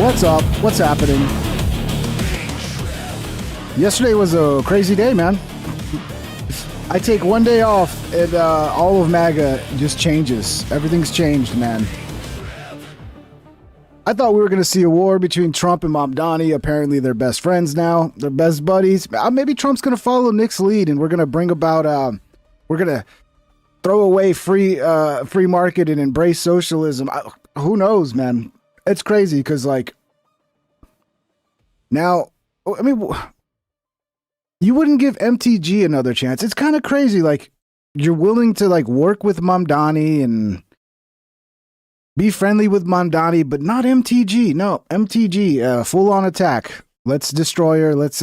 What's up? What's happening? Yesterday was a crazy day, man. I take one day off and all of MAGA just changes. Everything's changed, man. I thought we were going to see a war between Trump and Mamdani. Apparently they're best friends now. They're best buddies. Maybe Trump's going to follow Nick's lead and we're going to bring about, we're going to throw away free market and embrace socialism. Who knows, man? It's crazy because, like, now, I mean, you wouldn't give MTG another chance. It's kind of crazy. Like, you're willing to, like, work with Mamdani and be friendly with Mamdani, but not MTG. No, MTG, full on attack. Let's destroy her. Let's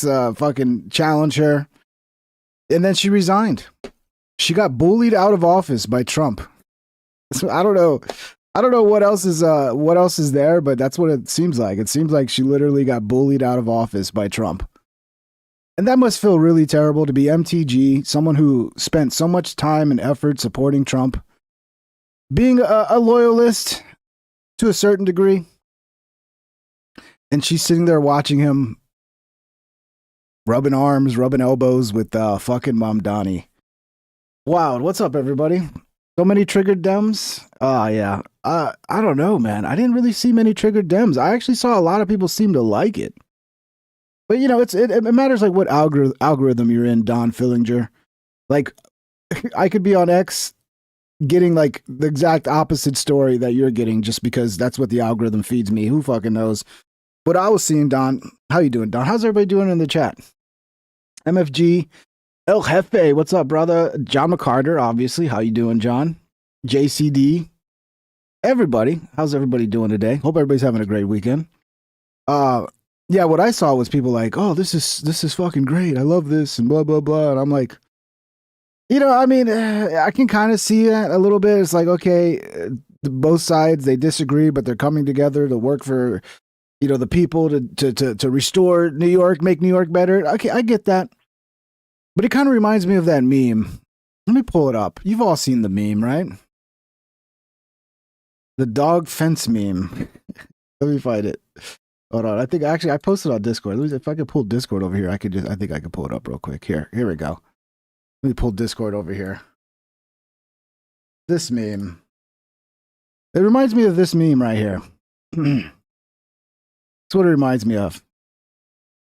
fucking challenge her. And then she resigned. She got bullied out of office by Trump. So I don't know. I don't know what else is there, but that's what it seems like. It seems like she literally got bullied out of office by Trump. And that must feel really terrible to be MTG, someone who spent so much time and effort supporting Trump, being a loyalist to a certain degree. And she's sitting there watching him rubbing arms, rubbing elbows with fucking Mamdani. Wow, what's up, everybody? So many triggered Dems? Yeah. I don't know, man. I didn't really see many triggered Dems. I actually saw a lot of people seem to like it. But, you know, it matters like what algorithm you're in, Don Fillinger. Like, I could be on X getting like the exact opposite story that you're getting just because that's what the algorithm feeds me. Who fucking knows? But I was seeing, Don. How you doing, Don? How's everybody doing in the chat? MFG. El Jefe, what's up, brother? John McCarter, obviously. How you doing, John? JCD. Everybody. How's everybody doing today? Hope everybody's having a great weekend. Yeah, what I saw was people like, oh, this is fucking great. I love this and blah, blah, blah. And I'm like, you know, I mean, I can kind of see that a little bit. It's like, okay, both sides, they disagree, but they're coming together to work for, you know, the people to restore New York, make New York better. Okay, I get that. But it kind of reminds me of that meme. Let me pull it up. You've all seen the meme, right? The dog fence meme. Let me find it. Hold on. I think actually I posted on Discord. If I could pull Discord over here, I think I could pull it up real quick. Here we go. Let me pull Discord over here. This meme. It reminds me of this meme right here. That's what it reminds me of.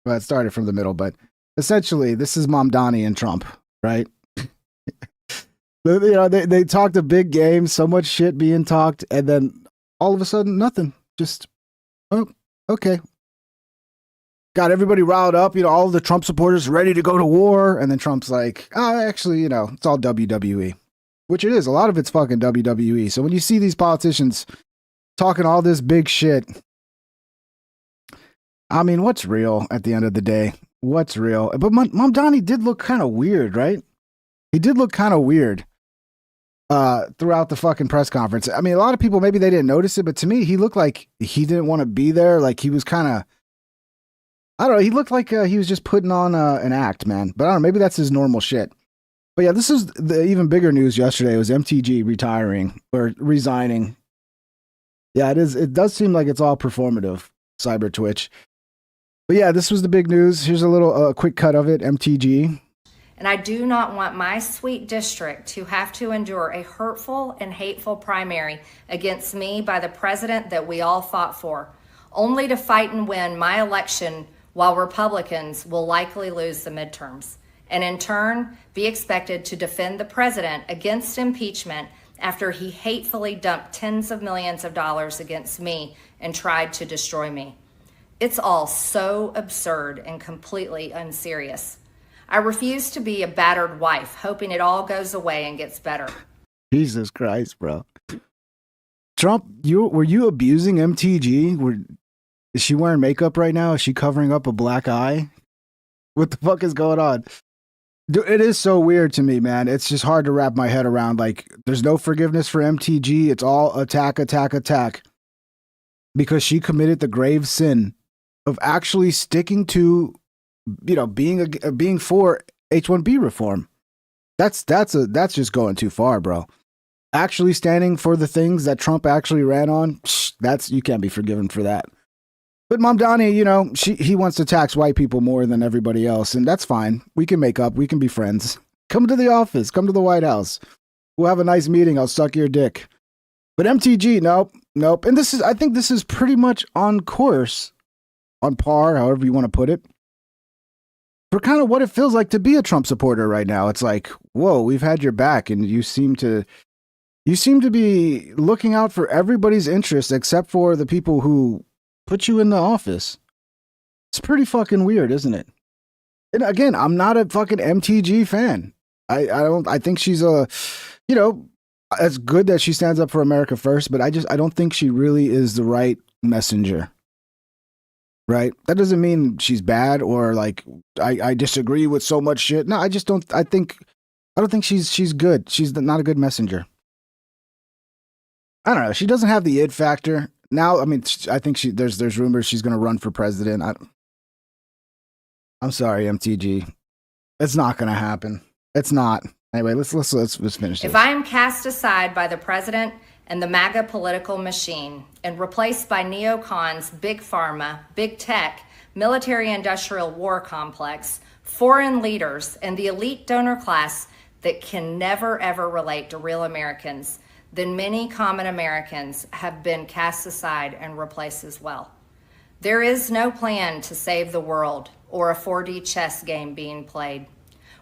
Well, it started from the middle, but essentially, this is Mamdani and Trump, right? You know, they talked a big game, so much shit being talked, and then all of a sudden, nothing. Just, oh, okay. Got everybody riled up, you know, all of the Trump supporters ready to go to war, and then Trump's like, oh, actually, you know, it's all WWE, which it is. A lot of it's fucking WWE. So when you see these politicians talking all this big shit, I mean, what's real at the end of the day? What's real? But Mamdani did look kind of weird, right? He did look kind of weird throughout the fucking press conference. I mean, a lot of people, maybe they didn't notice it, but to me, he looked like he didn't want to be there. Like he was kind of, I don't know, he looked like he was just putting on an act, man. But I don't know, maybe that's his normal shit. But yeah, this is the even bigger news yesterday. It was MTG retiring or resigning. Yeah, it is. It does seem like it's all performative, Cyber Twitch. But yeah, this was the big news. Here's a little quick cut of it, MTG. And I do not want my sweet district to have to endure a hurtful and hateful primary against me by the president that we all fought for, only to fight and win my election while Republicans will likely lose the midterms, and in turn be expected to defend the president against impeachment after he hatefully dumped tens of millions of dollars against me and tried to destroy me. It's all so absurd and completely unserious. I refuse to be a battered wife, hoping it all goes away and gets better. Jesus Christ, bro. Trump, were you abusing MTG? Is she wearing makeup right now? Is she covering up a black eye? What the fuck is going on? Dude, it is so weird to me, man. It's just hard to wrap my head around. Like, there's no forgiveness for MTG. It's all attack, attack, attack. Because she committed the grave sin of actually sticking to, you know, being for H-1B reform. That's just going too far, bro. Actually standing for the things that Trump actually ran on, you can't be forgiven for that. But Mamdani, you know, he wants to tax white people more than everybody else, and that's fine. We can make up. We can be friends. Come to the office. Come to the White House. We'll have a nice meeting. I'll suck your dick. But MTG, nope. And I think this is pretty much on course, on par, however you want to put it, for kind of what it feels like to be a Trump supporter right now. It's like, whoa, we've had your back, and you seem to be looking out for everybody's interests except for the people who put you in the office. It's pretty fucking weird, isn't it? And again, I'm not a fucking MTG fan. I think she's it's good that she stands up for America first, but I don't think she really is the right messenger. Right? That doesn't mean she's bad or like I disagree with so much shit. No, I don't think she's good. She's not a good messenger. I don't know. She doesn't have the it factor. Now, I mean, I think there's rumors she's going to run for president. I'm sorry, MTG. It's not going to happen. It's not. Anyway, let's finish this. If I am cast aside by the president and the MAGA political machine and replaced by neocons, big pharma, big tech, military-industrial war complex, foreign leaders, and the elite donor class that can never, ever relate to real Americans, then many common Americans have been cast aside and replaced as well. There is no plan to save the world or a 4D chess game being played.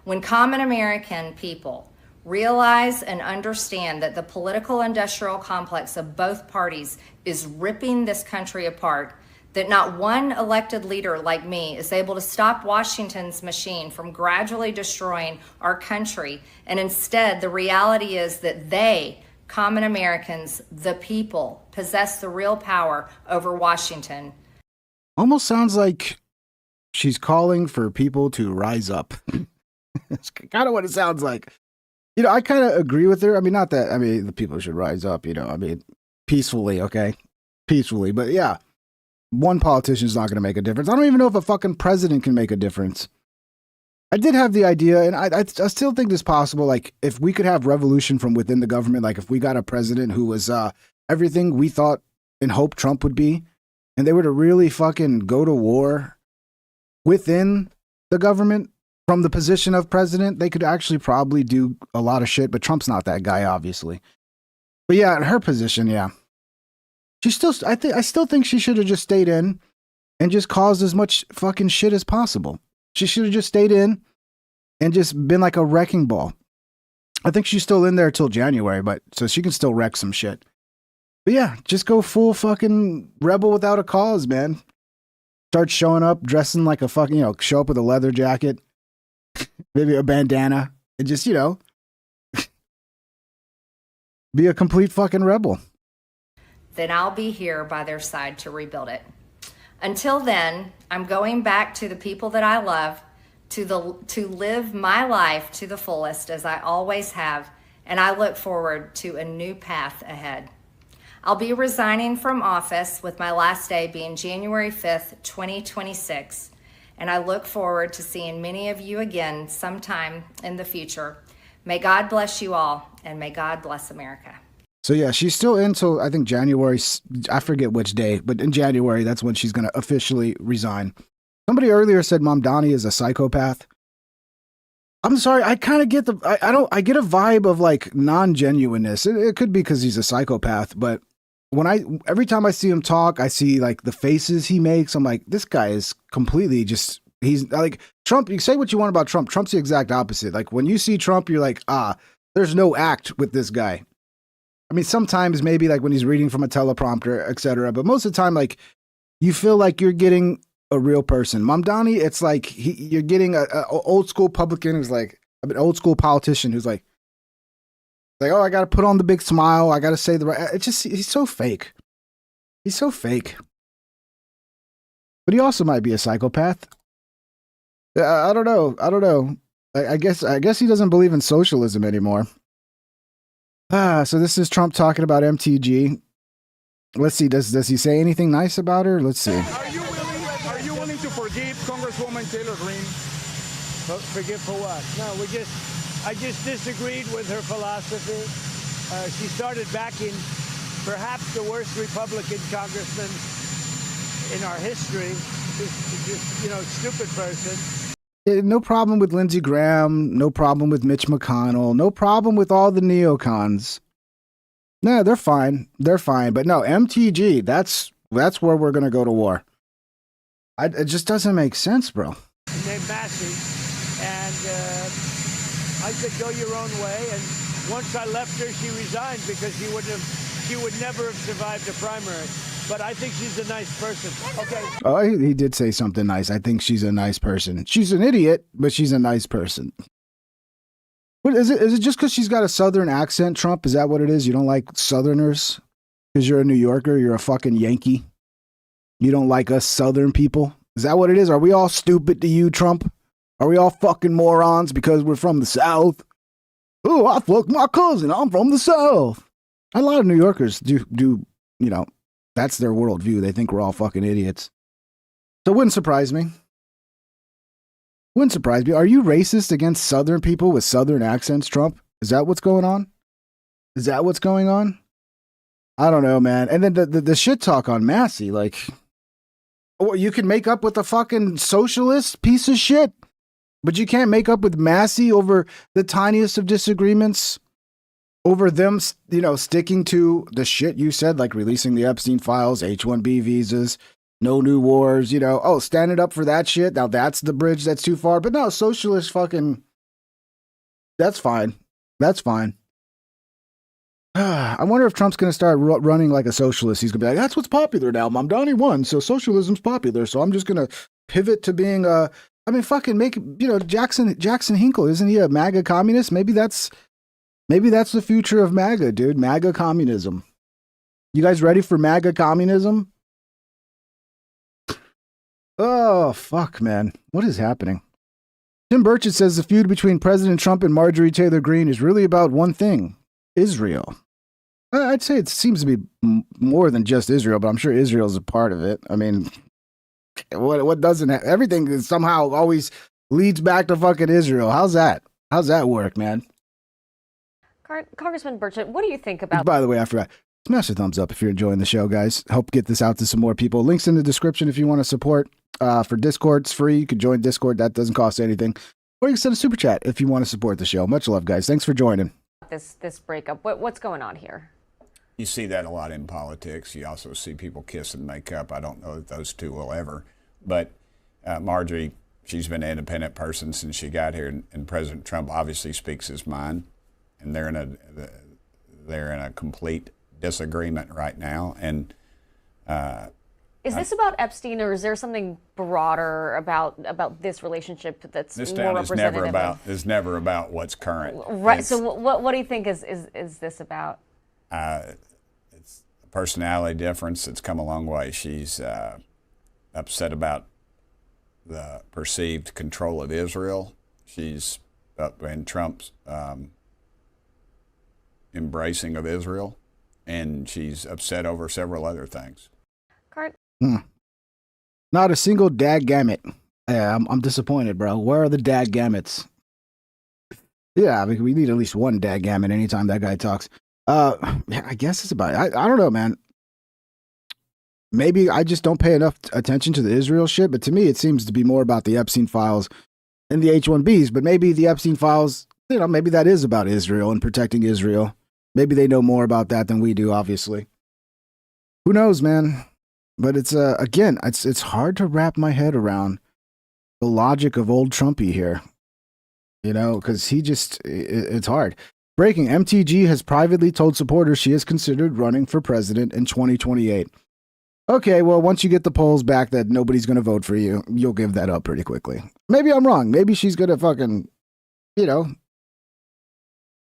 When common American people realize and understand that the political industrial complex of both parties is ripping this country apart, that not one elected leader like me is able to stop Washington's machine from gradually destroying our country, and instead the reality is that they, common Americans, the people, possess the real power over Washington. Almost sounds like she's calling for people to rise up. It's kind of what it sounds like. You know, I kind of agree with her. I mean, the people should rise up, peacefully, okay? Peacefully. But yeah, one politician's not going to make a difference. I don't even know if a fucking president can make a difference. I did have the idea, and I still think this possible, like, if we could have revolution from within the government, like if we got a president who was everything we thought and hoped Trump would be, and they were to really fucking go to war within the government, from the position of president, they could actually probably do a lot of shit, but Trump's not that guy, obviously. But yeah, in her position, yeah. I still think she should have just stayed in and just caused as much fucking shit as possible. She should have just stayed in and just been like a wrecking ball. I think she's still in there till January, but so she can still wreck some shit. But yeah, just go full fucking rebel without a cause, man. Start showing up, dressing like a fucking, show up with a leather jacket. Maybe a bandana, and just, be a complete fucking rebel. Then I'll be here by their side to rebuild it. Until then, I'm going back to the people that I love, to live my life to the fullest as I always have, and I look forward to a new path ahead. I'll be resigning from office with my last day being January 5th, 2026. And I look forward to seeing many of you again sometime in the future. May God bless you all, and may God bless America. So yeah, she's still in till I think January. I forget which day, but in January, that's when she's going to officially resign. Somebody earlier said Mamdani is a psychopath. I'm sorry, I kind of get I get a vibe of like non-genuineness. It could be because he's a psychopath, but every time I see him talk, I see like the faces he makes. I'm like, this guy is completely he's like Trump. You say what you want about Trump. Trump's the exact opposite. Like when you see Trump, you're like, there's no act with this guy. I mean, sometimes maybe like when he's reading from a teleprompter, etc. But most of the time, like you feel like you're getting a real person. Mamdani, it's like you're getting a old school publican who's like an old school politician who's like, oh, I got to put on the big smile. I got to say the right. It's just, he's so fake. He's so fake. But he also might be a psychopath. I don't know. I guess he doesn't believe in socialism anymore. So this is Trump talking about MTG. Let's see. Does he say anything nice about her? Let's see. Are you willing to forgive Congresswoman Taylor Greene? Forgive for what? No, I just disagreed with her philosophy. She started backing perhaps the worst Republican congressman in our history. This stupid person. No problem with Lindsey Graham. No problem with Mitch McConnell. No problem with all the neocons. No, they're fine. They're fine. But no, MTG, that's where we're going to go to war. It just doesn't make sense, bro. Named Massey. And I said, go your own way. And once I left her, she resigned because she would never have survived a primary. But I think she's a nice person. Okay. Oh, he did say something nice. I think she's a nice person. She's an idiot, but she's a nice person. What is it? Is it just because she's got a Southern accent, Trump? Is that what it is? You don't like Southerners because you're a New Yorker? You're a fucking Yankee? You don't like us Southern people? Is that what it is? Are we all stupid to you, Trump? Are we all fucking morons because we're from the South? Oh, I fucked my cousin. I'm from the South. A lot of New Yorkers do that's their worldview. They think we're all fucking idiots. So it wouldn't surprise me. Wouldn't surprise me. Are you racist against Southern people with Southern accents, Trump? Is that what's going on? Is that what's going on? I don't know, man. And then the shit talk on Massey, like, you can make up with a fucking socialist piece of shit, but you can't make up with Massey over the tiniest of disagreements. Over them, sticking to the shit you said, like releasing the Epstein files, H-1B visas, no new wars, standing up for that shit. Now that's the bridge that's too far. But no, socialist fucking, that's fine. That's fine. I wonder if Trump's going to start running like a socialist. He's going to be like, that's what's popular now. Mamdani won, so socialism's popular. So I'm just going to pivot to being Jackson Hinkle, isn't he a MAGA communist? Maybe that's the future of MAGA, dude. MAGA communism. You guys ready for MAGA communism? Oh, fuck, man. What is happening? Tim Burchett says the feud between President Trump and Marjorie Taylor Greene is really about one thing: Israel. I'd say it seems to be more than just Israel, but I'm sure Israel's a part of it. I mean, what doesn't have, everything somehow always leads back to fucking Israel. How's that? How's that work, man? Congressman Burchett, what do you think about... By the way, I forgot. Smash the thumbs up if you're enjoying the show, guys. Help get this out to some more people. Links in the description if you want to support. For Discord, it's free. You can join Discord. That doesn't cost anything. Or you can send a super chat if you want to support the show. Much love, guys. Thanks for joining. This breakup? What's going on here? You see that a lot in politics. You also see people kiss and make up. I don't know if those two will ever. But Marjorie, she's been an independent person since she got here, and President Trump obviously speaks his mind. And they're in a complete disagreement right now. And is this about Epstein, or is there something broader about this relationship that's this more representative? Is never about what's current. Right. So what do you think is this about? It's a personality difference that's come a long way. She's upset about the perceived control of Israel. She's up in Trump's embracing of Israel, and she's upset over several other things. Not a single dadgammit. Yeah, I'm disappointed, bro. Where are the dadgammits? Yeah, I mean, we need at least one dadgammit anytime that guy talks. I guess it's about, I don't know, man. Maybe I just don't pay enough attention to the Israel shit, but to me it seems to be more about the Epstein files and the H-1Bs, but maybe the Epstein files, maybe that is about Israel and protecting Israel. Maybe they know more about that than we do, obviously. Who knows, man? But it's, again, it's hard to wrap my head around the logic of old Trumpy here. Because it's hard. Breaking, MTG has privately told supporters she has considered running for president in 2028. Okay, well, once you get the polls back that nobody's going to vote for you, you'll give that up pretty quickly. Maybe I'm wrong. Maybe she's going to fucking,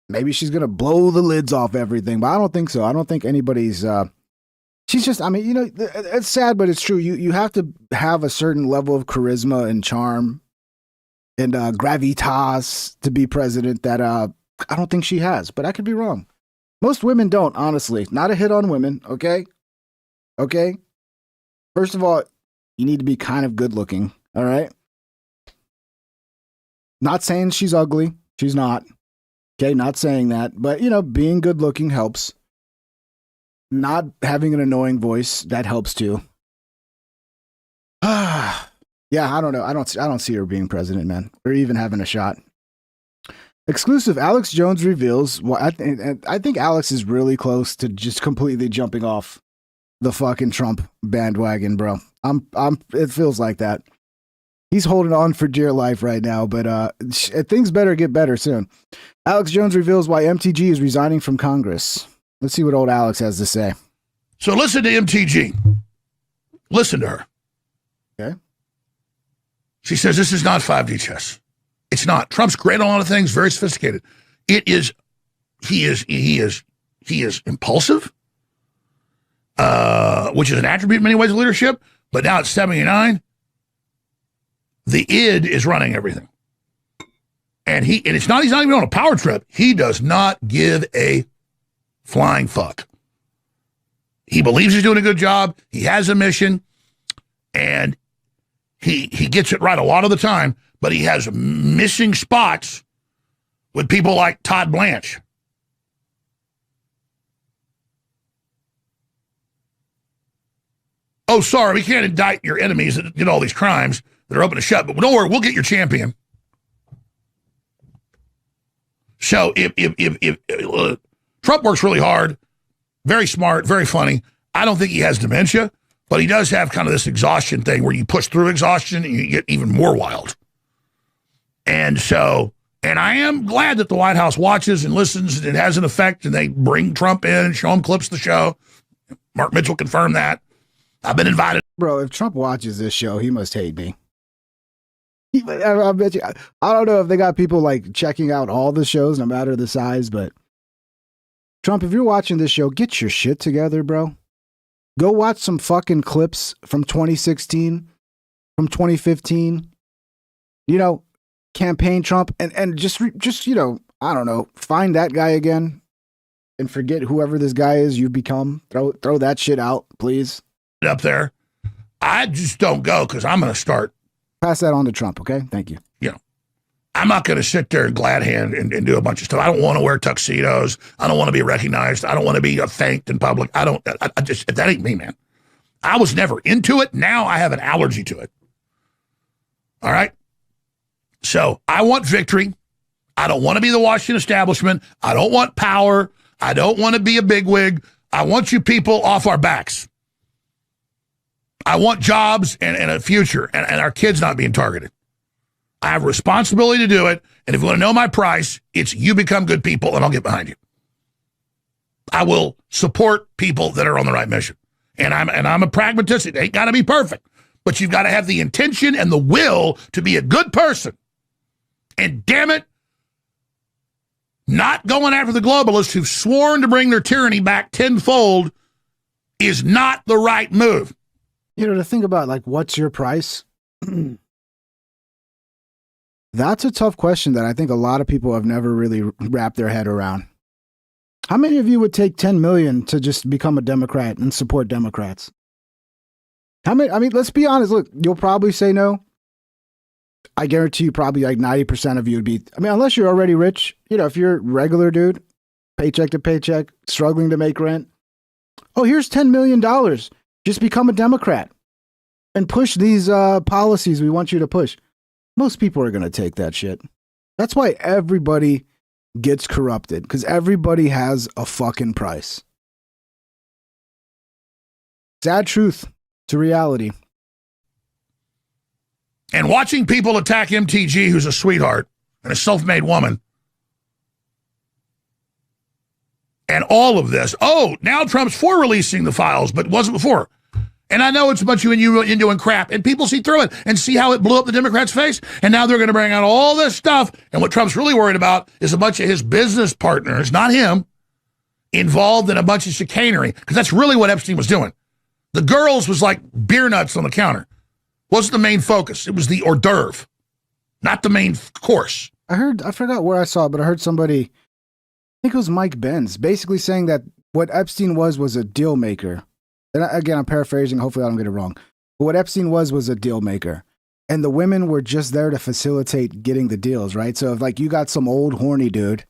maybe she's going to blow the lids off everything, but I don't think so. I don't think anybody's, she's just, it's sad, but it's true. You have to have a certain level of charisma and charm and gravitas to be president that I don't think she has, but I could be wrong. Most women don't, honestly. Not a hit on women, okay? Okay? First of all, you need to be kind of good looking, all right? Not saying she's ugly. She's not. Okay, not saying that. But, being good looking helps. Not having an annoying voice, that helps too. Yeah, I don't know. I don't see her being president, man, or even having a shot. Exclusive: Alex Jones reveals. Well, I think Alex is really close to just completely jumping off the fucking Trump bandwagon, bro. It feels like that. He's holding on for dear life right now, but things better get better soon. Alex Jones reveals why MTG is resigning from Congress. Let's see what old Alex has to say. So listen to MTG. Listen to her. Okay. She says this is not 5D chess. It's not. Trump's great on a lot of things, very sophisticated. It is. He is impulsive, which is an attribute in many ways of leadership. But now at 79, the id is running everything, and he's not even on a power trip. He does not give a flying fuck. He believes he's doing a good job. He has a mission, and he gets it right a lot of the time. But he has missing spots with people like Todd Blanche. Oh, sorry, we can't indict your enemies that did all these crimes that are open to shut, but don't worry, we'll get your champion. So if Trump works really hard, very smart, very funny. I don't think he has dementia, but he does have kind of this exhaustion thing where you push through exhaustion and you get even more wild. And so, and I am glad that the White House watches and listens and it has an effect and they bring Trump in and show him clips of the show. Mark Mitchell confirmed that. I've been invited. Bro, if Trump watches this show, he must hate me. I bet you. I don't know if they got people like checking out all the shows, no matter the size, but Trump, if you're watching this show, get your shit together, bro. Go watch some fucking clips from 2016, from 2015. You know, campaign Trump and just you know, I don't know, find that guy again and forget whoever this guy is you've become. Throw that shit out, please. Up there. I just don't go because I'm going to start. Pass that on to Trump, okay? Thank you. You know, I'm not going to sit there and glad hand and do a bunch of stuff. I don't want to wear tuxedos. I don't want to be recognized. I don't want to be thanked in public. I just, that ain't me, man. I was never into it. Now I have an allergy to it. All right? So I want victory. I don't want to be the Washington establishment. I don't want power. I don't want to be a bigwig. I want you people off our backs. I want jobs and a future and our kids not being targeted. I have a responsibility to do it. And if you want to know my price, it's you become good people and I'll get behind you. I will support people that are on the right mission. And I'm a pragmatist. It ain't got to be perfect, but you've got to have the intention and the will to be a good person. And damn it, not going after the globalists who've sworn to bring their tyranny back tenfold is not the right move. You know, to think about, like, what's your price? That's a tough question that I think a lot of people have never really wrapped their head around. How many of you would take 10 million to just become a Democrat and support Democrats? How many? I mean, let's be honest. Look, you'll probably say no. I guarantee you probably like 90% of you would be, I mean, unless you're already rich, you know, if you're a regular dude, paycheck to paycheck, struggling to make rent. Oh, here's $10 million. Just become a Democrat and push these policies we want you to push. Most people are going to take that shit. That's why everybody gets corrupted, because everybody has a fucking price. Sad truth to reality. And watching people attack MTG, who's a sweetheart and a self-made woman, and all of this. Oh, now Trump's for releasing the files, but wasn't before. And I know it's a bunch of innuendo and crap, and people see through it and see how it blew up the Democrats' face, and now they're going to bring out all this stuff, and what Trump's really worried about is a bunch of his business partners, not him, involved in a bunch of chicanery, because that's really what Epstein was doing. The girls was like beer nuts on the counter. Wasn't the main focus. It was the hors d'oeuvre, not the main course. I forgot where I saw it, but I heard somebody, I think it was Mike Benz, basically saying that what Epstein was a deal maker. And again, I'm paraphrasing. Hopefully I don't get it wrong. But what Epstein was a deal maker. And the women were just there to facilitate getting the deals, right? So if like you got some old horny dude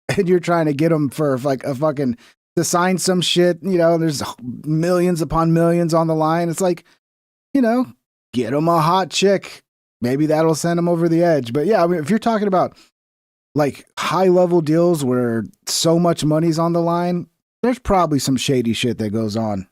and you're trying to get him for like a fucking, to sign some shit, you know, there's millions upon millions on the line. It's like, you know, get him a hot chick. Maybe that'll send him over the edge. But yeah, I mean, if you're talking about like high level deals where so much money's on the line, there's probably some shady shit that goes on.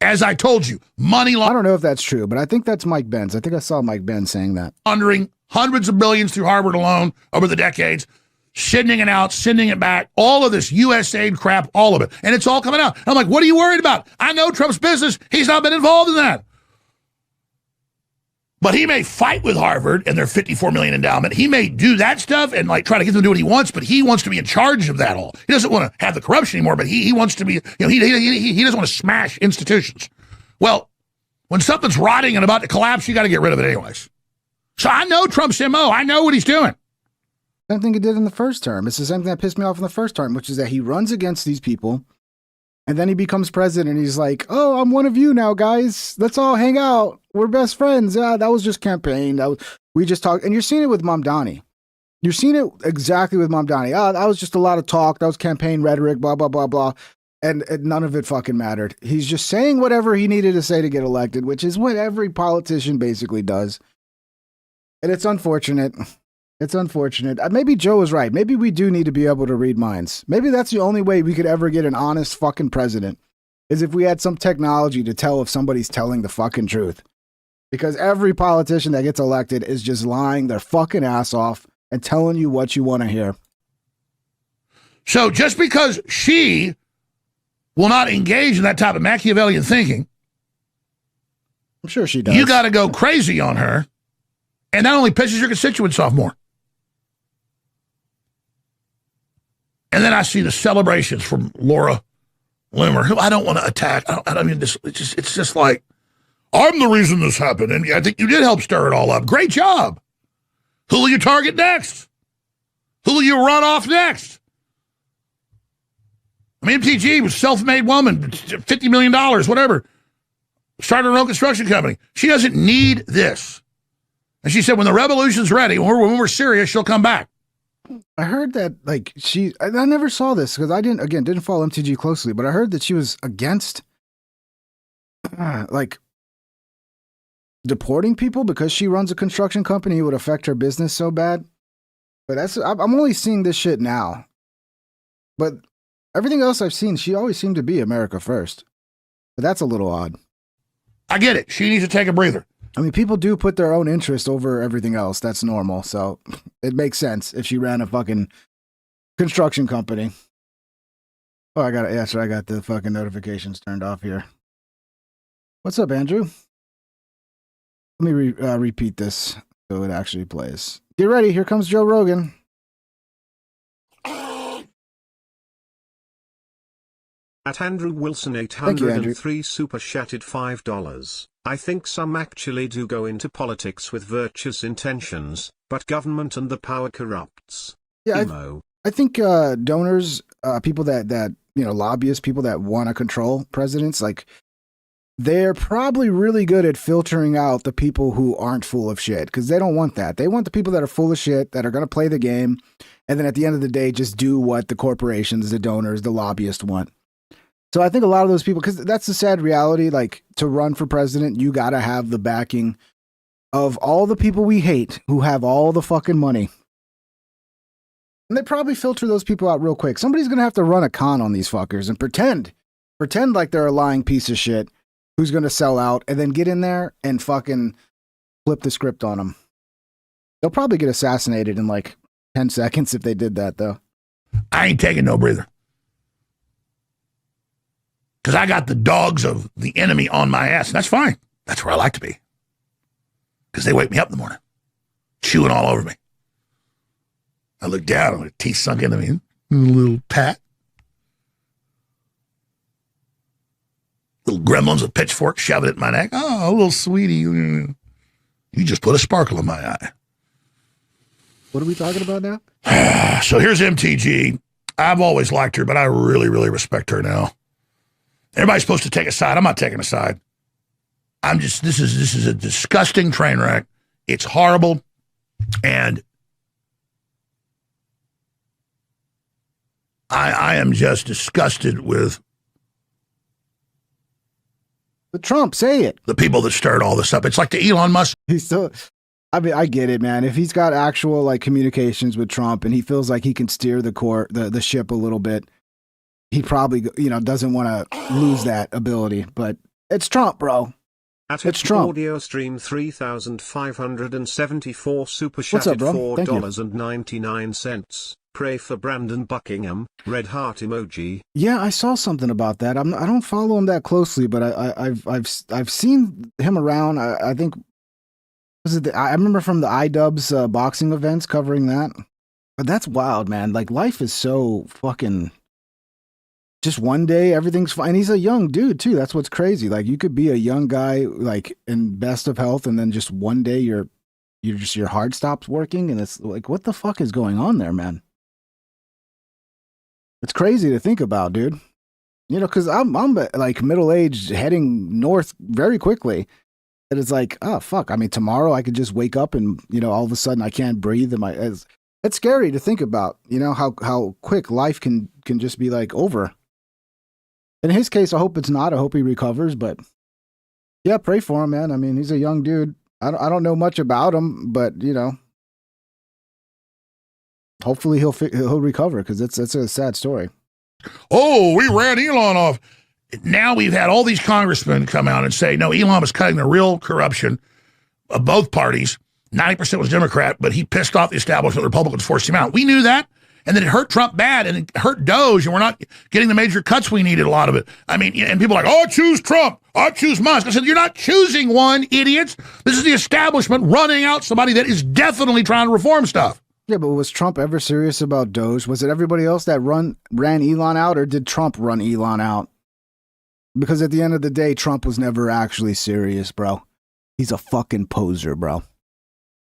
As I told you, money I don't know if that's true, but I think that's Mike Benz. I think I saw Mike Benz saying that. laundering, hundreds of billions through Harvard alone over the decades, sending it out, sending it back, all of this USAID crap, all of it. And it's all coming out. I'm like, what are you worried about? I know Trump's business. He's not been involved in that. But he may fight with Harvard and their $54 million endowment. He may do that stuff and like try to get them to do what he wants, but he wants to be in charge of that all. He doesn't want to have the corruption anymore, but he wants to be, he doesn't want to smash institutions. Well, when something's rotting and about to collapse, you got to get rid of it anyways. So I know Trump's MO. I know what he's doing. Same thing he did in the first term. It's the same thing that pissed me off in the first term, which is that he runs against these people, and then he becomes president, and he's like, oh, I'm one of you now, guys. Let's all hang out. We're best friends. Yeah, that was just campaign. We just talked. And you're seeing it with Mamdani. You're seeing it exactly with Mamdani. Oh, that was just a lot of talk. That was campaign rhetoric, blah, blah, blah, blah. And none of it fucking mattered. He's just saying whatever he needed to say to get elected, which is what every politician basically does. And it's unfortunate. It's unfortunate. Maybe Joe is right. Maybe we do need to be able to read minds. Maybe that's the only way we could ever get an honest fucking president, is if we had some technology to tell if somebody's telling the fucking truth. Because every politician that gets elected is just lying their fucking ass off and telling you what you want to hear. So just because she will not engage in that type of Machiavellian thinking, I'm sure she does. you got to go crazy on her, and that only pisses your constituents off more. And then I see the celebrations from Laura Loomer, who I don't want to attack. I mean, it's just like, I'm the reason this happened, and I think you did help stir it all up. Great job. Who will you target next? Who will you run off next? I mean, MTG was a self-made woman, $50 million, whatever. Started her own construction company. She doesn't need this. And she said, when the revolution's ready, when we're serious, she'll come back. I heard that, like, I never saw this because I didn't follow MTG closely, but I heard that she was against, like, deporting people because she runs a construction company. It would affect her business so bad. But I'm only seeing this shit now. But everything else I've seen, she always seemed to be America first. But that's a little odd. I get it. She needs to take a breather. I mean, people do put their own interest over everything else. That's normal. So it makes sense if she ran a fucking construction company. Oh, I got the fucking notifications turned off here. What's up, Andrew? Let me repeat this so it actually plays. Get ready. Here comes Joe Rogan. At Andrew Wilson Thank you, Andrew. 803 super chatted $5. I think some actually do go into politics with virtuous intentions, but government and the power corrupts. Yeah, I think donors, people that lobbyists, people that want to control presidents, like, they're probably really good at filtering out the people who aren't full of shit, because they don't want that. They want the people that are full of shit, that are going to play the game, and then at the end of the day, just do what the corporations, the donors, the lobbyists want. So I think a lot of those people, because that's the sad reality, like, to run for president, you got to have the backing of all the people we hate who have all the fucking money. And they probably filter those people out real quick. Somebody's going to have to run a con on these fuckers and pretend like they're a lying piece of shit who's going to sell out, and then get in there and fucking flip the script on them. They'll probably get assassinated in like 10 seconds if they did that, though. I ain't taking no breather. Because I got the dogs of the enemy on my ass, and that's fine. That's where I like to be. Because they wake me up in the morning, chewing all over me. I look down, and my teeth sunk into me, a little pat. Little gremlins with pitchforks shoving it in my neck. Oh, little sweetie, you just put a sparkle in my eye. What are we talking about now? So here's MTG. I've always liked her, but I really, really respect her now. Everybody's supposed to take a side. I'm not taking a side. This is a disgusting train wreck. It's horrible. And I am just disgusted with But Trump, say it. The people that stirred all this up. It's like the Elon Musk. He's still. I mean, I get it, man. If he's got actual like communications with Trump and he feels like he can steer the ship a little bit, he probably doesn't want to lose that ability. But it's Trump, bro. It's Trump. Audio stream 3,574 super What's up, chatted bro? Thank you. $4.99. Pray for Brandon Buckingham. Red heart emoji. Yeah, I saw something about that. I don't follow him that closely, but I've seen him around. I think I remember from the iDubbbz boxing events covering that. But that's wild, man. Like life is so fucking. Just one day everything's fine. He's a young dude too. That's what's crazy. Like you could be a young guy like in best of health, and then just one day your heart stops working, and it's like, what the fuck is going on there, man? It's crazy to think about, dude. Because I'm like middle aged, heading north very quickly, and it's like, oh fuck. I mean, tomorrow I could just wake up and all of a sudden I can't breathe. It's scary to think about. How quick life can just be like over. In his case, I hope it's not. I hope he recovers, but yeah, pray for him, man. I mean, he's a young dude. I don't know much about him, but hopefully he'll recover because it's a sad story. Oh, we ran Elon off. Now we've had all these congressmen come out and say, no, Elon was cutting the real corruption of both parties. 90% was Democrat, but he pissed off the establishment. The Republicans forced him out. We knew that. And then it hurt Trump bad, and it hurt Doge, and we're not getting the major cuts we needed, a lot of it. I mean, and people are like, oh, I choose Trump. I choose Musk. I said, you're not choosing one, idiots. This is the establishment running out somebody that is definitely trying to reform stuff. Yeah, but was Trump ever serious about Doge? Was it everybody else that ran Elon out, or did Trump run Elon out? Because at the end of the day, Trump was never actually serious, bro. He's a fucking poser, bro.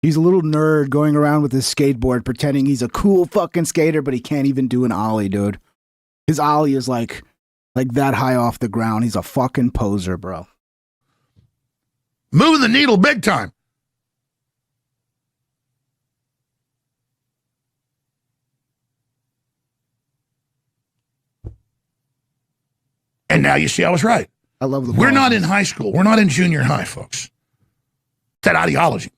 He's a little nerd going around with his skateboard pretending he's a cool fucking skater, but he can't even do an ollie, dude. His ollie is like that high off the ground. He's a fucking poser, bro. Moving the needle big time. And now you see I was right. I love the We're not in high school. We're not in junior high, folks. That ideology.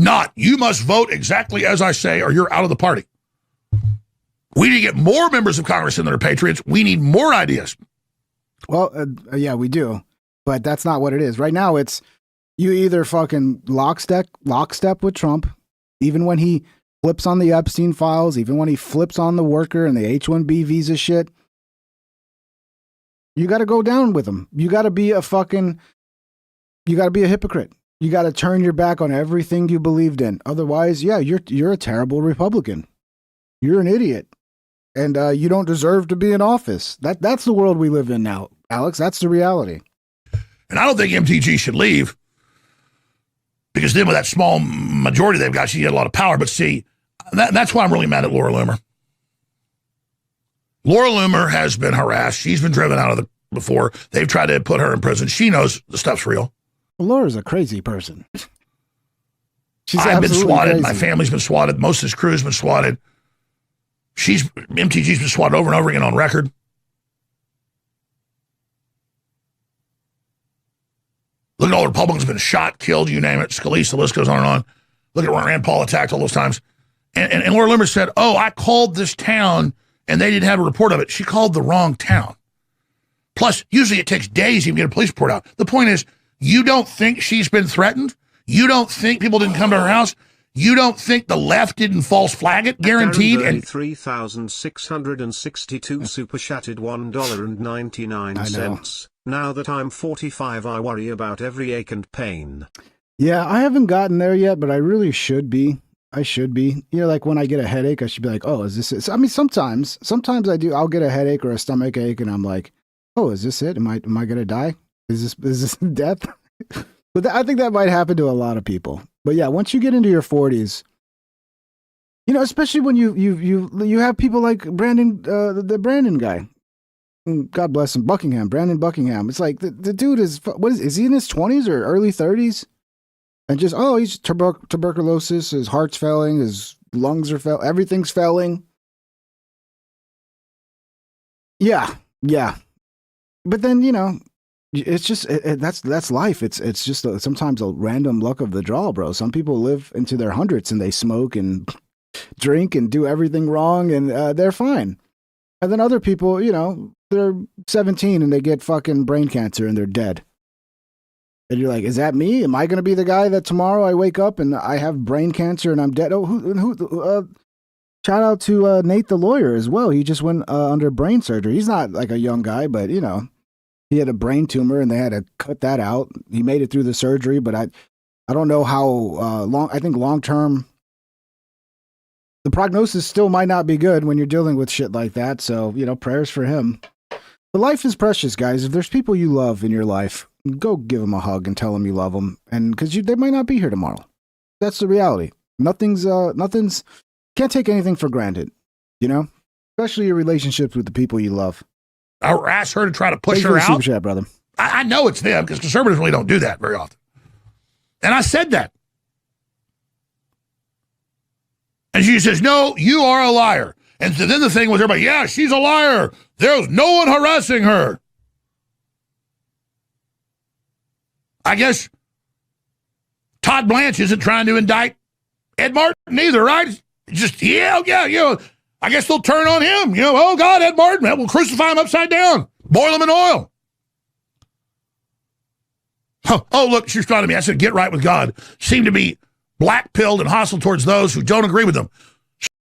Not, you must vote exactly as I say or you're out of the party. We need to get more members of Congress in that are patriots. We need more ideas. Well, yeah, we do. But that's not what it is. Right now, it's you either fucking lockstep with Trump, even when he flips on the Epstein files, even when he flips on the worker and the H-1B visa shit. You got to go down with him. You got to be a hypocrite. You got to turn your back on everything you believed in. Otherwise, yeah, you're a terrible Republican. You're an idiot. And you don't deserve to be in office. That's the world we live in now, Alex. That's the reality. And I don't think MTG should leave because then with that small majority they've got, she had a lot of power. But see, that's why I'm really mad at Laura Loomer. Laura Loomer has been harassed. She's been driven out of the before. They've tried to put her in prison. She knows the stuff's real. Laura's a crazy person. I've been swatted. Crazy. My family's been swatted. Most of his crew's been swatted. MTG's been swatted over and over again on record. Look at all the Republicans have been shot, killed, you name it. Scalise, the list goes on and on. Look at Rand Paul attacked all those times. And Laura Loomer said, oh, I called this town and they didn't have a report of it. She called the wrong town. Plus, usually it takes days to even get a police report out. The point is, you don't think she's been threatened? You don't think people didn't come to her house? You don't think the left didn't false flag it? Guaranteed. And 3,662 super chatted $1.99. Now that I'm 45, I worry about every ache and pain. Yeah, I haven't gotten there yet, but I really should be. I should be. Like when I get a headache, I should be like, oh, is this it? I mean, sometimes I do. I'll get a headache or a stomach ache, and I'm like, oh, is this it? Am I gonna die? Is this death? But I think that might happen to a lot of people. But yeah, once you get into your 40s, especially when you have people like Brandon, the Brandon guy, God bless him, Brandon Buckingham. It's like the dude is he in his 20s or early 30s? And just, he's tuberculosis, his heart's failing, his lungs are failing, everything's failing. Yeah. But then, it's just that's life. It's just sometimes a random luck of the draw, bro. Some people live into their hundreds and they smoke and drink and do everything wrong and they're fine. And then other people, they're 17 and they get fucking brain cancer and they're dead. And you're like, is that me? Am I going to be the guy that tomorrow I wake up and I have brain cancer and I'm dead? Oh, shout out to Nate the lawyer as well. He just went under brain surgery. He's not like a young guy, but he had a brain tumor and they had to cut that out. He made it through the surgery, but I don't know how long. I think long term, the prognosis still might not be good when you're dealing with shit like that. So, prayers for him. But life is precious, guys. If there's people you love in your life, go give them a hug and tell them you love them. And because they might not be here tomorrow. That's the reality. Nothing's, can't take anything for granted, especially your relationships with the people you love. Or ask her to try to push her out. Super chat, brother. I know it's them because conservatives really don't do that very often. And I said that. And she says, no, you are a liar. And so then the thing was everybody, yeah, she's a liar. There's no one harassing her. I guess Todd Blanche isn't trying to indict Ed Martin either, right? Just, yeah, I guess they'll turn on him. Oh, God, Ed Martin, man, we'll crucify him upside down. Boil him in oil. Oh, look, she responded to me. I said, get right with God. Seem to be black-pilled and hostile towards those who don't agree with them.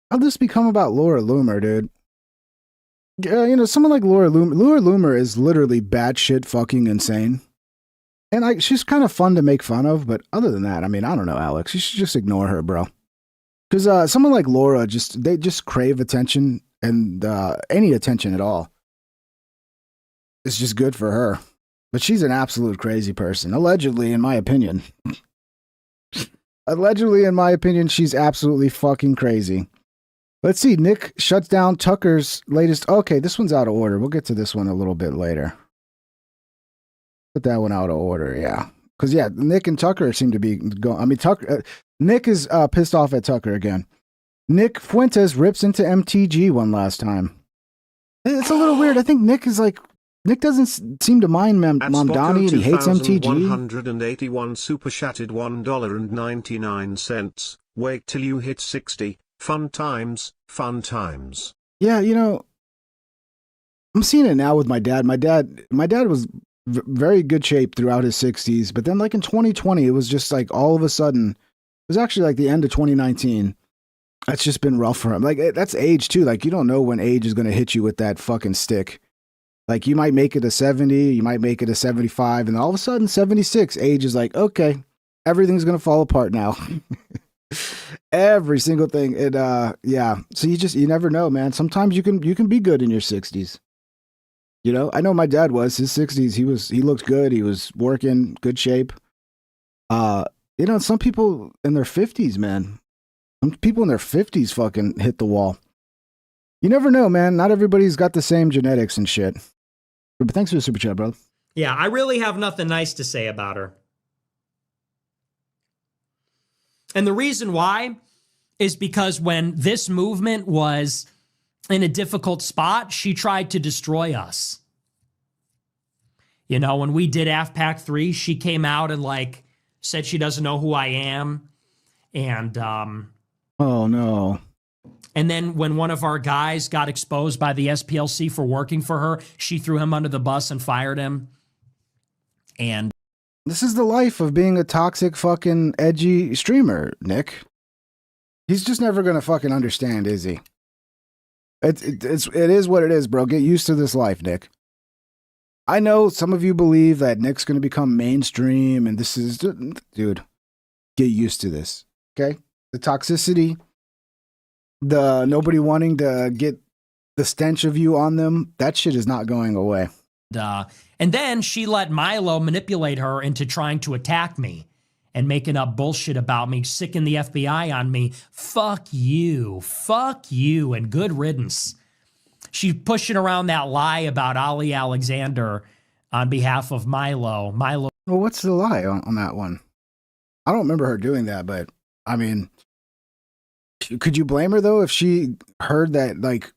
How'd this become about Laura Loomer, dude? Someone like Laura Loomer is literally batshit fucking insane. And she's kind of fun to make fun of, but other than that, I don't know, Alex. You should just ignore her, bro. Because someone like Laura, they just crave attention, and any attention at all is just good for her. But she's an absolute crazy person, allegedly, in my opinion. Allegedly, in my opinion, she's absolutely fucking crazy. Let's see. Nick shuts down Tucker's latest. Okay, this one's out of order. We'll get to this one a little bit later. Put that one out of order, yeah. Because, yeah, Nick and Tucker seem to be going. Tucker. Nick is pissed off at Tucker again. Nick Fuentes rips into MTG one last time. It's a little weird. I think Nick doesn't seem to mind Mamdani, and he hates MTG. 181 super chatted $1.99. Wait till you hit 60. Fun times, fun times. Yeah, I'm seeing it now with my dad. My dad was very good shape throughout his 60s, but then like in 2020, it was just like all of a sudden, it was actually like the end of 2019. That's just been rough for him. Like that's age too. Like you don't know when age is going to hit you with that fucking stick. Like you might make it to 70, you might make it to 75, and all of a sudden 76, age is like, okay, everything's going to fall apart now. Every single thing. And yeah. So you never know, man. Sometimes you can be good in your 60s. I know my dad was his 60s. He looked good. He was working, good shape. Some people in their 50s, man. Some people in their 50s fucking hit the wall. You never know, man. Not everybody's got the same genetics and shit. But thanks for the super chat, bro. Yeah, I really have nothing nice to say about her. And the reason why is because when this movement was in a difficult spot, she tried to destroy us. When we did AFPAC 3, she came out and said she doesn't know who I am. And oh no. And then when one of our guys got exposed by the SPLC for working for her, she threw him under the bus and fired him. And this is the life of being a toxic fucking edgy streamer, Nick. He's just never going to fucking understand, is he? It is what it is, bro. Get used to this life, Nick. I know some of you believe that Nick's going to become mainstream and this is... Dude, get used to this, okay? The toxicity, the nobody wanting to get the stench of you on them, that shit is not going away. And then she let Milo manipulate her into trying to attack me and making up bullshit about me, sicking the FBI on me. Fuck you, and good riddance. She's pushing around that lie about Ali Alexander on behalf of Milo. Well, what's the lie on that one? I don't remember her doing that, but could you blame her though if she heard that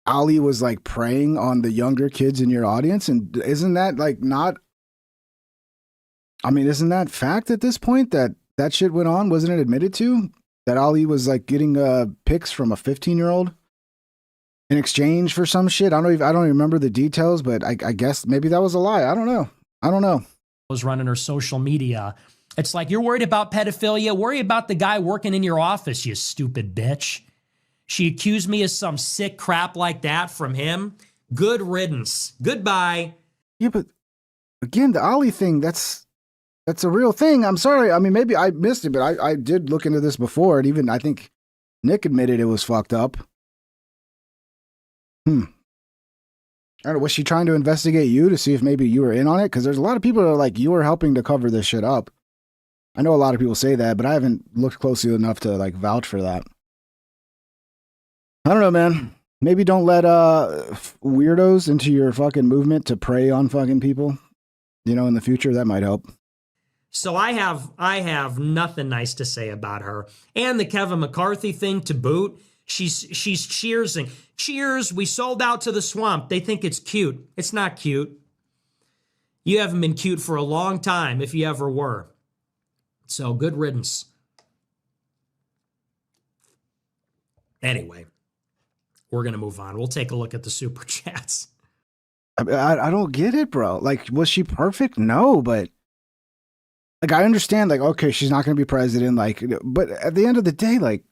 Ali was like preying on the younger kids in your audience? And isn't that like not, I mean, isn't that fact at this point that that shit went on? Wasn't it admitted to that Ali was like getting pics from a 15-year-old in exchange for some shit? I don't even remember the details, but I guess maybe that was a lie. I don't know. Was running her social media. It's like, you're worried about pedophilia? Worry about the guy working in your office, you stupid bitch. She accused me of some sick crap like that from him. Good riddance. Goodbye. Yeah, but again, the Ali thing, that's a real thing. I'm sorry. I mean, maybe I missed it, but I did look into this before, and even I think Nick admitted it was fucked up. I don't know. Was she trying to investigate you to see if maybe you were in on it? Because there's a lot of people that are like, you were helping to cover this shit up. I know a lot of people say that, but I haven't looked closely enough to like vouch for that. I don't know, man. Maybe don't let weirdos into your fucking movement to prey on fucking people. You know, in the future, that might help. So I have nothing nice to say about her. And the Kevin McCarthy thing to boot. She's cheersing. Cheers, we sold out to the swamp. They think it's cute. It's not cute. You haven't been cute for a long time, if you ever were. So good riddance. Anyway, we're going to move on. We'll take a look at the super chats. I don't get it, bro. Like, was she perfect? No, but like, I understand, like, okay, she's not going to be president, like, but at the end of the day, like,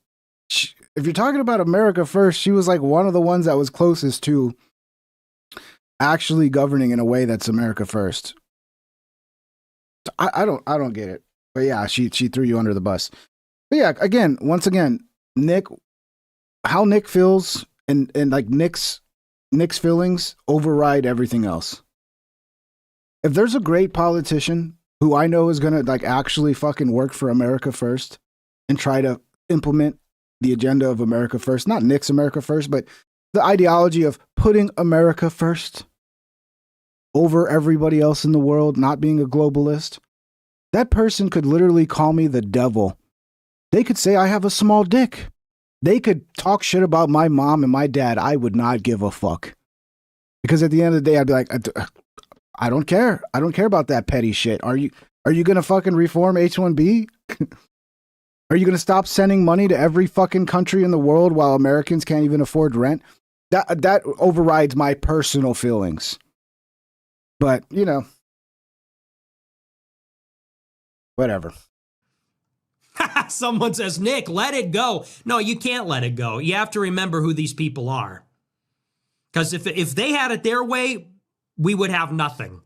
if you're talking about America first, she was like one of the ones that was closest to actually governing in a way that's America first. I don't get it. But yeah, she threw you under the bus. But yeah, once again, Nick, how Nick feels and like Nick's feelings override everything else. If there's a great politician who I know is gonna like actually fucking work for America first and try to implement the agenda of America first, not Nick's America first, but the ideology of putting America first over everybody else in the world, not being a globalist, that person could literally call me the devil. They could say I have a small dick. They could talk shit about my mom and my dad. I would not give a fuck. Because at the end of the day, I'd be like, I don't care. I don't care about that petty shit. Are you going to fucking reform H-1B? Are you going to stop sending money to every fucking country in the world while Americans can't even afford rent? That overrides my personal feelings. But, you know, whatever. Someone says, Nick, let it go. No, you can't let it go. You have to remember who these people are. Because if they had it their way, we would have nothing.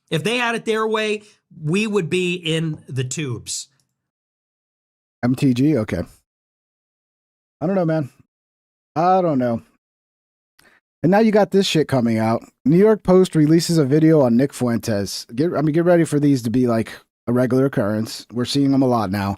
If they had it their way, we would be in the tubes. MTG? Okay. I don't know, man. I don't know. And now you got this shit coming out. New York Post releases a video on Nick Fuentes. Get ready for these to be like a regular occurrence. We're seeing them a lot now.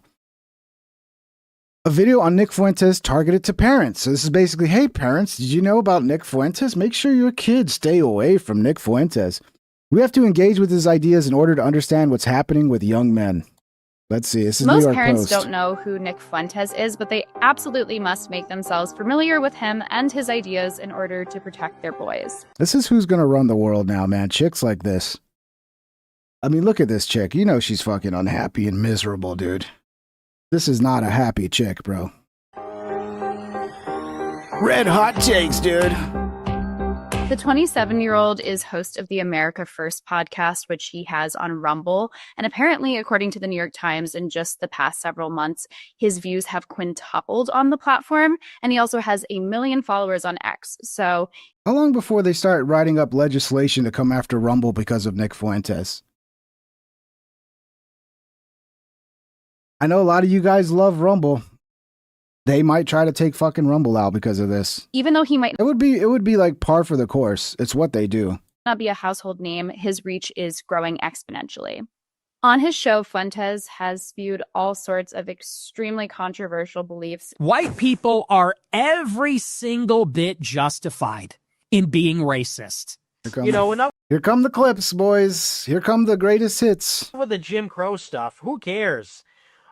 A video on Nick Fuentes targeted to parents. So this is basically, hey parents, did you know about Nick Fuentes? Make sure your kids stay away from Nick Fuentes. We have to engage with his ideas in order to understand what's happening with young men. Let's see. This is Most New York parents Post. don't know who Nick Fuentes is, but they absolutely must make themselves familiar with him and his ideas in order to protect their boys. This is who's going to run the world now, man. Chicks like this. I mean, look at this chick. You know she's fucking unhappy and miserable, dude. This is not a happy chick, bro. Red hot takes, dude. The 27-year-old is host of the America First podcast, which he has on Rumble. And apparently, according to the New York Times, in just the past several months, his views have quintupled on the platform. And he also has 1 million followers on X. So how long before they start writing up legislation to come after Rumble because of Nick Fuentes? I know a lot of you guys love Rumble. They might try to take fucking Rumble out because of this. even though he might It would be like par for the course. It's what they do. not be a household name, his reach is growing exponentially. On his show, Fuentes has spewed all sorts of extremely controversial beliefs. White people are every single bit justified in being racist. Here come the clips, boys. Here come the greatest hits. With the Jim Crow stuff, who cares?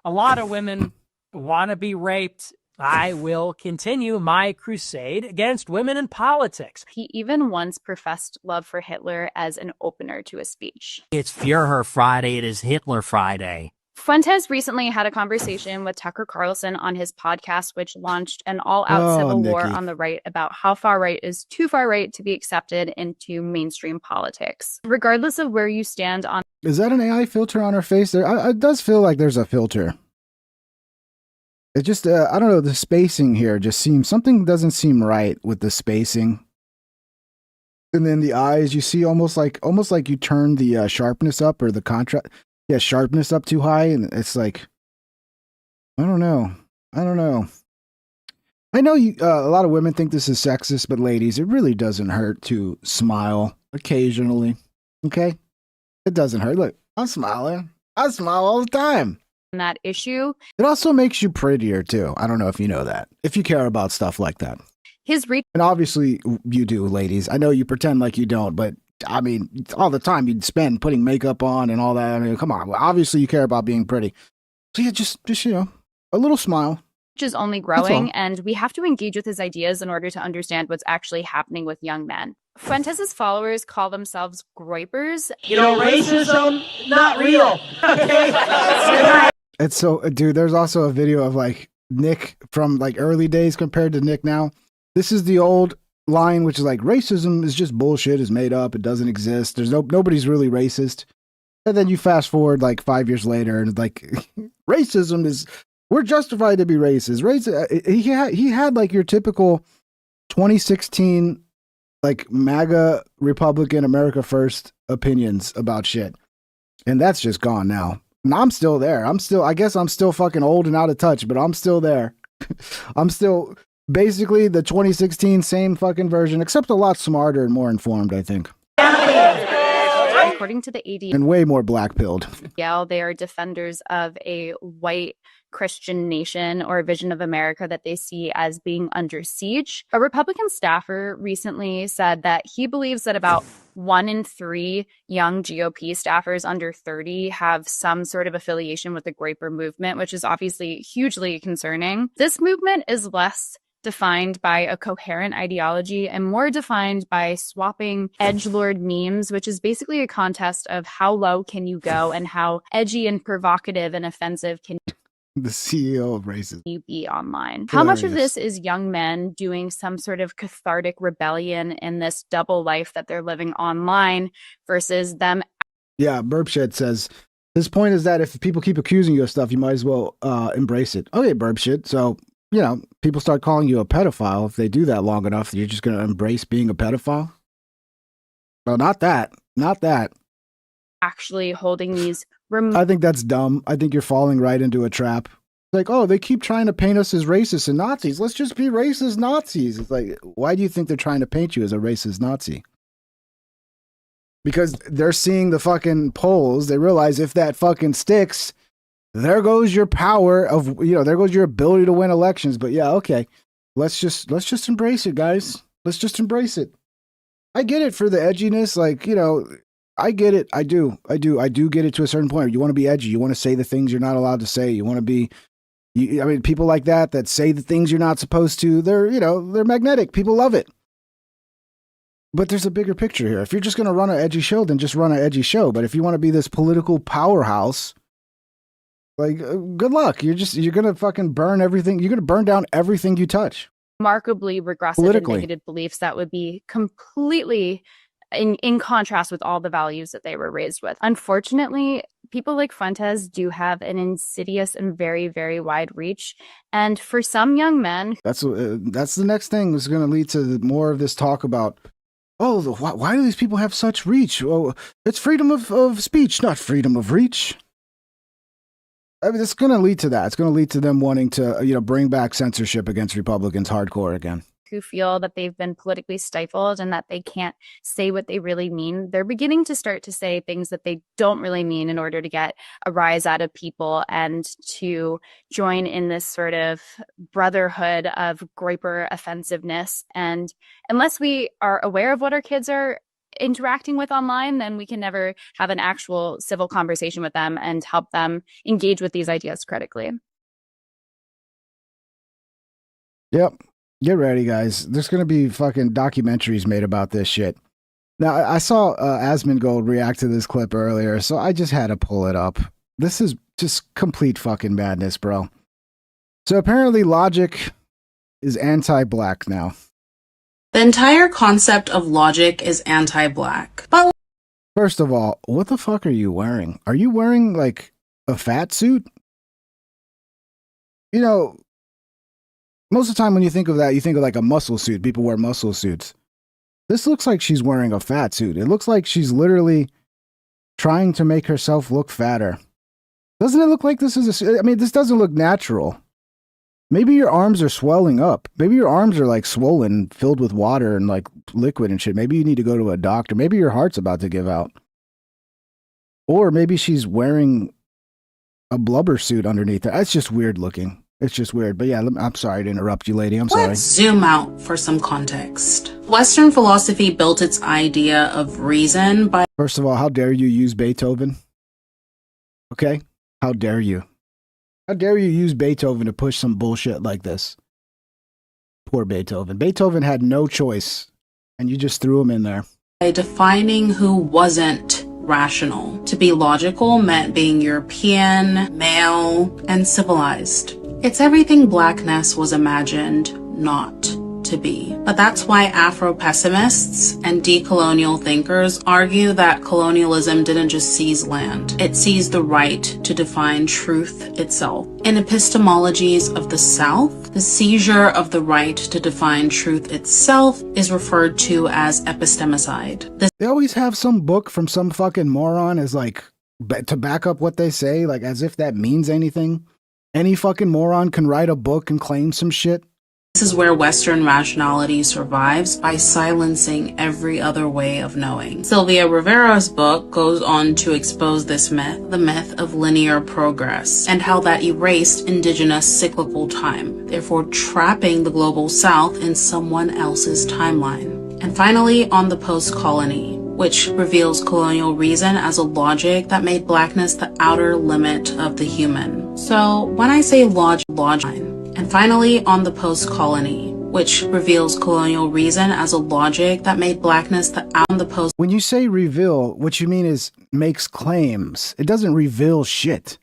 A lot of women want to be raped. I will continue my crusade against women in politics. He even once professed love for Hitler as an opener to a speech. It's Führer Friday. It is Hitler Friday. Fuentes recently had a conversation with Tucker Carlson on his podcast, which launched an all-out civil war on the right about how far right is too far right to be accepted into mainstream politics. Regardless of where you stand on... Is that an AI filter on her face? It does feel like there's a filter. It just, I don't know, the spacing here just seems, something doesn't seem right with the spacing. And then the eyes, you see almost like you turn the sharpness up or the contrast. Yeah, sharpness up too high, and it's like, I don't know. I know you. A lot of women think this is sexist, but ladies, it really doesn't hurt to smile occasionally. Okay, it doesn't hurt. Look, I'm smiling. I smile all the time. That issue. It also makes you prettier too. I don't know if you know that. If you care about stuff like that, and obviously you do, ladies. I know you pretend like you don't, but. I mean, all the time you'd spend putting makeup on and all that. I mean, come on. Well, obviously, you care about being pretty. So yeah, just a little smile. Which is only growing, and we have to engage with his ideas in order to understand what's actually happening with young men. Fuentes' followers call themselves groypers. Racism, not real. Okay. It's so, dude. There's also a video of like Nick from like early days compared to Nick now. This is the old line, which is like, racism is just bullshit, is made up, it doesn't exist, there's nobody's really racist. And then you fast forward like 5 years later and like racism is, we're justified to be racist. He had like your typical 2016 like MAGA Republican America First opinions about shit, and that's just gone now. And I'm still there. I guess I'm still fucking old and out of touch, but I'm still there. I'm still basically the 2016 same fucking version, except a lot smarter and more informed, I think. According to the AD, and way more black-pilled. Yeah, they are defenders of a white Christian nation or a vision of America that they see as being under siege. A Republican staffer recently said that he believes that about 1 in 3 young GOP staffers under 30 have some sort of affiliation with the Groyper movement, which is obviously hugely concerning. This movement is less defined by a coherent ideology and more defined by swapping edgelord memes, which is basically a contest of how low can you go and how edgy and provocative and offensive can the CEO of racism you be online. How much of this is young men doing some sort of cathartic rebellion in this double life that they're living online versus them? Yeah, Burbshed says his point is that if people keep accusing you of stuff, you might as well embrace it. Okay, Burbshed. So people start calling you a pedophile. If they do that long enough, you're just going to embrace being a pedophile? No, not that. Not that. Actually holding these... I think that's dumb. I think you're falling right into a trap. Like, oh, they keep trying to paint us as racist and Nazis. Let's just be racist Nazis. It's like, why do you think they're trying to paint you as a racist Nazi? Because they're seeing the fucking polls. They realize if that fucking sticks... there goes your power of, there goes your ability to win elections. But yeah, okay. Let's just embrace it, guys. Let's just embrace it. I get it for the edginess. Like, I get it. I do get it to a certain point. You want to be edgy. You want to say the things you're not allowed to say. You want to be, people like that say the things you're not supposed to, they're magnetic. People love it. But there's a bigger picture here. If you're just going to run an edgy show, then just run an edgy show. But if you want to be this political powerhouse, like, good luck. You're going to fucking burn everything. You're going to burn down everything you touch. Remarkably regressive and negative beliefs that would be completely in contrast with all the values that they were raised with. Unfortunately, people like Fuentes do have an insidious and very, very wide reach. And for some young men... That's the next thing that's going to lead to more of this talk about, why do these people have such reach? Oh, it's freedom of speech, not freedom of reach. I mean, it's going to lead to that. It's going to lead to them wanting to, bring back censorship against Republicans hardcore again. Who feel that they've been politically stifled and that they can't say what they really mean. They're beginning to start to say things that they don't really mean in order to get a rise out of people and to join in this sort of brotherhood of Groyper offensiveness. And unless we are aware of what our kids are interacting with online, then we can never have an actual civil conversation with them and help them engage with these ideas critically. Yep. Get ready, guys. There's going to be fucking documentaries made about this shit. Now, I saw Asmongold react to this clip earlier, so I just had to pull it up. This is just complete fucking madness, bro. So apparently Logic is anti-black now. The entire concept of Logic is anti-black. But First of all, what the fuck are you wearing? Are you wearing, like, a fat suit? You know, most of the time when you think of that, you think of like a muscle suit. People wear muscle suits. This looks like she's wearing a fat suit. It looks like she's literally trying to make herself look fatter. Doesn't it look like this is I mean, this doesn't look natural. Maybe your arms are swelling up. Maybe your arms are like swollen, filled with water and like liquid and shit. Maybe you need to go to a doctor. Maybe your heart's about to give out. Or maybe she's wearing a blubber suit underneath it. It's just weird looking. It's just weird. But yeah, I'm sorry to interrupt you, lady. I'm sorry. let's zoom out for some context. Western philosophy built its idea of reason by First of all, how dare you use Beethoven? Okay? How dare you? How dare you use Beethoven to push some bullshit like this? Poor Beethoven. Beethoven had no choice, and you just threw him in there. defining who wasn't rational. To be logical meant being European, male, and civilized. It's everything blackness was imagined not to be. But that's why Afro-pessimists and decolonial thinkers argue that colonialism didn't just seize land, it seized the right to define truth itself. In epistemologies of the South, the seizure of the right to define truth itself is referred to as epistemicide. They always have some book from some fucking moron as like, to back up what they say, like as if that means anything. Any fucking moron can write a book and claim some shit. This is where Western rationality survives, by silencing every other way of knowing. Sylvia Rivera's book goes on to expose this myth, the myth of linear progress, and how that erased indigenous cyclical time, therefore trapping the global South in someone else's timeline. And finally, on the post-colony, which reveals colonial reason as a logic that made blackness the outer limit of the human. So when I say logic, and finally, on the post-colony, which reveals colonial reason as a logic that made blackness the post. When you say reveal, what you mean is makes claims. It doesn't reveal shit.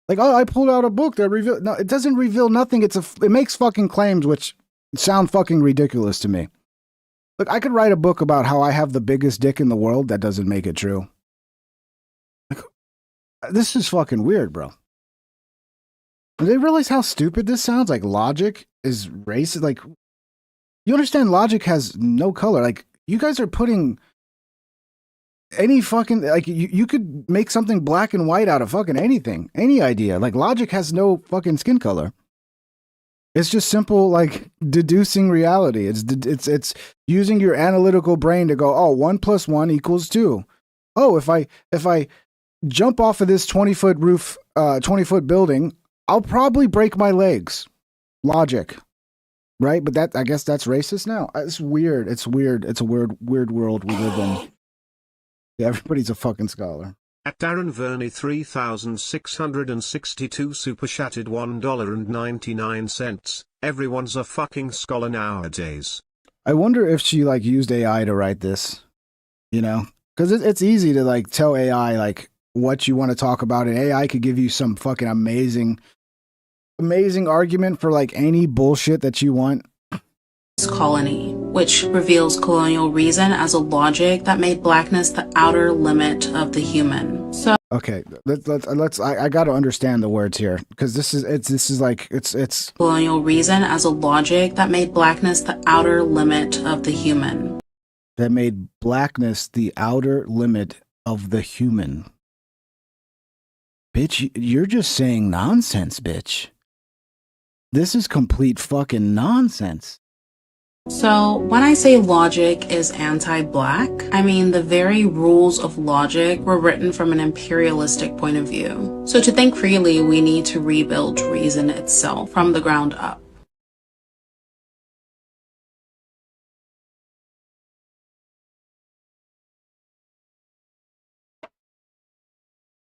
Like, oh, I pulled out a book that revealed. No, it doesn't reveal nothing. It makes fucking claims which sound fucking ridiculous to me. Look, I could write a book about how I have the biggest dick in the world. That doesn't make it true. Like, this is fucking weird, bro. Do they realize how stupid this sounds? Like, logic is racist. Like, you understand logic has no color. Like, you guys are putting any fucking, like, you could make something black and white out of fucking anything. Any idea. Like, logic has no fucking skin color. It's just simple, like, deducing reality. It's using your analytical brain to go, oh, 1 + 1 = 2. Oh, if I jump off of this 20-foot roof, 20-foot building, I'll probably break my legs. Logic. Right? But that, I guess that's racist now. It's weird. It's weird. It's a weird world we live in. Yeah, everybody's a fucking scholar. At Darren Verney 3662 super chatted $1.99. Everyone's a fucking scholar nowadays. I wonder if she like used AI to write this, you know, because it's easy to like tell AI like what you want to talk about, and AI could give you some fucking amazing argument for like any bullshit that you want. Colony, which reveals colonial reason as a logic that made blackness the outer limit of the human. So okay, let's I got to understand the words here, because this is like it's colonial reason as a logic that made blackness the outer limit of the human. That made blackness the outer limit of the human. Bitch, you're just saying nonsense, bitch. This is complete fucking nonsense. So when I say logic is anti-black, I mean the very rules of logic were written from an imperialistic point of view. So to think freely, we need to rebuild reason itself from the ground up.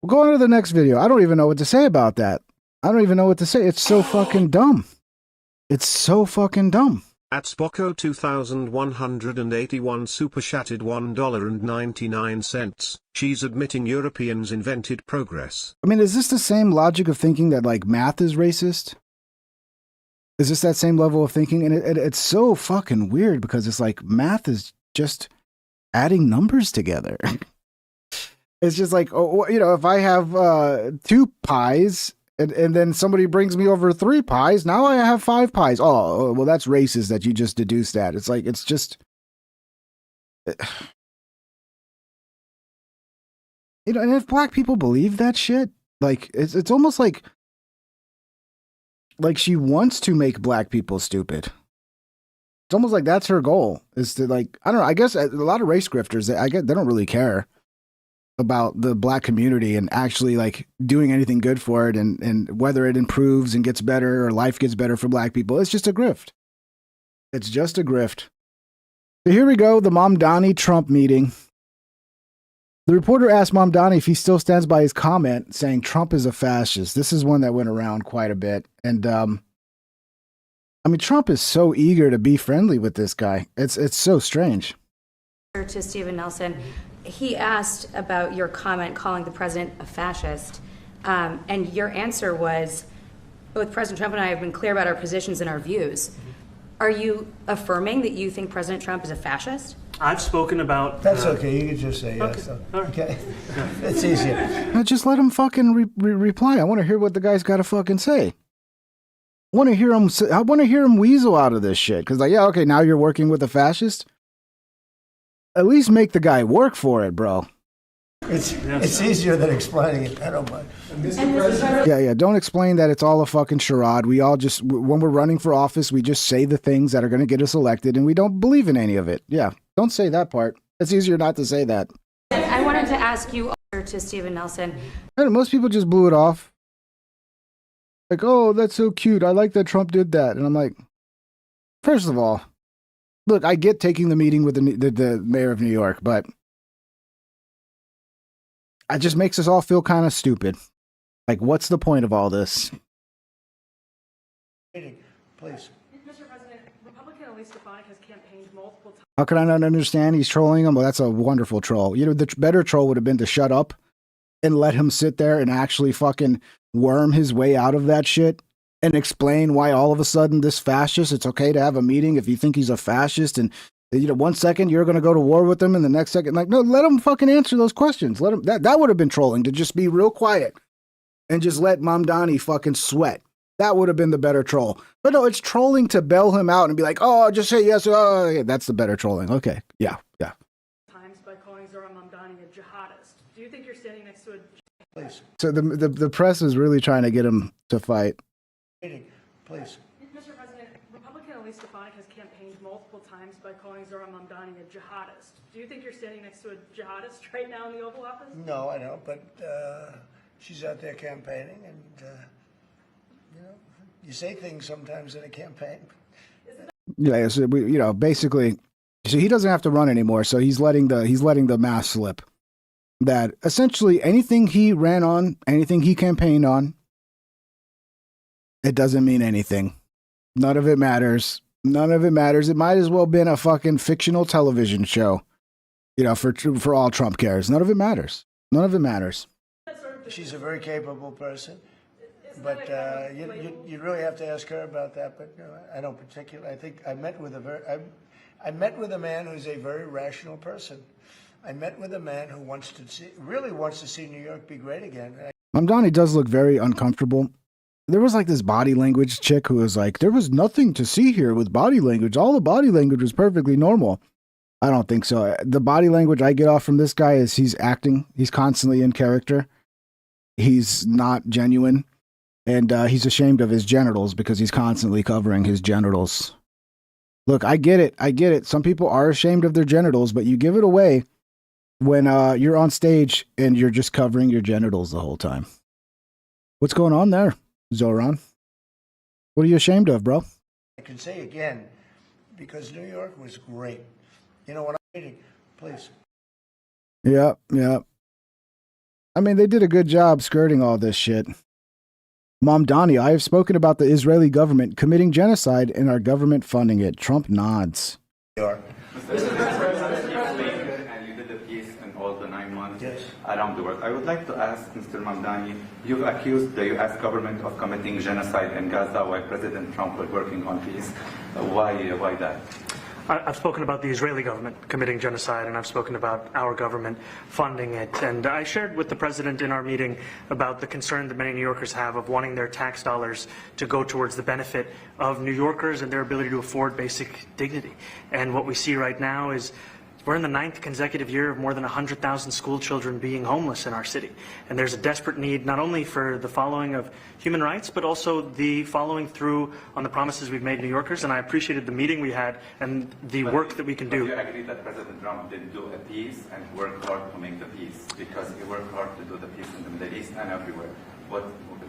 We'll go on to the next video. I don't even know what to say about that. I don't even know what to say. It's so fucking dumb. It's so fucking dumb. At Spocko 2181 super chatted $1.99. She's admitting Europeans invented progress. I mean, is this the same logic of thinking that like math is racist? Is this that same level of thinking? And it's so fucking weird because it's like math is just adding numbers together. It's just like, oh, you know, if I have 2 pies and then somebody brings me over 3 pies, now I have 5 pies. Oh, well, that's racist that you just deduced that. It's like, it's just, you know, and if black people believe that shit, like, it's almost like she wants to make black people stupid. It's almost like that's her goal, is to, like, I don't know, I guess a lot of race grifters, they don't really care about the black community and actually like doing anything good for it and whether it improves and gets better or life gets better for black people. It's just a grift. It's just a grift. So here we go, the Mamdani Trump meeting. The reporter asked Mamdani if he still stands by his comment saying Trump is a fascist. This is one that went around quite a bit. And I mean, Trump is so eager to be friendly with this guy. It's so strange. To Stephen Nelson, he asked about your comment calling the president a fascist, and your answer was, both President Trump and I have been clear about our positions and our views. Are you affirming that you think President Trump is a fascist? I've spoken about... That's okay, you can just say yes. Okay. It's easier. Just let him fucking reply. I want to hear what the guy's got to fucking say. I want to hear him weasel out of this shit. Because, like, yeah, okay, now you're working with a fascist? At least make the guy work for it, bro. It's easier than explaining it. I don't mind. Yeah. Don't explain that it's all a fucking charade. We all just, when we're running for office, we just say the things that are going to get us elected, and we don't believe in any of it. Yeah, don't say that part. It's easier not to say that. I wanted to ask you, to Stephen Nelson. And most people just blew it off. Like, oh, that's so cute. I like that Trump did that. And I'm like, first of all, look, I get taking the meeting with the mayor of New York, but it just makes us all feel kind of stupid. Like, what's the point of all this? Please. Mr. President, Republican Elise Stefanik has campaigned multiple times. How can I not understand? He's trolling him. Well, that's a wonderful troll. You know, the better troll would have been to shut up and let him sit there and actually fucking worm his way out of that shit and explain why all of a sudden this fascist, it's okay to have a meeting if you think he's a fascist, and you know, 1 second you're going to go to war with him and the next second, like, no, let him fucking answer those questions. Let him, that would have been trolling, to just be real quiet and just let Mamdani fucking sweat. That would have been the better troll. But no, it's trolling to bail him out and be like, oh, just say yes. Oh, yeah, that's the better trolling. Okay. Yeah. Times by calling Zohran Mamdani a jihadist. Do you think you're standing next to a... Please. So the press is really trying to get him to fight. Please. Mr. President, Republican Elise Stefanik has campaigned multiple times by calling Zohran Mamdani a jihadist. Do you think you're standing next to a jihadist right now in the Oval Office? No, I don't, but she's out there campaigning, and you know, you say things sometimes in a campaign. Yeah, so basically, so he doesn't have to run anymore. So he's letting the mass slip that essentially anything he ran on, anything he campaigned on, it doesn't mean anything. None of it matters. None of it matters. It might as well have been a fucking fictional television show, you know, for all Trump cares. None of it matters. None of it matters. She's a very capable person, but you really have to ask her about that. But I don't particularly. I think I met with a man who's a very rational person. I met with a man who really wants to see New York be great again. Mamdani does look very uncomfortable. There was like this body language chick who was like, there was nothing to see here with body language. All the body language was perfectly normal. I don't think so. The body language I get off from this guy is he's acting. He's constantly in character. He's not genuine. And he's ashamed of his genitals because he's constantly covering his genitals. Look, I get it. I get it. Some people are ashamed of their genitals, but you give it away when you're on stage and you're just covering your genitals the whole time. What's going on there, Zohran? What are you ashamed of, bro? I can say again, because New York was great. You know, when I'm meeting, please. Yeah. I mean, they did a good job skirting all this shit. Mamdani, I have spoken about the Israeli government committing genocide and our government funding it. Trump nods. And you did a piece in all the 9 months around the world. I would like to ask Mr. Mamdani, you've accused the U.S. government of committing genocide in Gaza while President Trump was working on peace. Why that? I've spoken about the Israeli government committing genocide, and I've spoken about our government funding it. And I shared with the president in our meeting about the concern that many New Yorkers have of wanting their tax dollars to go towards the benefit of New Yorkers and their ability to afford basic dignity. And what we see right now is we're in the 9th consecutive year of more than 100,000 school children being homeless in our city. And there's a desperate need not only for the following of human rights, but also the following through on the promises we've made New Yorkers. And I appreciated the meeting we had and the work that we can do. Do you agree that President Trump did do a peace and work hard to make the peace? Because he worked hard to do the peace in the Middle East and everywhere.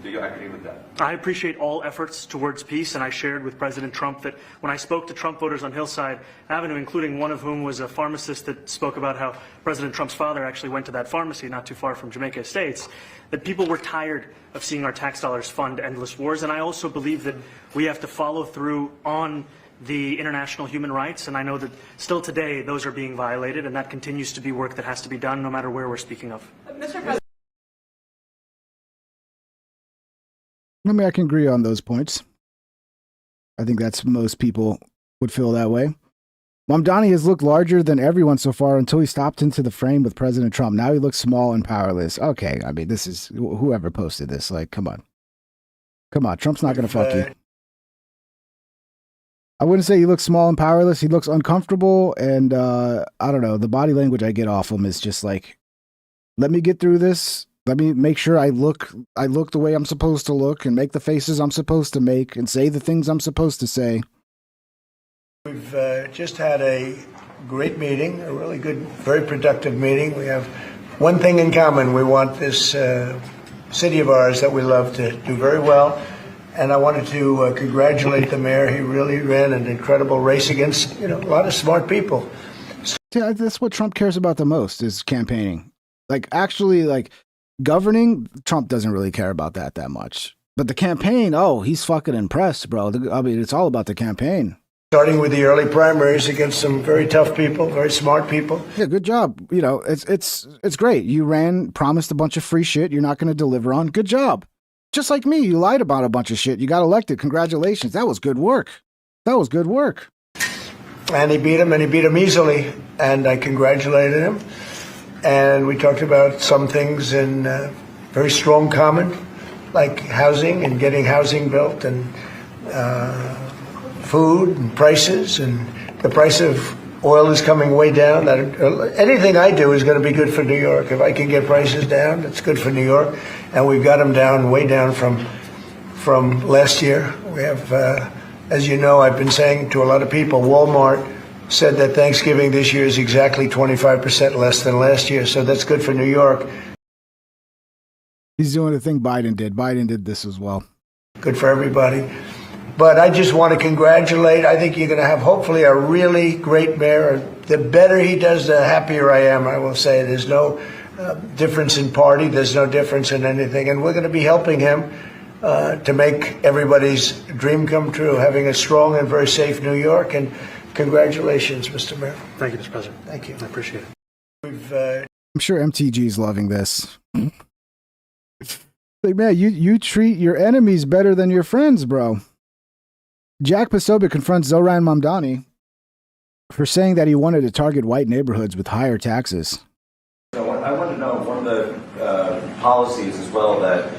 Do you agree with that? I appreciate all efforts towards peace, and I shared with President Trump that when I spoke to Trump voters on Hillside Avenue, including one of whom was a pharmacist that spoke about how President Trump's father actually went to that pharmacy not too far from Jamaica Estates, that people were tired of seeing our tax dollars fund endless wars. And I also believe that we have to follow through on the international human rights, and I know that still today those are being violated, and that continues to be work that has to be done no matter where we're speaking of. Mr. President. I mean, I can agree on those points. I think that's most people would feel that way. Mamdani has looked larger than everyone so far until he stopped into the frame with President Trump. Now he looks small and powerless. Okay, I mean, this is whoever posted this. Like, come on. Come on, Trump's not going to fuck you. I wouldn't say he looks small and powerless. He looks uncomfortable, and I don't know. The body language I get off him is just like, let me get through this. Let me make sure I look the way I'm supposed to look and make the faces I'm supposed to make and say the things I'm supposed to say. We've just had a great meeting, a really good, very productive meeting. We have one thing in common. We want this city of ours that we love to do very well. And I wanted to congratulate the mayor. He really ran an incredible race against, a lot of smart people. Yeah, that's what Trump cares about the most is campaigning. Like governing, Trump doesn't really care about that much. But the campaign, he's fucking impressed, bro. I mean, it's all about the campaign. Starting with the early primaries against some very tough people, very smart people. Yeah, good job. It's great. You promised a bunch of free shit you're not going to deliver on. Good job. Just like me, you lied about a bunch of shit. You got elected. Congratulations. That was good work. And he beat him easily. And I congratulated him. And we talked about some things in very strong common, like housing and getting housing built and food and prices. And the price of oil is coming way down. Anything I do is going to be good for New York. If I can get prices down, it's good for New York. And we've got them down, way down from last year. We have, as you know, I've been saying to a lot of people, Walmart said that Thanksgiving this year is exactly 25% less than last year. So that's good for New York. He's doing the thing Biden did. Biden did this as well. Good for everybody. But I just want to congratulate. I think you're going to have hopefully a really great mayor. The better he does, the happier I am, I will say. There's no difference in party. There's no difference in anything. And we're going to be helping him to make everybody's dream come true, having a strong and very safe New York. And congratulations, Mr. Mayor. Thank you, Mr. President. Thank you. I appreciate it. I'm sure MTG's loving this. Like, man, you treat your enemies better than your friends, bro. Jack Posobiec confronts Zoran Mamdani for saying that he wanted to target white neighborhoods with higher taxes. So I want to know, one of the policies as well that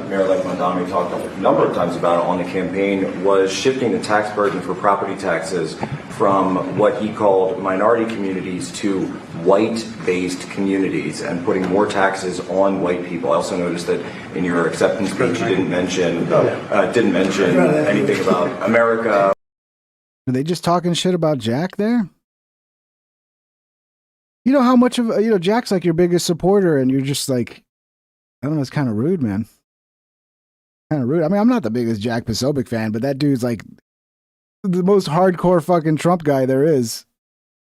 Mayor-elect Mamdani talked a number of times about on the campaign was shifting the tax burden for property taxes from what he called minority communities to white-based communities and putting more taxes on white people. I also noticed that in your acceptance speech you didn't mention anything about America. Are they just talking shit about Jack there? You know how much of, Jack's like your biggest supporter and you're just like, I don't know, it's kind of rude, man. Kind of rude. I mean, I'm not the biggest Jack Posobiec fan, but that dude's like the most hardcore fucking Trump guy there is.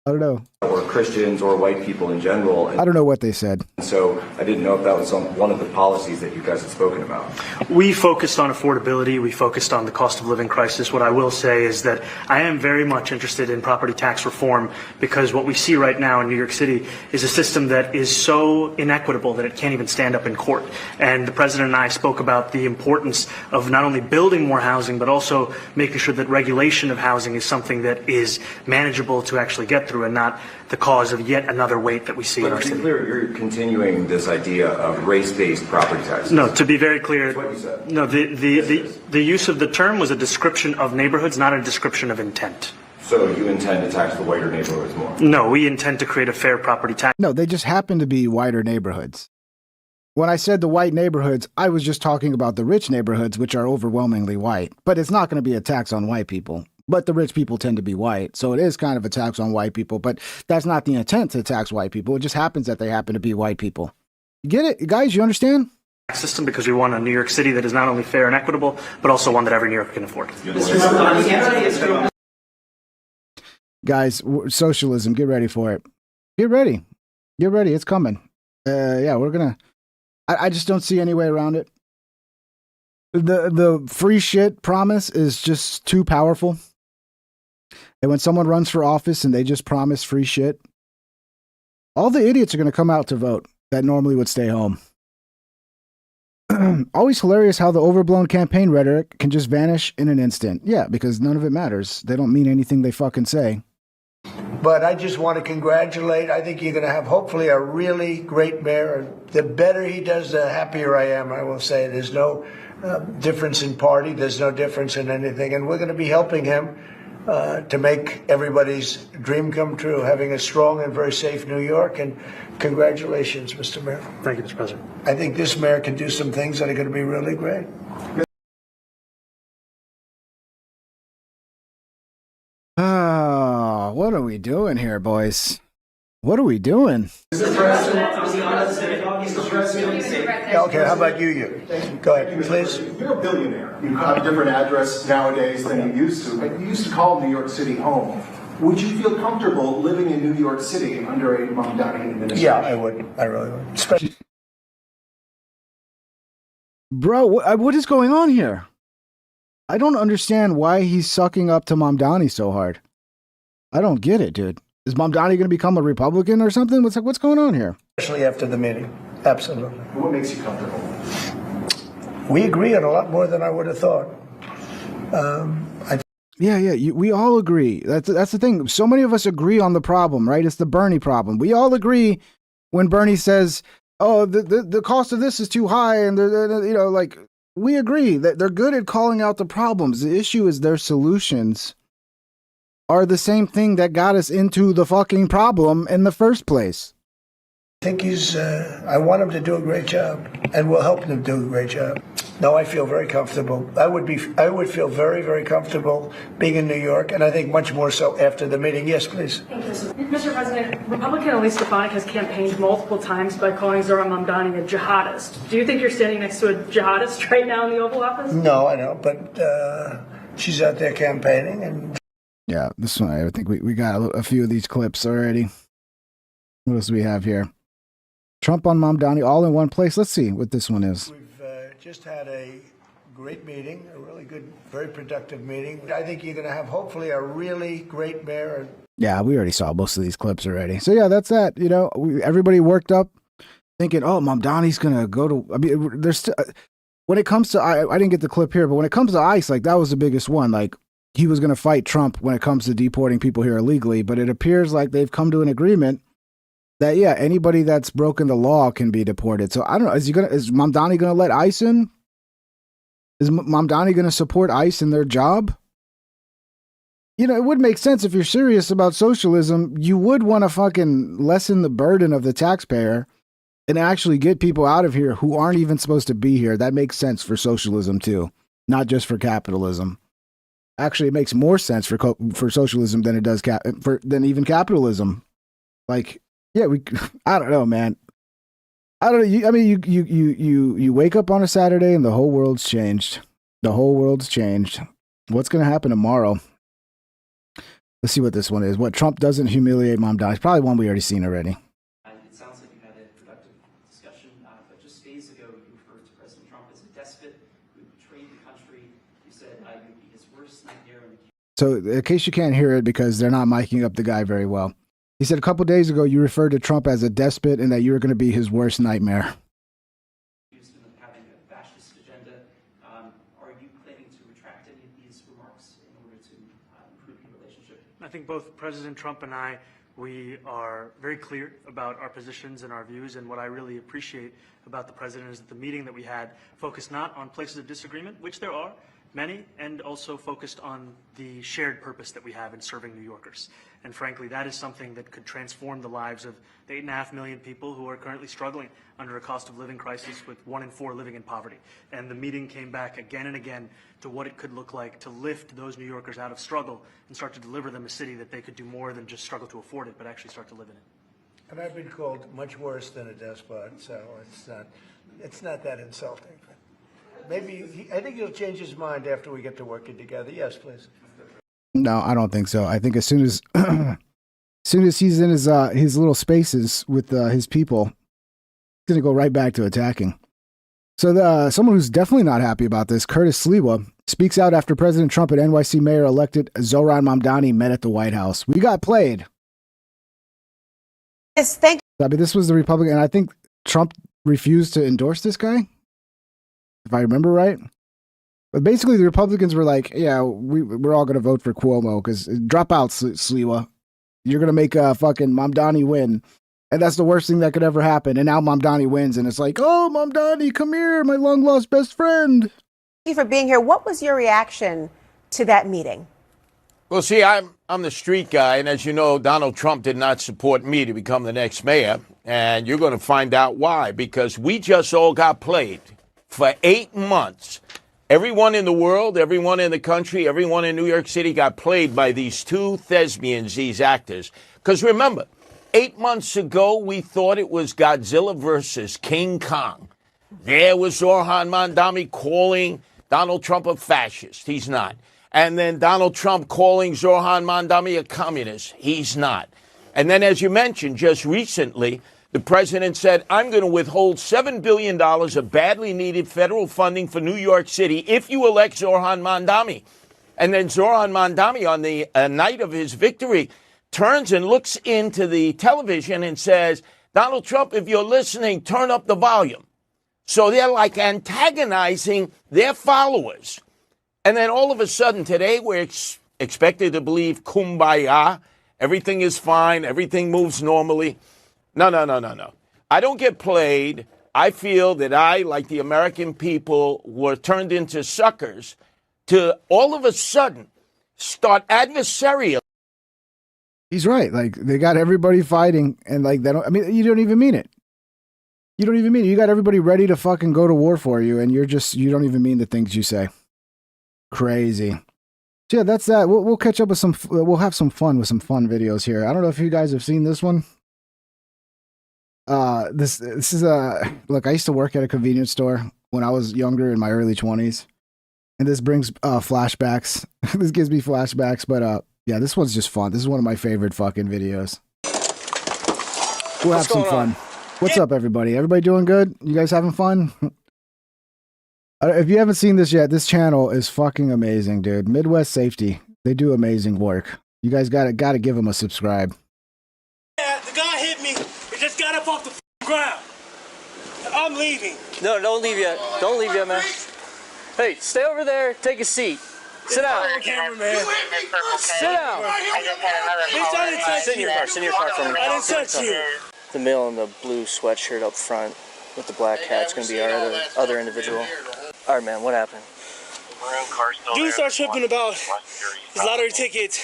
I don't know. Or Christians or white people in general. I don't know what they said. So I didn't know if that was one of the policies that you guys had spoken about. We focused on affordability. We focused on the cost of living crisis. What I will say is that I am very much interested in property tax reform, because what we see right now in New York City is a system that is so inequitable that it can't even stand up in court. And the president and I spoke about the importance of not only building more housing, but also making sure that regulation of housing is something that is manageable to actually get through and not the cause of yet another weight that we see in our But to city. be clear, you're continuing this idea of race-based property taxes. No, to be very clear, That's what you said. no, the use of the term was a description of neighborhoods, not a description of intent. So you intend to tax the whiter neighborhoods more? No, we intend to create a fair property tax. No, they just happen to be whiter neighborhoods. When I said the white neighborhoods, I was just talking about the rich neighborhoods, which are overwhelmingly white. But it's not going to be a tax on white people. But the rich people tend to be white. So it is kind of a tax on white people. But that's not the intent to tax white people. It just happens that they happen to be white people. You get it? Guys, you understand? System, because we want a New York City that is not only fair and equitable, but also one that every New Yorker can afford. Guys, socialism, get ready for it. Get ready. Get ready. It's coming. Yeah, we're going to... I just don't see any way around it. The free shit promise is just too powerful. And when someone runs for office and they just promise free shit, all the idiots are going to come out to vote that normally would stay home. Always hilarious how the overblown campaign rhetoric can just vanish in an instant. Yeah, because none of it matters. They don't mean anything they fucking say. But I just want to congratulate. I think you're going to have hopefully a really great mayor. The better he does, the happier I am, I will say. There's no difference in party. There's no difference in anything. And we're going to be helping him to make everybody's dream come true, having a strong and very safe New York. And congratulations, Mr. Mayor. Thank you, Mr. President. I think this mayor can do some things that are going to be really great. Oh, what are we doing here, boys? What are we doing? Okay, how about you? Go ahead, please. You're a billionaire. You have a different address nowadays than you used to, but you used to call New York City home. Would you feel comfortable living in New York City under a Mamdani administration? Yeah, I would. I really would. Especially. Bro, what is going on here? I don't understand why he's sucking up to Mamdani so hard. I don't get it, dude. Is Mamdani going to become a Republican or something? What's going on here? Especially after the meeting. Absolutely. What makes you comfortable? We agree on a lot more than I would have thought. We all agree. That's the thing. So many of us agree on the problem, right? It's the Bernie problem. We all agree when Bernie says, "Oh, the cost of this is too high," and we agree that they're good at calling out the problems. The issue is their solutions are the same thing that got us into the fucking problem in the first place. I think I want him to do a great job, and we'll help him do a great job. No, I feel very comfortable. I would feel very, very comfortable being in New York, and I think much more so after the meeting. Yes, please. Thank you. Mr. President, Republican Elise Stefanik has campaigned multiple times by calling Zohran Mamdani a jihadist. Do you think you're standing next to a jihadist right now in the Oval Office? No, I don't, but she's out there campaigning. And yeah, this one, I think we got a few of these clips already. What else do we have here? Trump on Mamdani all in one place. Let's see what this one is. We've just had a great meeting, a really good, very productive meeting. I think you're going to have hopefully a really great mayor. Yeah, we already saw most of these clips already. So yeah, that's that. You know, everybody worked up thinking, oh, Mamdani's going to go to, I mean, there's, when it comes to, I didn't get the clip here, but when it comes to ICE, like that was the biggest one. Like he was going to fight Trump when it comes to deporting people here illegally, but it appears like they've come to an agreement that, yeah, anybody that's broken the law can be deported. So I don't know. Is Mamdani going to let ICE in? Is Mamdani going to support ICE in their job? You know, it would make sense if you're serious about socialism. You would want to fucking lessen the burden of the taxpayer and actually get people out of here who aren't even supposed to be here. That makes sense for socialism too, not just for capitalism. Actually, it makes more sense for socialism than it does than even capitalism. Like, yeah, I don't know, man. I don't know. I mean, you wake up on a Saturday and the whole world's changed. The whole world's changed. What's going to happen tomorrow? Let's see what this one is. What Trump doesn't humiliate Mamdani. It's probably one we already seen already. It sounds like you had a productive discussion, but just days ago you referred to President Trump as a despot who betrayed the country. You said you would be his worst nightmare. So in case you can't hear it because they're not miking up the guy very well, he said a couple days ago you referred to Trump as a despot and that you were going to be his worst nightmare. Accused him of having a fascist agenda. Are you planning to retract any of these remarks in order to improve your relationship? I think both President Trump and I, we are very clear about our positions and our views, and what I really appreciate about the president is that the meeting that we had focused not on places of disagreement, which there are many, and also focused on the shared purpose that we have in serving New Yorkers. And frankly, that is something that could transform the lives of the 8.5 million people who are currently struggling under a cost of living crisis, with 1 in 4 living in poverty. And the meeting came back again and again to what it could look like to lift those New Yorkers out of struggle and start to deliver them a city that they could do more than just struggle to afford it, but actually start to live in it. And I've been called much worse than a despot, so it's not that insulting. Maybe I think he'll change his mind after we get to working together. Yes, please. No, I don't think so. I think as soon as he's in his little spaces with his people, he's going to go right back to attacking. So someone who's definitely not happy about this, Curtis Sliwa, speaks out after President Trump and NYC Mayor-elect Zohran Mamdani met at the White House. We got played. Yes, thank you. I mean, this was the Republican, and I think Trump refused to endorse this guy, if I remember right. But basically, the Republicans were like, yeah, we're all going to vote for Cuomo because drop out, Sliwa. You're going to make fucking Mamdani win. And that's the worst thing that could ever happen. And now Mamdani wins, and it's like, oh, Mamdani, come here, my long-lost best friend. Thank you for being here. What was your reaction to that meeting? Well, see, I'm the street guy, and as you know, Donald Trump did not support me to become the next mayor, and you're going to find out why, because we just all got played for 8 months. Everyone in the world, everyone in the country, everyone in New York City got played by these two thespians, these actors. Because remember, 8 months ago, we thought it was Godzilla versus King Kong. There was Zohran Mamdani calling Donald Trump a fascist. He's not. And then Donald Trump calling Zohran Mamdani a communist. He's not. And then, as you mentioned, just recently, the president said, I'm going to withhold $7 billion of badly needed federal funding for New York City if you elect Zohran Mamdani. And then Zohran Mamdani, on the night of his victory, turns and looks into the television and says, Donald Trump, if you're listening, turn up the volume. So they're like antagonizing their followers. And then all of a sudden today, we're expected to believe kumbaya. Everything is fine. Everything moves normally. No. I don't get played. I feel that I, like the American people, were turned into suckers to all of a sudden start adversarial. He's right. Like, they got everybody fighting, and like, they don't, I mean, you don't even mean it. You don't even mean it. You got everybody ready to fucking go to war for you, and you don't even mean the things you say. Crazy. So yeah, that's that. We'll catch up with we'll have some fun with some fun videos here. I don't know if you guys have seen this one. This is look, I used to work at a convenience store when I was younger, in my early 20s. And this brings flashbacks. This gives me flashbacks, but yeah, this one's just fun. This is one of my favorite fucking videos. We'll have some fun. What's up, everybody? Everybody doing good? You guys having fun? If you haven't seen this yet, this channel is fucking amazing, dude. Midwest Safety. They do amazing work. You guys gotta give them a subscribe. Yeah, the guy hit me. He just got up off the ground. I'm leaving. No, don't leave yet. Don't leave yet, man. Hey, stay over there. Take a seat. Sit down. Cameraman. Sit down. Bitch, I didn't touch Sit in your you. car. Sit in your car for me. I didn't touch you. The male in the blue sweatshirt up front with the black hat's going to be our other individual. All right, man, what happened? Dude started tripping about his lottery tickets.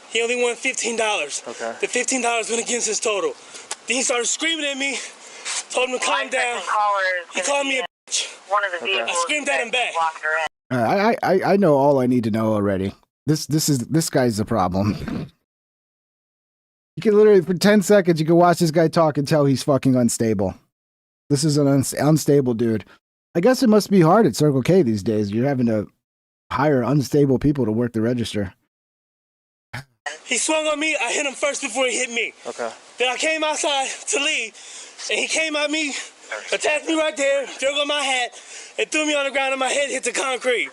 He only won $15. Okay. The $15 went against his total. Then he started screaming at me, told him to calm down. He called me a bitch. I screamed at him back. I know all I need to know already. This guy's the problem. You can literally, for 10 seconds, you can watch this guy talk and tell he's fucking unstable. This is an unstable dude. I guess it must be hard at Circle K these days. You're having to hire unstable people to work the register. He swung on me. I hit him first before he hit me. Okay. Then I came outside to leave, and he came at me, attacked me right there, threw on my hat, and threw me on the ground, and my head hit the concrete.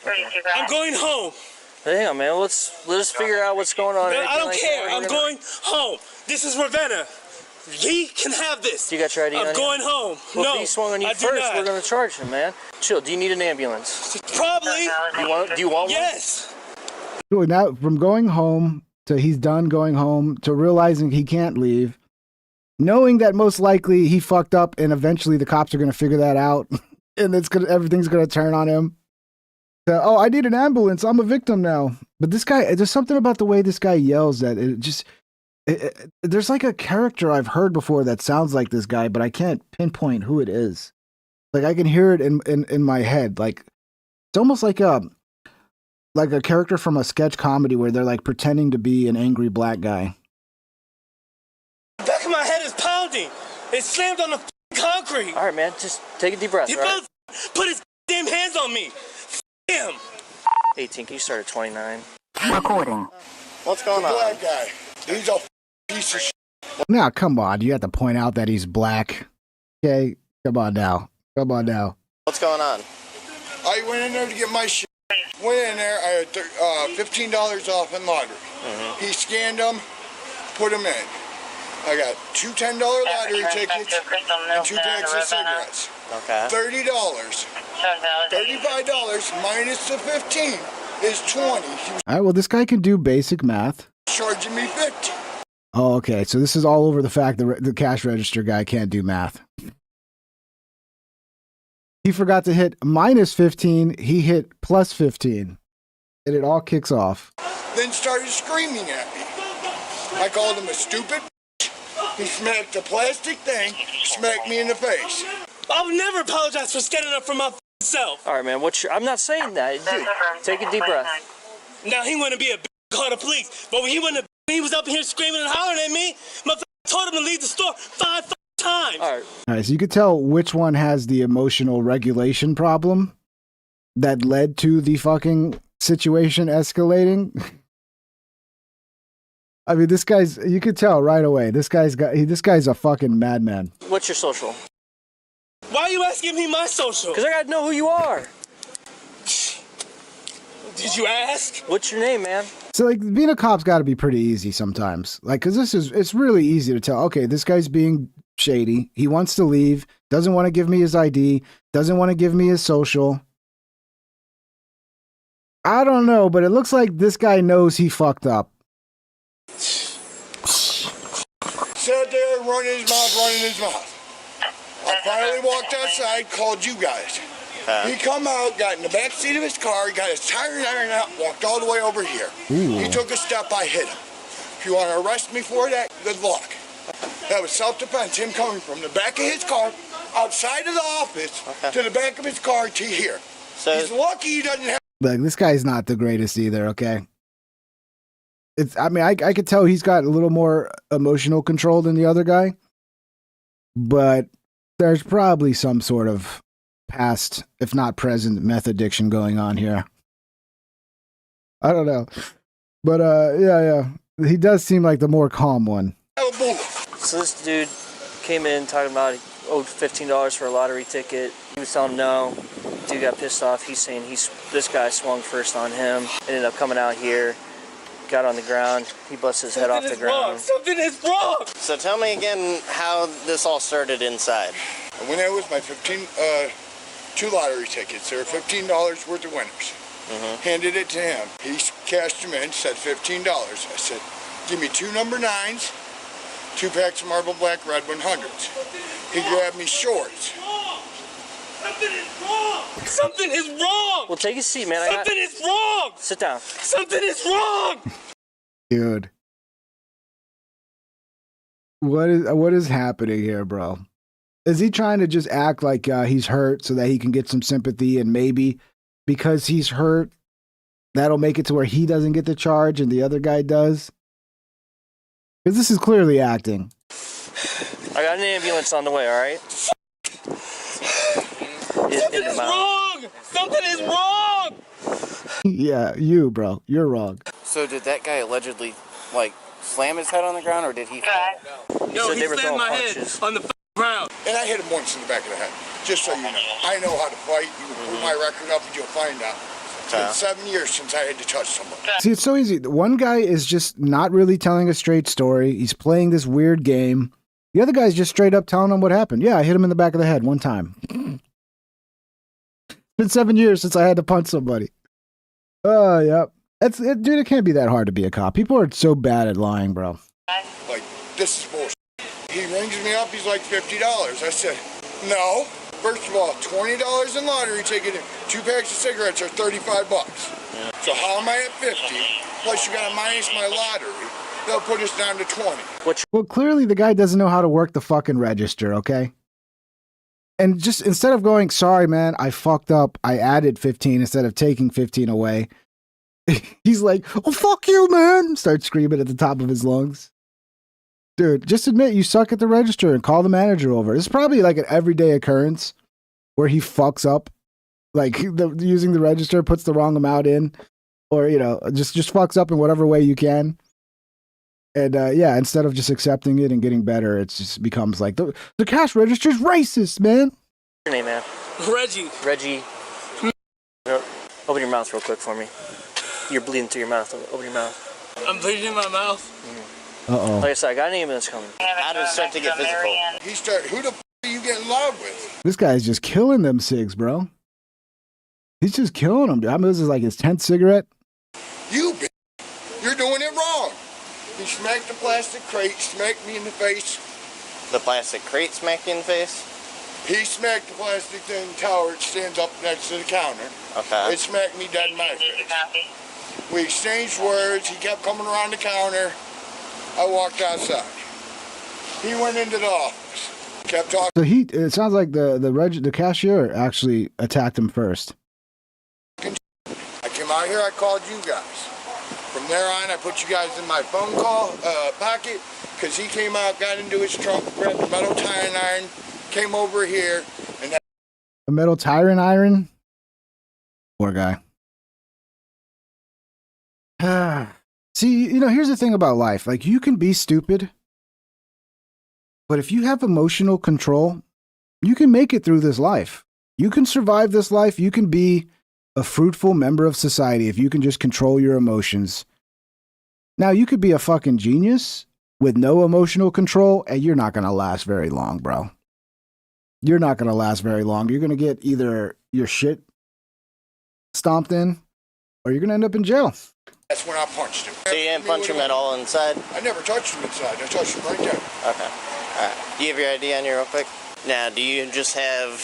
I'm going home. Hey, hang on, man. Let's figure out what's going on. I don't care. I'm going home. This is Ravenna. He can have this. You got your ID on you? I'm going home. Well, No, if he swung on you I do first, not. we're going to charge him, man. Chill. Do you need an ambulance? Probably. Do you want one? Yes. Now, from going home to he's done going home to realizing he can't leave, knowing that most likely he fucked up and eventually the cops are going to figure that out and everything's going to turn on him. So, oh, I need an ambulance. I'm a victim now. But this guy, there's something about the way this guy yells that it just... there's like a character I've heard before that sounds like this guy, but I can't pinpoint who it is. Like I can hear it in my head. Like it's almost like a character from a sketch comedy where they're like pretending to be an angry black guy. The back of my head is pounding. It slammed on the concrete. All right, man. Just take a deep breath. He Right? put his damn hands on me. Him. 18. Can you start at 29? Recording. What's going on? Black guy. He's a piece of shit. Now, come on. You have to point out that he's black. Okay? Come on now. Come on now. What's going on? I went in there to get my shit. Went in there. I had $15 off in lottery. He scanned them, put them in. I got two $10 lottery tickets and 2 packs of cigarettes. Okay. $30. $35 minus the 15 is 20. He was All right, well, this guy can do basic math. charging me 50. Oh, okay. So this is all over the fact that the cash register guy can't do math. He forgot to hit minus 15. He hit plus 15. And it all kicks off. Then started screaming at me. I called him a stupid. He smacked the plastic thing, smacked me in the face. I would never apologize for standing up for myself. All right, man. I'm not saying that. Dude, take a deep breath. Now he wouldn't be a call the police, but when he was up here screaming and hollering at me, my told him to leave the store 5 times. All right. All right, so you could tell which one has the emotional regulation problem that led to the fucking situation escalating. I mean, you could tell right away. This guy's a fucking madman. What's your social? Why are you asking me my social? Because I got to know who you are. Did you ask? What's your name, man? So, like, being a cop's got to be pretty easy sometimes. Like, because it's really easy to tell, okay, this guy's being shady. He wants to leave, doesn't want to give me his ID, doesn't want to give me his social. I don't know, but it looks like this guy knows he fucked up. Sat there running his mouth. I finally walked outside, called you guys. He come out, got in the back seat of his car, got his tires ironed out, walked all the way over here. Ooh. He took a step, I hit him. If you want to arrest me for that, good luck. That was self-defense, him coming from the back of his car, outside of the office, to the back of his car to here. He's lucky he doesn't have... Like, this guy's not the greatest either, okay? I could tell he's got a little more emotional control than the other guy, but there's probably some sort of past, if not present, meth addiction going on here. I don't know. But, yeah. He does seem like the more calm one. So this dude came in talking about he owed $15 for a lottery ticket. He was telling him no. Dude got pissed off. He's saying this guy swung first on him. Ended up coming out here. Got on the ground. He busted his head off the ground. Something is wrong. So tell me again how this all started inside. I went out with my 2 lottery tickets. They were $15 worth of winners. Handed it to him. He cashed them in, said $15. I said, give me 2 number 9s, 2 packs of Marble Black Red 100s. He grabbed me shorts. Something is wrong. Something is wrong. Well, take a seat, man. Something is wrong. Sit down. Something is wrong. Dude. What is happening here, bro? Is he trying to just act like he's hurt so that he can get some sympathy, and maybe because he's hurt, that'll make it to where he doesn't get the charge and the other guy does? Because this is clearly acting. I got an ambulance on the way, all right? Something is wrong. Something is wrong. Yeah, you, bro. You're wrong. So did that guy allegedly like slam his head on the ground, or did he fall? Yo, he slammed my head on the ground. And I hit him once in the back of the head, just so you know. I know how to fight. You can pull my record up and you'll find out. It's been 7 years since I had to touch someone. See, it's so easy. One guy is just not really telling a straight story. He's playing this weird game. The other guy's just straight up telling him what happened. Yeah, I hit him in the back of the head one time. It's been 7 years since I had to punch somebody. Oh, yeah. Dude, it can't be that hard to be a cop. People are so bad at lying, bro. Like, this is bullshit. He rings me up, he's like $50. I said, no. First of all, $20 in lottery ticket, 2 packs of cigarettes are $35. Yeah. So how am I at 50? Plus you gotta minus my lottery. They'll put us down to 20. Well, clearly the guy doesn't know how to work the fucking register, okay? And just instead of going, sorry, man, I fucked up. I added 15 instead of taking 15 away. He's like, oh, fuck you, man. Starts screaming at the top of his lungs. Dude, just admit you suck at the register and call the manager over. It's probably like an everyday occurrence where he fucks up, like using the register, puts the wrong amount in, or, you know, just fucks up in whatever way you can. And yeah, instead of just accepting it and getting better, it just becomes like the cash register's racist, man. What's your name, man? Reggie. Reggie. Open your mouth real quick for me. You're bleeding through your mouth. Open your mouth. I'm bleeding in my mouth. Uh-oh. Like I said, I got an ambulance coming. How did it start to get physical? Who the f*** are you getting loud with? This guy's just killing them cigs, bro. He's just killing them, dude. I mean, this is like his 10th cigarette. You bitch. You're doing it wrong. He smacked the plastic crate, smacked me in the face. The plastic crate smacked you in the face? He smacked the plastic thing tower. It stands up next to the counter. Okay. It smacked me dead in my face. We exchanged words. He kept coming around the counter. I walked outside. He went into the office. Kept talking. So it sounds like the cashier actually attacked him first. I came out here. I called you guys. From there on, I put you guys in my phone call pocket because he came out, got into his trunk, grabbed a metal tire iron, came over here, and A metal tire iron? Poor guy. See, you know, here's the thing about life. Like, you can be stupid, but if you have emotional control, you can make it through this life. You can survive this life. You can be a fruitful member of society if you can just control your emotions. Now, you could be a fucking genius with no emotional control, and you're not going to last very long, bro. You're not going to last very long. You're going to get either your shit stomped in, or you're going to end up in jail. that's when I punched him. So you didn't punch him at all inside? I never touched him inside. I touched him right there. Okay. All right. Do you have your ID on you real quick? Now, do you just have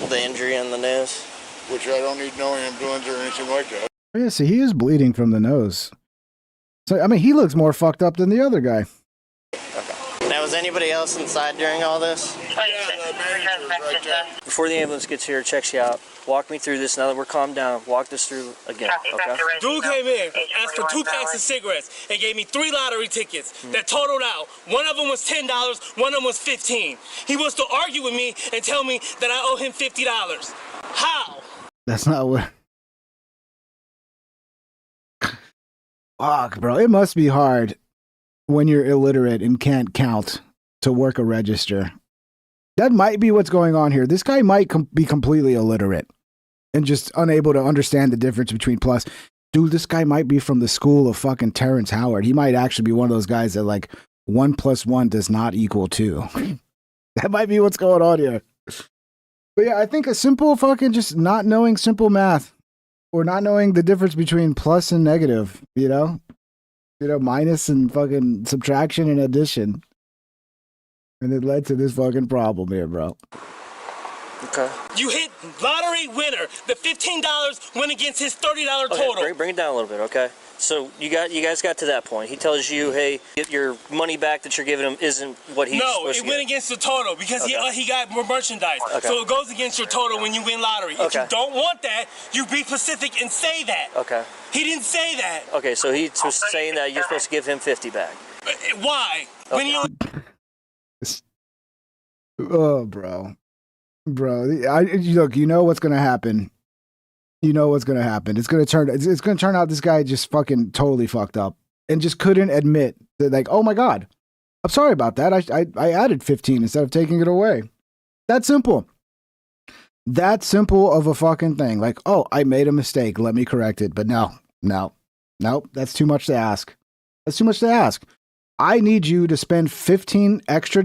the injury in the nose? Which I don't need no ambulance or anything like that. Yeah, see, he is bleeding from the nose. So, I mean, he looks more fucked up than the other guy. Now, was anybody else inside during all this? Before the ambulance gets here, checks you out, walk me through this. Now that we're calmed down, walk this through again, okay? Dude came in, asked for 2 packs of cigarettes, and gave me 3 lottery tickets that totaled out. One of them was $10, one of them was $15. He wants to argue with me and tell me that I owe him $50. How? That's not what... Fuck, bro. It must be hard when you're illiterate and can't count to work a register. That might be what's going on here. This guy might be completely illiterate and just unable to understand the difference between plus. Dude, this guy might be from the school of fucking Terrence Howard. He might actually be one of those guys that like 1 + 1 does not equal 2. That might be what's going on here. But yeah, I think a simple fucking just not knowing simple math or not knowing the difference between plus and negative, you know, minus and fucking subtraction and addition. And it led to this fucking problem here, bro. Okay. You hit lottery winner. The $15 went against his $30 total. Okay, bring it down a little bit, okay? So you guys got to that point. He tells you, hey, get your money back that you're giving him isn't what he's supposed to get. No, it went against the total because he got more merchandise. Okay. So it goes against your total when you win lottery. If Okay. you don't want that, you be specific and say that. Okay. He didn't say that. Okay, so he's saying that you're supposed to give him 50 back. Why? Okay. When you... Oh, bro. Look, you know what's going to happen. You know what's going to happen. It's going to turn out this guy just fucking totally fucked up. and just couldn't admit that, like, oh my God, I'm sorry about that. I added 15 instead of taking it away. That simple. That simple of a fucking thing. Like, oh, I made a mistake. Let me correct it. But no, that's too much to ask. That's too much to ask. I need you to spend $15 extra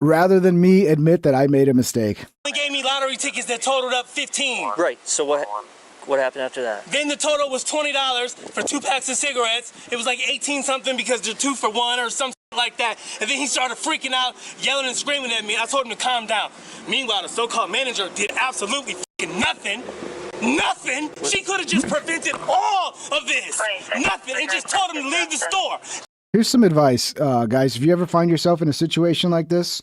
rather than me admit that I made a mistake. They gave me lottery tickets that totaled up 15. Right. So what happened after that? Then the total was $20 for 2 packs of cigarettes. It was like 18 something because they're 2 for 1 or something like that. And then he started freaking out, yelling and screaming at me. I told him to calm down. Meanwhile, the so-called manager did absolutely nothing. Nothing. She could have just prevented all of this. Nothing. And just told him to leave the store. Here's some advice, guys. If you ever find yourself in a situation like this,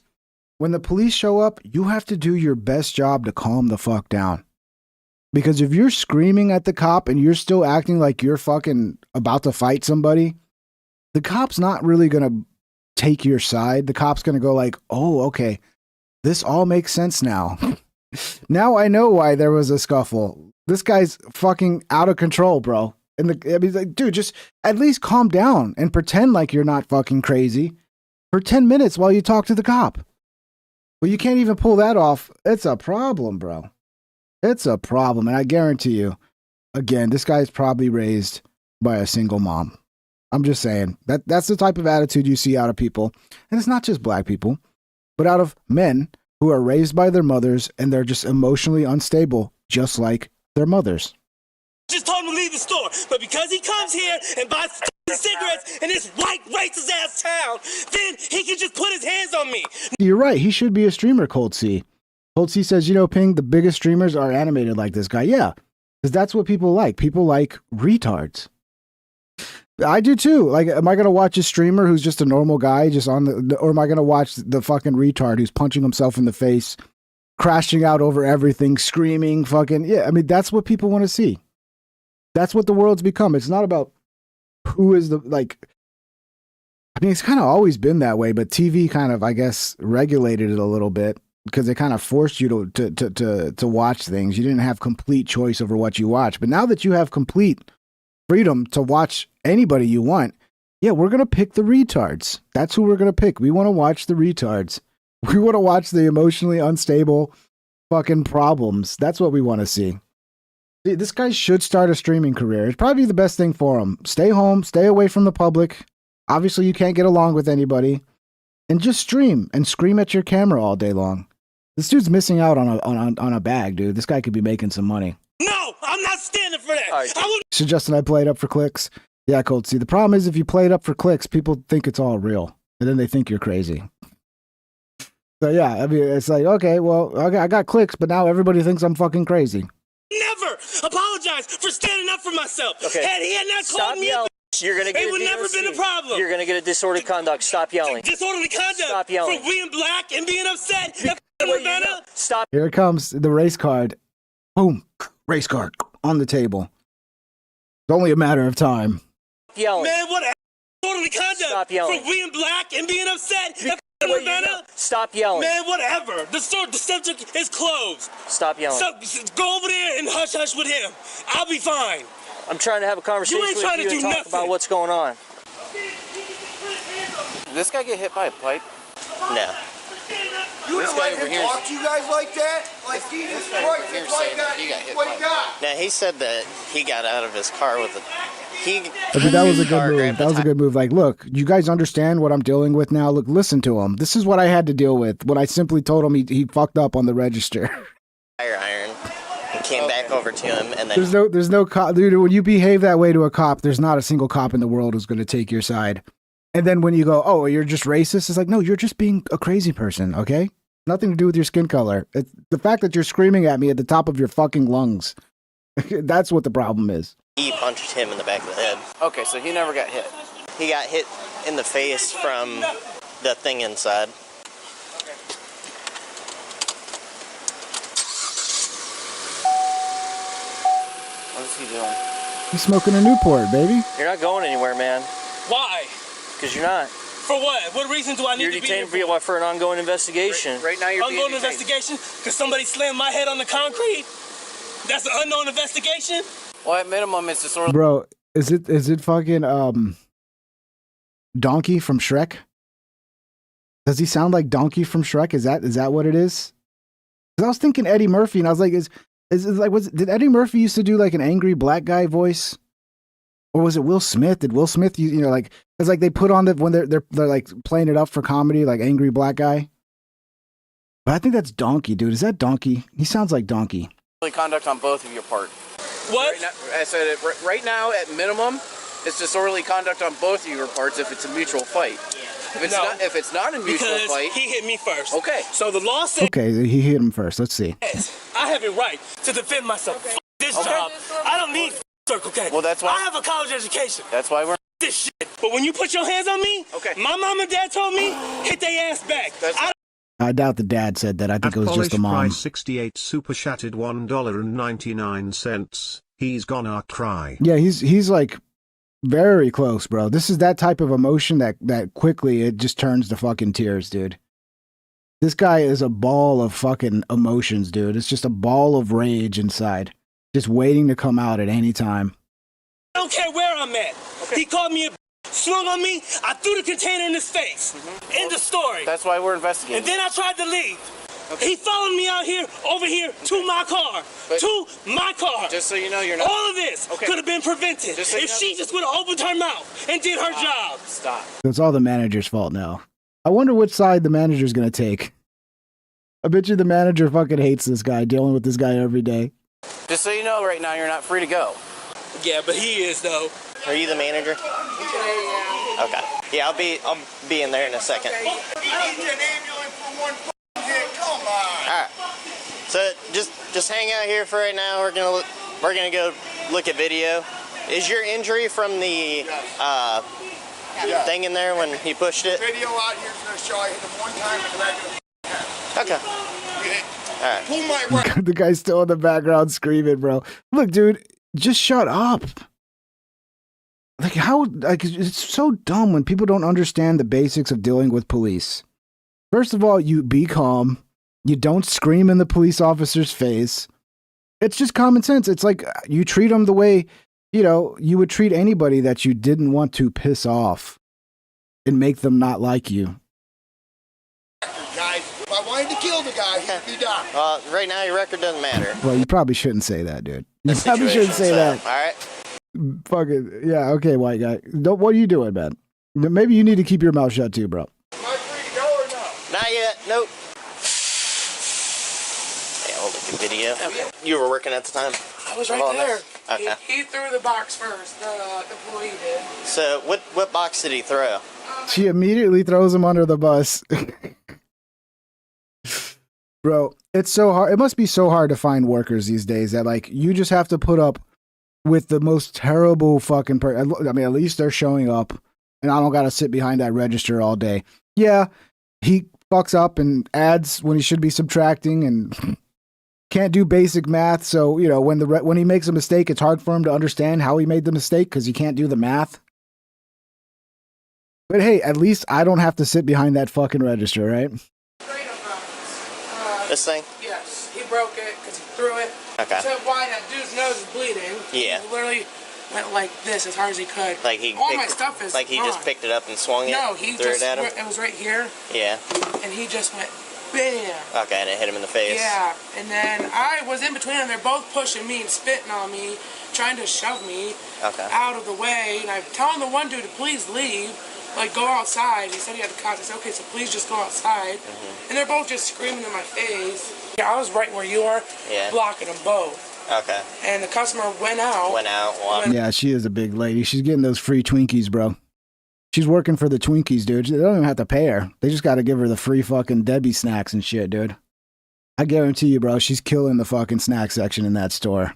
when the police show up, you have to do your best job to calm the fuck down. Because if you're screaming at the cop and you're still acting like you're fucking about to fight somebody, the cop's not really going to take your side. The cop's going to go like, oh, okay, this all makes sense now. Now I know why there was a scuffle. This guy's fucking out of control, bro. And I mean, like, dude, just at least calm down and pretend like you're not fucking crazy for 10 minutes while you talk to the cop. Well, you can't even pull that off. It's a problem, bro. It's a problem. And I guarantee you, again, this guy's probably raised by a single mom. I'm just saying that's the type of attitude you see out of people. And it's not just black people, but out of men who are raised by their mothers and they're just emotionally unstable, just like their mothers. Just told him to leave the store. But because he comes here and buys cigarettes in this white racist ass town, then he can just put his hands on me. You're right. He should be a streamer, Cold C. Cold C says, you know, Ping, the biggest streamers are animated like this guy. Yeah, because that's what people like. People like retards. I do too. Like, am I going to watch a streamer who's just a normal guy just on the, or am I going to watch the fucking retard who's punching himself in the face, crashing out over everything, screaming, fucking, yeah. I mean, that's what people want to see. That's what the world's become. It's not about who is the, like, I mean, it's kind of always been that way, but TV kind of, I guess, regulated it a little bit because it kind of forced you to watch things. You didn't have complete choice over what you watch. But now that you have complete freedom to watch anybody you want, yeah, we're going to pick the retards. That's who we're going to pick. We want to watch the retards. We want to watch the emotionally unstable fucking problems. That's what we want to see. This guy should start a streaming career. It's probably the best thing for him. Stay home, stay away from the public. Obviously, you can't get along with anybody. And just stream and scream at your camera all day long. This dude's missing out on a bag, dude. This guy could be making some money. No, I'm not standing for that. Suggesting I play it up for clicks. Yeah, Cold C. The problem is if you play it up for clicks, people think it's all real. And then they think you're crazy. So yeah, I mean, it's like, okay, well, okay, I got clicks, but now everybody thinks I'm fucking crazy. Never apologize for standing up for myself. Okay. Had he had not called me yelling. You're gonna get it would never been a problem. You're gonna get a disorderly conduct. Stop yelling. Disorderly conduct. Stop yelling. For being black and being upset. Stop. Here it comes, the race card. Boom, race card on the table. It's only a matter of time. Yelling. Man, what disorderly conduct. Stop yelling. For being black and being upset. Stop yelling. Man, whatever. The subject is closed. Stop yelling. So, go over there and hush hush with him. I'll be fine. I'm trying to have a conversation with you and talk about what's going on. Did this guy get hit by a pipe? No. You would let him talk to you guys like that? Like, Jesus Christ, it's like that. What he got? Now, he said that he got out of his car with a... I think that was a good move. That was a good move. Like, look, you guys understand what I'm dealing with now? Look, listen to him. This is what I had to deal with when I simply told him he fucked up on the register. Fire iron. And came back over to him, and then... There's no cop. Dude, when you behave that way to a cop, there's not a single cop in the world who's going to take your side. And then when you go, oh, you're just racist, it's like, no, you're just being a crazy person, okay? Nothing to do with your skin color. It's the fact that you're screaming at me at the top of your fucking lungs. That's what the problem is. He punched him in the back of the head. Okay, so he never got hit. He got hit in the face from the thing inside. What is he doing? He's smoking a Newport, baby. You're not going anywhere, man. Why? Because you're not. For what? What reason do I need you're to be detained for an ongoing investigation. Right now you're being ongoing investigation? Because somebody slammed my head on the concrete? That's an unknown investigation? Well, at minimum, it's disorderly. Bro, Is it fucking Donkey from Shrek? Does he sound like Donkey from Shrek? Is that what it is? Because I was thinking Eddie Murphy, and I was like, did Eddie Murphy used to do like an angry black guy voice, or was it Will Smith? Did Will Smith, you know, like, because like they put on when they're like playing it up for comedy, like angry black guy. But I think that's Donkey, dude. Is that Donkey? He sounds like Donkey. Conduct on both of your part. What? Right now, I said it, right now, at minimum, it's disorderly conduct on both of your parts if it's a mutual fight. If it's not a mutual because fight, he hit me first. Okay. So the law says Okay, he hit him first. Let's see. I have a right to defend myself. F this job. I don't need Circle K. Well, that's why I have a college education. That's why we're This shit. But when you put your hands on me, my mom and dad told me, hit their ass back. I doubt the dad said that. I think it was just the mom. Price 68 super chatted $1.99. He's gonna cry. Yeah, he's like very close, bro. This is that type of emotion that quickly it just turns to fucking tears, dude. This guy is a ball of fucking emotions, dude. It's just a ball of rage inside, just waiting to come out at any time. I don't care where I'm at. He called me a swung on me. I threw the container in his face. End of story. That's why we're investigating. And then I tried to leave. He followed me out here, over here, to my car. To my car. Just so you know, you're not. All of this could have been prevented Just so you if know- she just would have opened her mouth and did her job. Stop. It's all the manager's fault now. I wonder which side the manager's gonna take. I bet you the manager fucking hates this guy, dealing with this guy every day. Just so you know, right now, you're not free to go. Yeah, but he is though. Are you the manager? Okay. Yeah, I'll be in there in a second. I need an ambulance for one hit. Come on. All right. So just hang out here for right now. We're gonna go look at video. Is your injury from the thing in there when he pushed it? Video out here is going to show I hit him one time in the back of the Okay. All right. Pull my right. The guy's still in the background screaming, bro. Look, dude, just shut up. Like how? Like it's so dumb when people don't understand the basics of dealing with police. First of all, you be calm. You don't scream in the police officer's face. It's just common sense. It's like you treat them the way, you know, you would treat anybody that you didn't want to piss off and make them not like you. Guys, if I wanted to kill the guy, he'd be done. Right now your record doesn't matter. Well, you probably shouldn't say that, dude. You The probably shouldn't say situation, that. so, all right. Fucking yeah, okay, white guy. What are you doing, man? Maybe you need to keep your mouth shut too, bro. Not yet. Nope. Yeah, we'll look at video. Okay. You were working at the time? I was right Oh, there. Okay. He threw the box first. The employee did. So what box did he throw? She immediately throws him under the bus. Bro, it's so hard. It must be so hard to find workers these days that like you just have to put up with the most terrible fucking person. I mean, at least they're showing up and I don't got to sit behind that register all day. Yeah, he fucks up and adds when he should be subtracting and can't do basic math. So, you know, when he makes a mistake, it's hard for him to understand how he made the mistake because he can't do the math. But hey, at least I don't have to sit behind that fucking register, right? This thing? Yes, he broke it because he threw it. Okay. So why that dude's nose is bleeding. Yeah. He literally went like this as hard as he could. Like he all picked, my stuff is like he gone. just picked it up and swung it. No, he threw just it at him. it was right here, Yeah. and he just went bam. Okay, and it hit him in the face. Yeah, and then I was in between them. They're both pushing me and spitting on me, trying to shove me Okay. out of the way. And I'm telling the one dude to please leave, like go outside. He said he had the cops. I said, okay, so please just go outside. And they're both just screaming in my face. Yeah, I was right where you are, Yeah. blocking them both. Okay. And the customer went out. Yeah, she is a big lady. She's getting those free Twinkies, bro. She's working for the Twinkies, dude. They don't even have to pay her. They just got to give her the free fucking Debbie snacks and shit, dude. I guarantee you, bro, she's killing the fucking snack section in that store.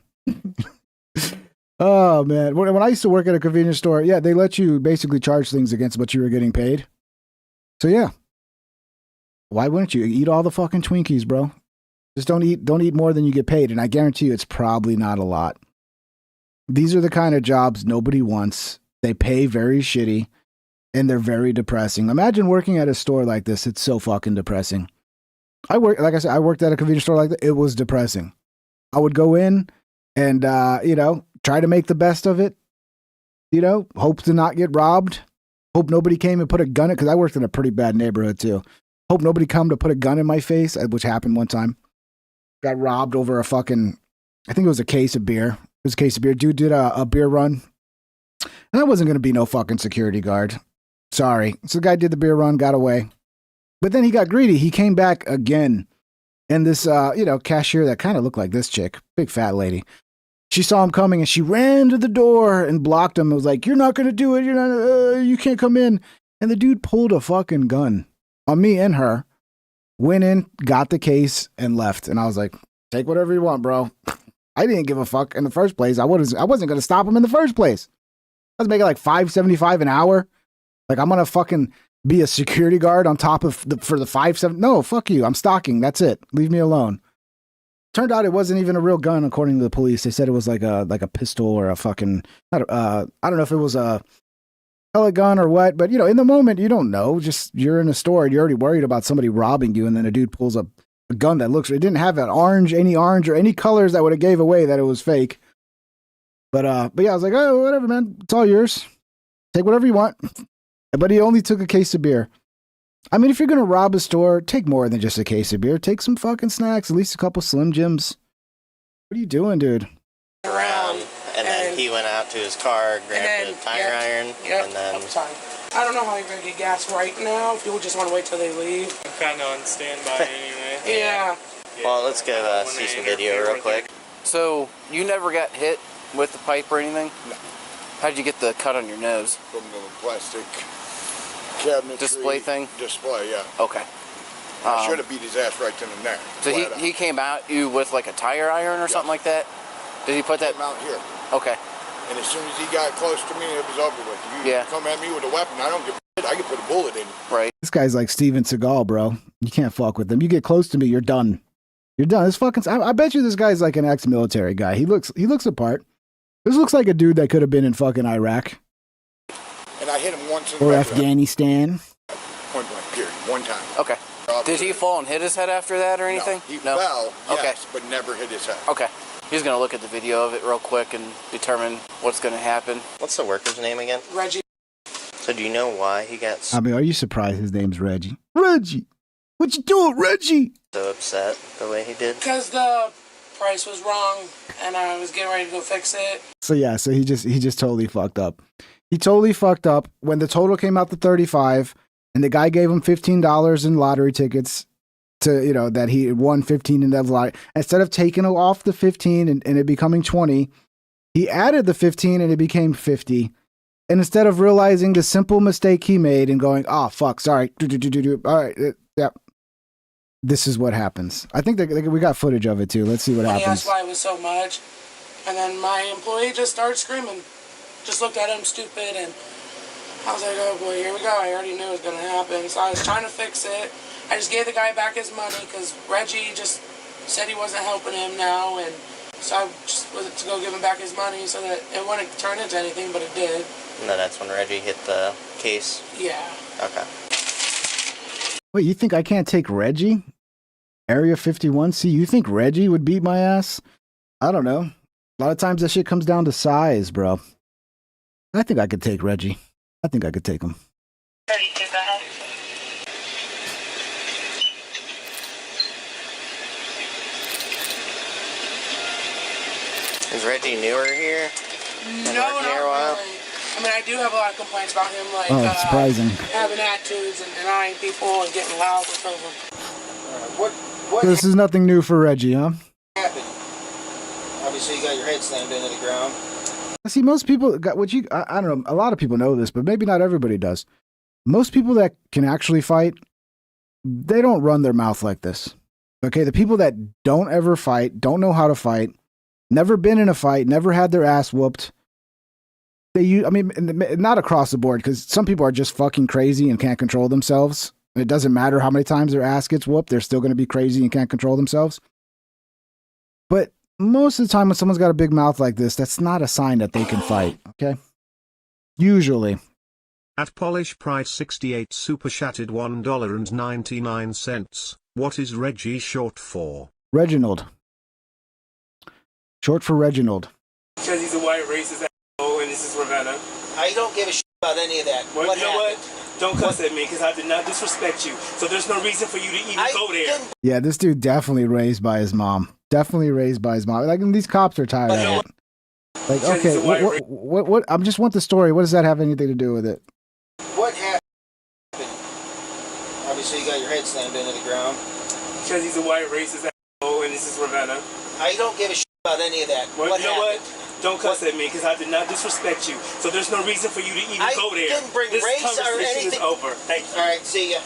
Oh, man. When I used to work at a convenience store, yeah, they let you basically charge things against what you were getting paid. So, yeah. Why wouldn't you eat all the fucking Twinkies, bro? Just don't eat more than you get paid. And I guarantee you it's probably not a lot. These are the kind of jobs nobody wants. They pay very shitty. And they're very depressing. Imagine working at a store like this. It's so fucking depressing. I worked at a convenience store like that. It was depressing. I would go in and, try to make the best of it. you know, hope to not get robbed. Hope nobody came and put a gun in, because I worked in a pretty bad neighborhood too. Hope nobody come to put a gun in my face, which happened one time. Got robbed over a fucking, I think it was a case of beer. It was a case of beer. Dude did a beer run. And I wasn't going to be no fucking security guard. Sorry. So the guy did the beer run, got away. But then he got greedy. He came back again. And this, cashier that kind of looked like this chick, big fat lady, she saw him coming and she ran to the door and blocked him. It was like, you're not going to do it. You can't come in. And the dude pulled a fucking gun on me and her, went in, got the case, and left. And I was like, take whatever you want, bro. I didn't give a fuck in the first place. I wasn't going to stop him in the first place. I was making like $5.75 an hour. Like, I'm going to fucking be a security guard on top of for the 5.7. No, fuck you. I'm stalking. That's it. Leave me alone. Turned out it wasn't even a real gun, according to the police. They said it was like a pistol or a fucking, I don't know if it was a pellet gun or what, but in the moment, you don't know. Just, you're in a store and you're already worried about somebody robbing you. And then a dude pulls up a gun that it didn't have any orange or any colors that would have gave away that it was fake. But yeah, I was like, oh, whatever, man. It's all yours. Take whatever you want. But he only took a case of beer. I mean, if you're going to rob a store, take more than just a case of beer. Take some fucking snacks, at least a couple Slim Jims. What are you doing, dude? Around, and then he went out to his car, grabbed a tire iron, and then... I don't know how you're going to get gas right now. If people just want to wait till they leave. I'm kind of on standby anyway. Yeah. Well, let's go see some video real quick. So, you never got hit with the pipe or anything? No. How'd you get the cut on your nose? From the plastic cabinet display thing? Display, yeah. Okay. I should have beat his ass right then and there. So he came at you with like a tire iron or something like that? Did he put that? Came out here. Okay. And as soon as he got close to me, it was over with. You come at me with a weapon, I don't give a shit. I can put a bullet in. Right. This guy's like Steven Seagal, bro. You can't fuck with him. You get close to me, you're done. You're done. This fucking. I bet you this guy's like an ex-military guy. He looks the This looks like a dude that could have been in fucking Iraq. And I hit him once in or the Afghanistan. Point blank, period. One time. Okay. Did he fall and hit his head after that or anything? No, he fell, yes, but never hit his head. Okay. He's going to look at the video of it real quick and determine what's going to happen. What's the worker's name again? Reggie. So do you know why he got I mean, are you surprised his name's Reggie? Reggie! What you doing, Reggie? so upset the way he did? Because the price was wrong, and I was getting ready to go fix it. So yeah, so he just totally fucked up. He totally fucked up when the total came out to 35 and the guy gave him $15 in lottery tickets to, that he won 15 in that lottery. Instead of taking off the 15 and it becoming 20, he added the 15 and it became 50. And instead of realizing the simple mistake he made and going, oh, fuck, sorry. All right. Yeah. This is what happens. I think we got footage of it too. Let's see what happens. He asked why it was so much. And then my employee just started screaming. Just looked at him stupid, and I was like, oh boy, here we go. I already knew it was going to happen. So I was trying to fix it. I just gave the guy back his money because Reggie just said he wasn't helping him now. And so I just was to go give him back his money so that it wouldn't turn into anything, but it did. And then that's when Reggie hit the case? Yeah. Okay. Wait, you think I can't take Reggie? Area 51C? You think Reggie would beat my ass? I don't know. A lot of times that shit comes down to size, bro. I think I could take Reggie. I think I could take him. 32, go ahead. Is Reggie newer here? No, not really. I mean, I do have a lot of complaints about him, like surprising. having attitudes and denying people and getting loud with them. What This is nothing new for Reggie, huh? happened? Obviously, you got your head slammed into the ground. See, most people got I don't know, a lot of people know this, but maybe not everybody does. Most people that can actually fight, they don't run their mouth like this. Okay, the people that don't ever fight, don't know how to fight, never been in a fight, never had their ass whooped. Not across the board, because some people are just fucking crazy and can't control themselves. It doesn't matter how many times their ass gets whooped, they're still going to be crazy and can't control themselves. But most of the time when someone's got a big mouth like this, that's not a sign that they can fight, okay? Usually. At Polish Pride 68 super chatted $1.99. What is Reggie short for? Reginald. Short for Reginald. Because he's a white racist asshole and this is Ravenna. I don't give a shit about any of that. Well, what you know happened? what? Don't cuss at me because I did not disrespect you. So there's no reason for you to even go there. Yeah, this dude definitely raised by his mom. Definitely raised by his mom. Like, these cops are tired of it. Like, okay, what? I just want the story. What does that have anything to do with it? What happened? Obviously, you got your head slammed into the ground. Because he's a white racist asshole and this is Ravenna. I don't give a shit about any of that. Well, what you know happened? what? Don't cuss at me because I did not disrespect you. So there's no reason for you to even go there. I didn't bring this race or conversation anything. is over. Thank you. All right, see ya.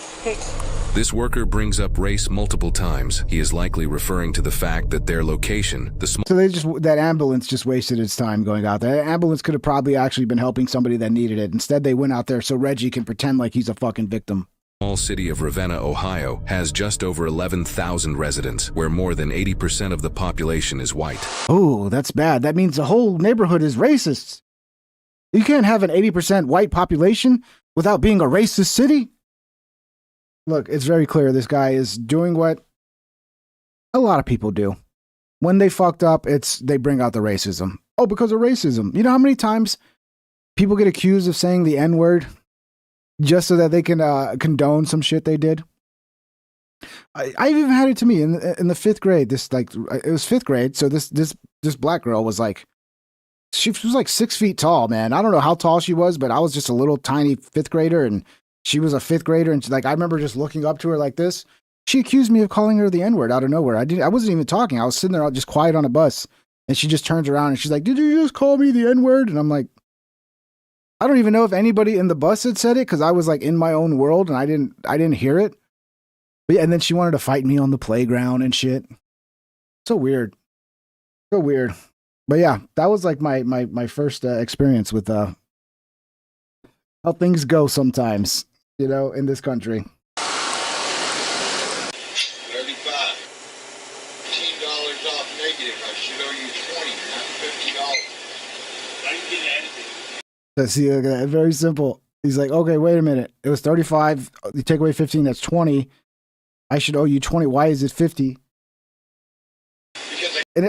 This worker brings up race multiple times. He is likely referring to the fact that their location, the small... So that ambulance just wasted its time going out there. That ambulance could have probably actually been helping somebody that needed it. Instead, they went out there so Reggie can pretend like he's a fucking victim. Small city of Ravenna, Ohio, has just over 11,000 residents, where more than 80% of the population is white. Oh, that's bad. That means the whole neighborhood is racist. You can't have an 80% white population without being a racist city. Look, it's very clear this guy is doing what a lot of people do. When they fucked up, they bring out the racism. Oh, because of racism. You know how many times people get accused of saying the N-word just so that they can condone some shit they did? I even had it to me in the 5th grade. It was 5th grade, so this black girl was like, she was like 6 feet tall, man. I don't know how tall she was, but I was just a little tiny 5th grader, and she was a 5th grader, and I remember just looking up to her like this. She accused me of calling her the N-word out of nowhere. I wasn't even talking. I was sitting there just quiet on a bus, and she just turns around and she's like, "Did you just call me the N-word?" And I'm like, I don't even know if anybody in the bus had said it because I was like in my own world and I didn't hear it. But yeah, and then she wanted to fight me on the playground and shit. So weird. So weird. But yeah, that was like my first experience with how things go sometimes, in this country. 35. $15 off negative. I should owe you 20, not $50. Why are you getting attitude? See, very simple. He's like, okay, wait a minute. It was 35. You take away 15, that's 20. I should owe you 20. Why is it 50? And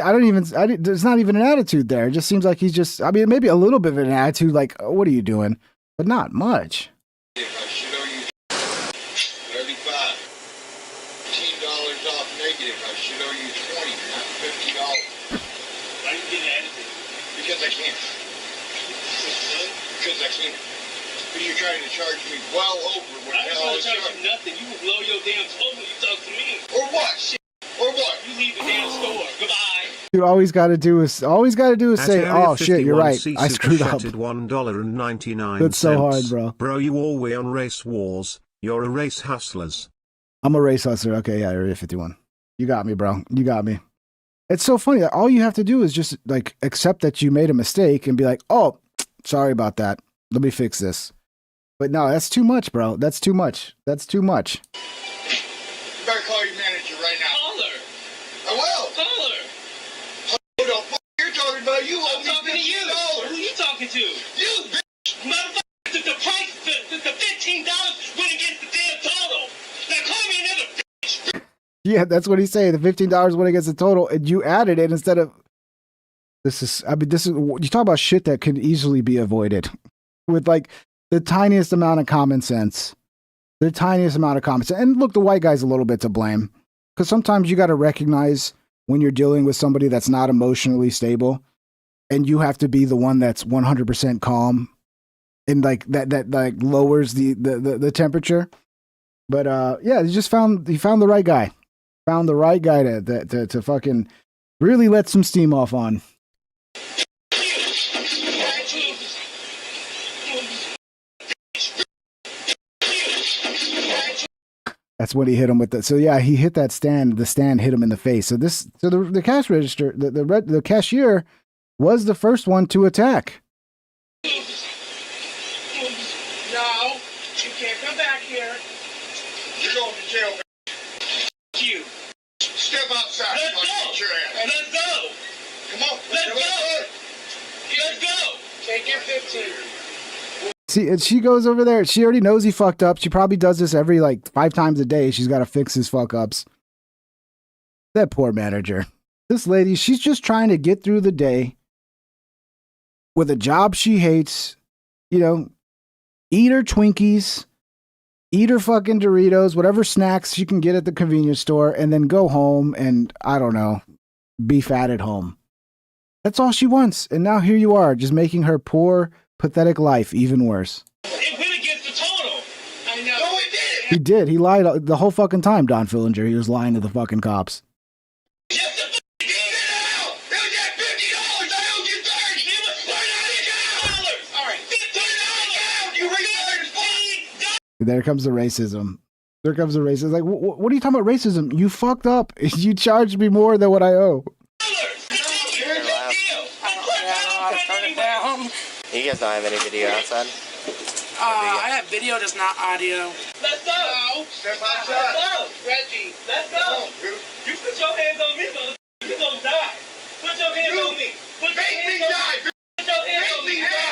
there's not even an attitude there. It just seems like he's maybe a little bit of an attitude, like, oh, what are you doing? But not much. I should owe you 35. $15 off negative. I should owe you 20, not $50. Why are you getting attitude? Because I can't. Because I can't. But you're trying to charge me well over what the hell I was charging. Nothing. You will blow your damn total when you talk to me. Or what? Shit. Or what? You leave the damn store. Goodbye. Dude, all he's got to do is say, "Oh shit, you're right. I screwed up." $1.99. That's so hard, bro. Bro, you always on race wars. You're a race hustlers. I'm a race hustler. Okay, yeah, Area 51. You got me, bro. You got me. It's so funny. All you have to do is just like accept that you made a mistake and be like, "Oh, sorry about that. Let me fix this." But no, that's too much, bro. That's too much. That's too much. You better call your manager right now. Call her. I will. Call her. Who the fuck you're talking about? You owe me $50. Who you talking to? You bitch. Motherfucker, the price, the $15 went against the damn total. Now call me another bitch. Yeah, that's what he's saying. The $15 went against the total, and you added it instead of. This is you talk about shit that could easily be avoided with like the tiniest amount of common sense. The tiniest amount of common sense. And look, the white guy's a little bit to blame because sometimes you got to recognize when you're dealing with somebody that's not emotionally stable, and you have to be the one that's 100% calm, and like that like lowers the temperature. But yeah, he found the right guy. Found the right guy to fucking really let some steam off on. That's what he hit him with. So yeah, he hit that stand. The stand hit him in the face. So the cash register, the cashier, was the first one to attack. No, you can't come back here. You're going to jail. You. Step outside. Let's go. Let's go. Come on. Let's go. Let's go. Take your 15. See, and she goes over there. She already knows he fucked up. She probably does this every 5 times a day. She's got to fix his fuck ups. That poor manager. This lady, she's just trying to get through the day with a job she hates you know, eat her Twinkies, eat her fucking Doritos, whatever snacks she can get at the convenience store, and then go home and, I don't know, be fat at home. That's all she wants. And now here you are, just making her poor, pathetic life even worse. It went against the total. I know. No, it didn't. He did. He lied the whole fucking time, Don Fillinger. He was lying to the fucking cops. There comes the racism. There comes the racism. Like, what are you talking about racism? You fucked up. You charged me more than what I owe. You guys don't have any video outside? I have video, just not audio. Let's go. Let's go. Reggie, let's go. You put your hands on me, brother. You're going to die. Put your hands on me. Put your hands on me. Put your hands on me.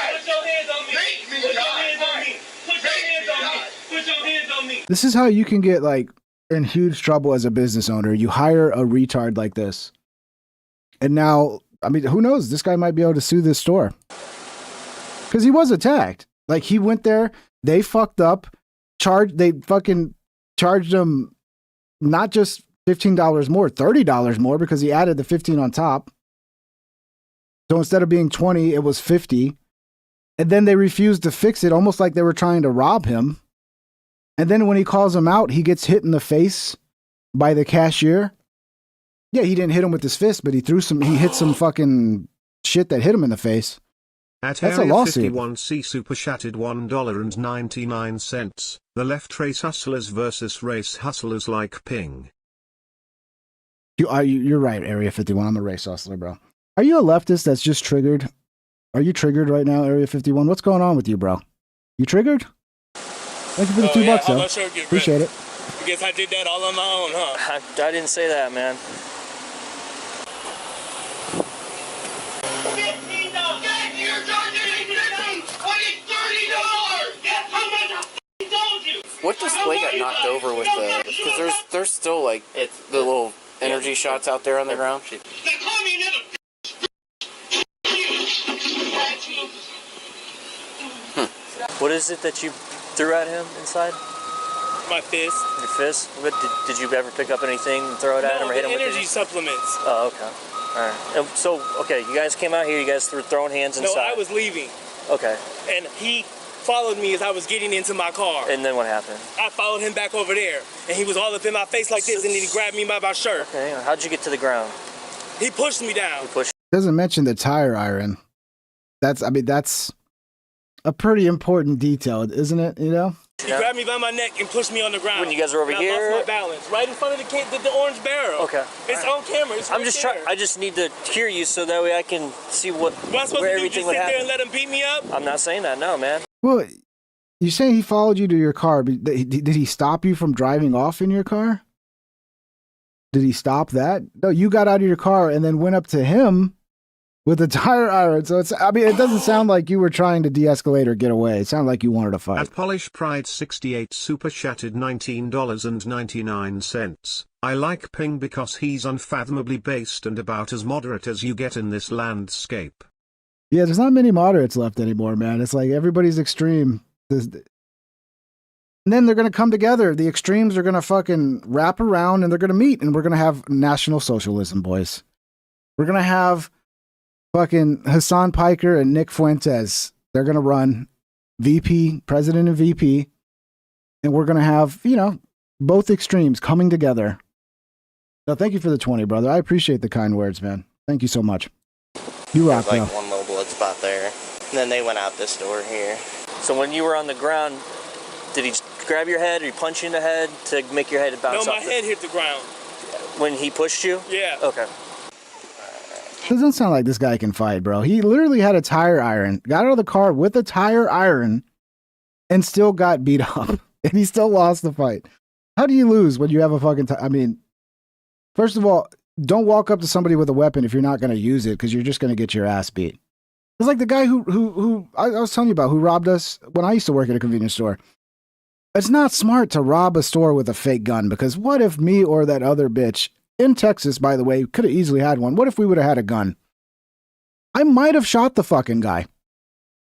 Put your hands on me. Put your hands on me. Put your hands on me. Put your hands on me. This is how you can get like in huge trouble as a business owner. You hire a retard like this. And now, I mean, who knows? This guy might be able to sue this store. Because he was attacked. Like, he went there, they fucked up, they fucking charged him not just $15 more, $30 more, because he added the 15 on top. So instead of being 20, it was 50. And then they refused to fix it, almost like they were trying to rob him. And then when he calls him out, he gets hit in the face by the cashier. Yeah, he didn't hit him with his fist, but he hit some fucking shit that hit him in the face. At That's Area a lawsuit. 51C Super Chatted $1.99. The left race hustlers versus race hustlers like Ping. You're right, Area 51. I'm a race hustler, bro. Are you a leftist that's just triggered? Are you triggered right now, Area 51? What's going on with you, bro? You triggered? Thank you for the $2, though. Appreciate it. I guess I did that all on my own, huh? I didn't say that, man. What display got knocked over with the? Because there's still like the little energy shots out there on the ground. What is it that you threw at him inside? My fist. Your fist? What, did you ever pick up anything and throw it at him or hit him with energy supplements. Oh, okay. All right. And so, okay, you guys came out here. You guys were throwing hands inside. No, I was leaving. Okay. And he followed me as I was getting into my car. And then what happened? I followed him back over there, and he was all up in my face like this, and then he grabbed me by my shirt. Okay. How'd you get to the ground? He pushed me down. Doesn't mention the tire iron. That's a pretty important detail, isn't it? You know. He grabbed me by my neck and pushed me on the ground. When you guys were over here? I lost my balance right in front of the orange barrel. Okay. It's on camera. It's I'm just trying. I just need to hear you so that way I can see where everything would happen. Sit there and let him beat me up? I'm not saying that, no, man. Well, you saying he followed you to your car, but did he stop you from driving off in your car? Did he stop that? No, you got out of your car and then went up to him with a tire iron. So it doesn't sound like you were trying to de-escalate or get away. It sounded like you wanted to fight. At Polish Pride 68 Super Chatted $19.99. I like Ping because he's unfathomably based and about as moderate as you get in this landscape. Yeah, there's not many moderates left anymore, man. It's like everybody's extreme. And then they're going to come together. The extremes are going to fucking wrap around and they're going to meet. And we're going to have National Socialism, boys. We're going to have fucking Hassan Piker and Nick Fuentes. They're going to run VP, president and VP. And we're going to have, both extremes coming together. No, thank you for the 20, brother. I appreciate the kind words, man. Thank you so much. You rock, There's bro. one little blood spot there. And then they went out this door here. So when you were on the ground, did he grab your head or he punch you in the head to make your head bounce No, off? my head hit the ground. When he pushed you? Yeah. Okay. Doesn't sound like this guy can fight, bro. He literally had a tire iron, got out of the car with a tire iron, and still got beat up. And he still lost the fight. How do you lose when you have a fucking first of all, don't walk up to somebody with a weapon if you're not going to use it, because you're just going to get your ass beat. It's like the guy who I was telling you about, who robbed us when I used to work at a convenience store. It's not smart to rob a store with a fake gun, because what if me or that other bitch in Texas, by the way, could have easily had one. What if we would have had a gun? I might have shot the fucking guy.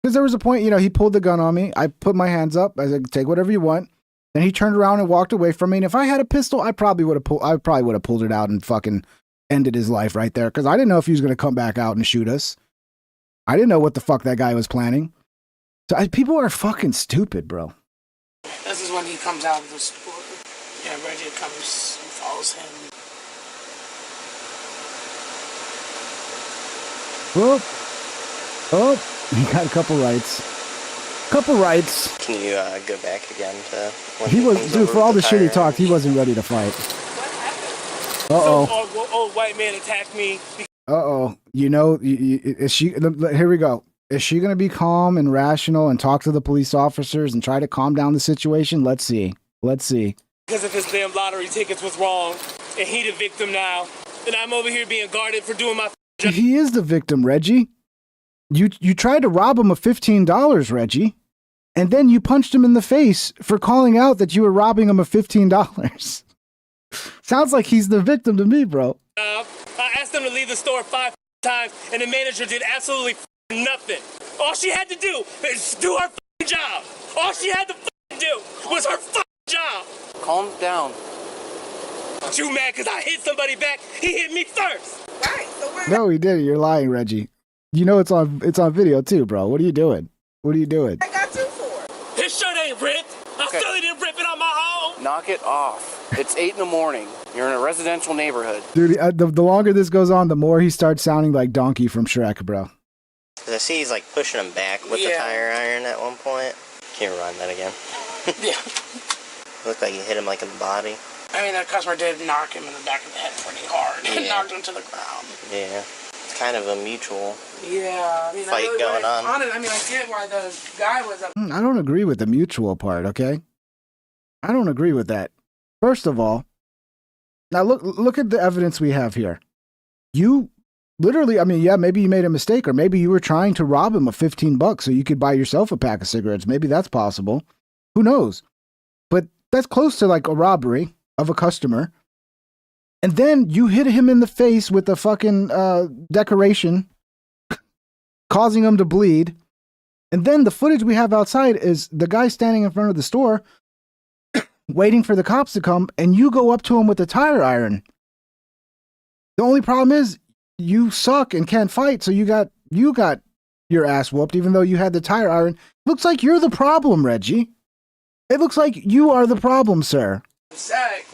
Because there was a point, he pulled the gun on me. I put my hands up. I said, take whatever you want. Then he turned around and walked away from me. And if I had a pistol, I probably would have pulled it out and fucking ended his life right there. Because I didn't know if he was going to come back out and shoot us. I didn't know what the fuck that guy was planning. So people are fucking stupid, bro. This is when he comes out of the store. Yeah, Reggie comes and follows him. Oh, he got a couple rights. Can you go back again to when He was, comes dude, over for all with the shit he tire? talked, he wasn't ready to fight. Some old white man attacked me. Is she, here we go. Is she going to be calm and rational and talk to the police officers and try to calm down the situation? Let's see. Because of his damn lottery tickets was wrong, and he the victim now. And I'm over here being guarded for doing my job. He is the victim, Reggie. You tried to rob him of $15, Reggie, and then you punched him in the face for calling out that you were robbing him of $15. Sounds like he's the victim to me, bro. I asked him to leave the store 5 times, and the manager did absolutely nothing. All she had to do is do her job. All she had to do was her job. Calm down. You mad because I hit somebody back? He hit me first. No, he didn't. You're lying, Reggie. You know it's on video too, bro. What are you doing? I got you for. His shirt ain't ripped. I still didn't rip it on my own. Knock it off. It's 8 in the morning. You're in a residential neighborhood. Dude, the longer this goes on, the more he starts sounding like Donkey from Shrek, bro. I see he's like pushing him back with the tire iron at one point. Can you run that again? Yeah. Looked like he hit him like in the body. I mean, that customer did knock him in the back of the head pretty hard. Yeah. Knocked him to the ground. Yeah. It's kind of a mutual fight going on. I mean, I get why the guy was up. I don't agree with the mutual part, okay? I don't agree with that. First of all, now look at the evidence we have here. You literally, I mean, yeah, maybe you made a mistake, or maybe you were trying to rob him of $15 so you could buy yourself a pack of cigarettes. Maybe that's possible. Who knows? But that's close to like a robbery of a customer. And then you hit him in the face with a fucking decoration, causing him to bleed. And then the footage we have outside is the guy standing in front of the store waiting for the cops to come, and you go up to him with a tire iron. The only problem is you suck and can't fight, so you got your ass whooped, even though you had the tire iron. Looks like you're the problem, Reggie. It looks like you are the problem, sir.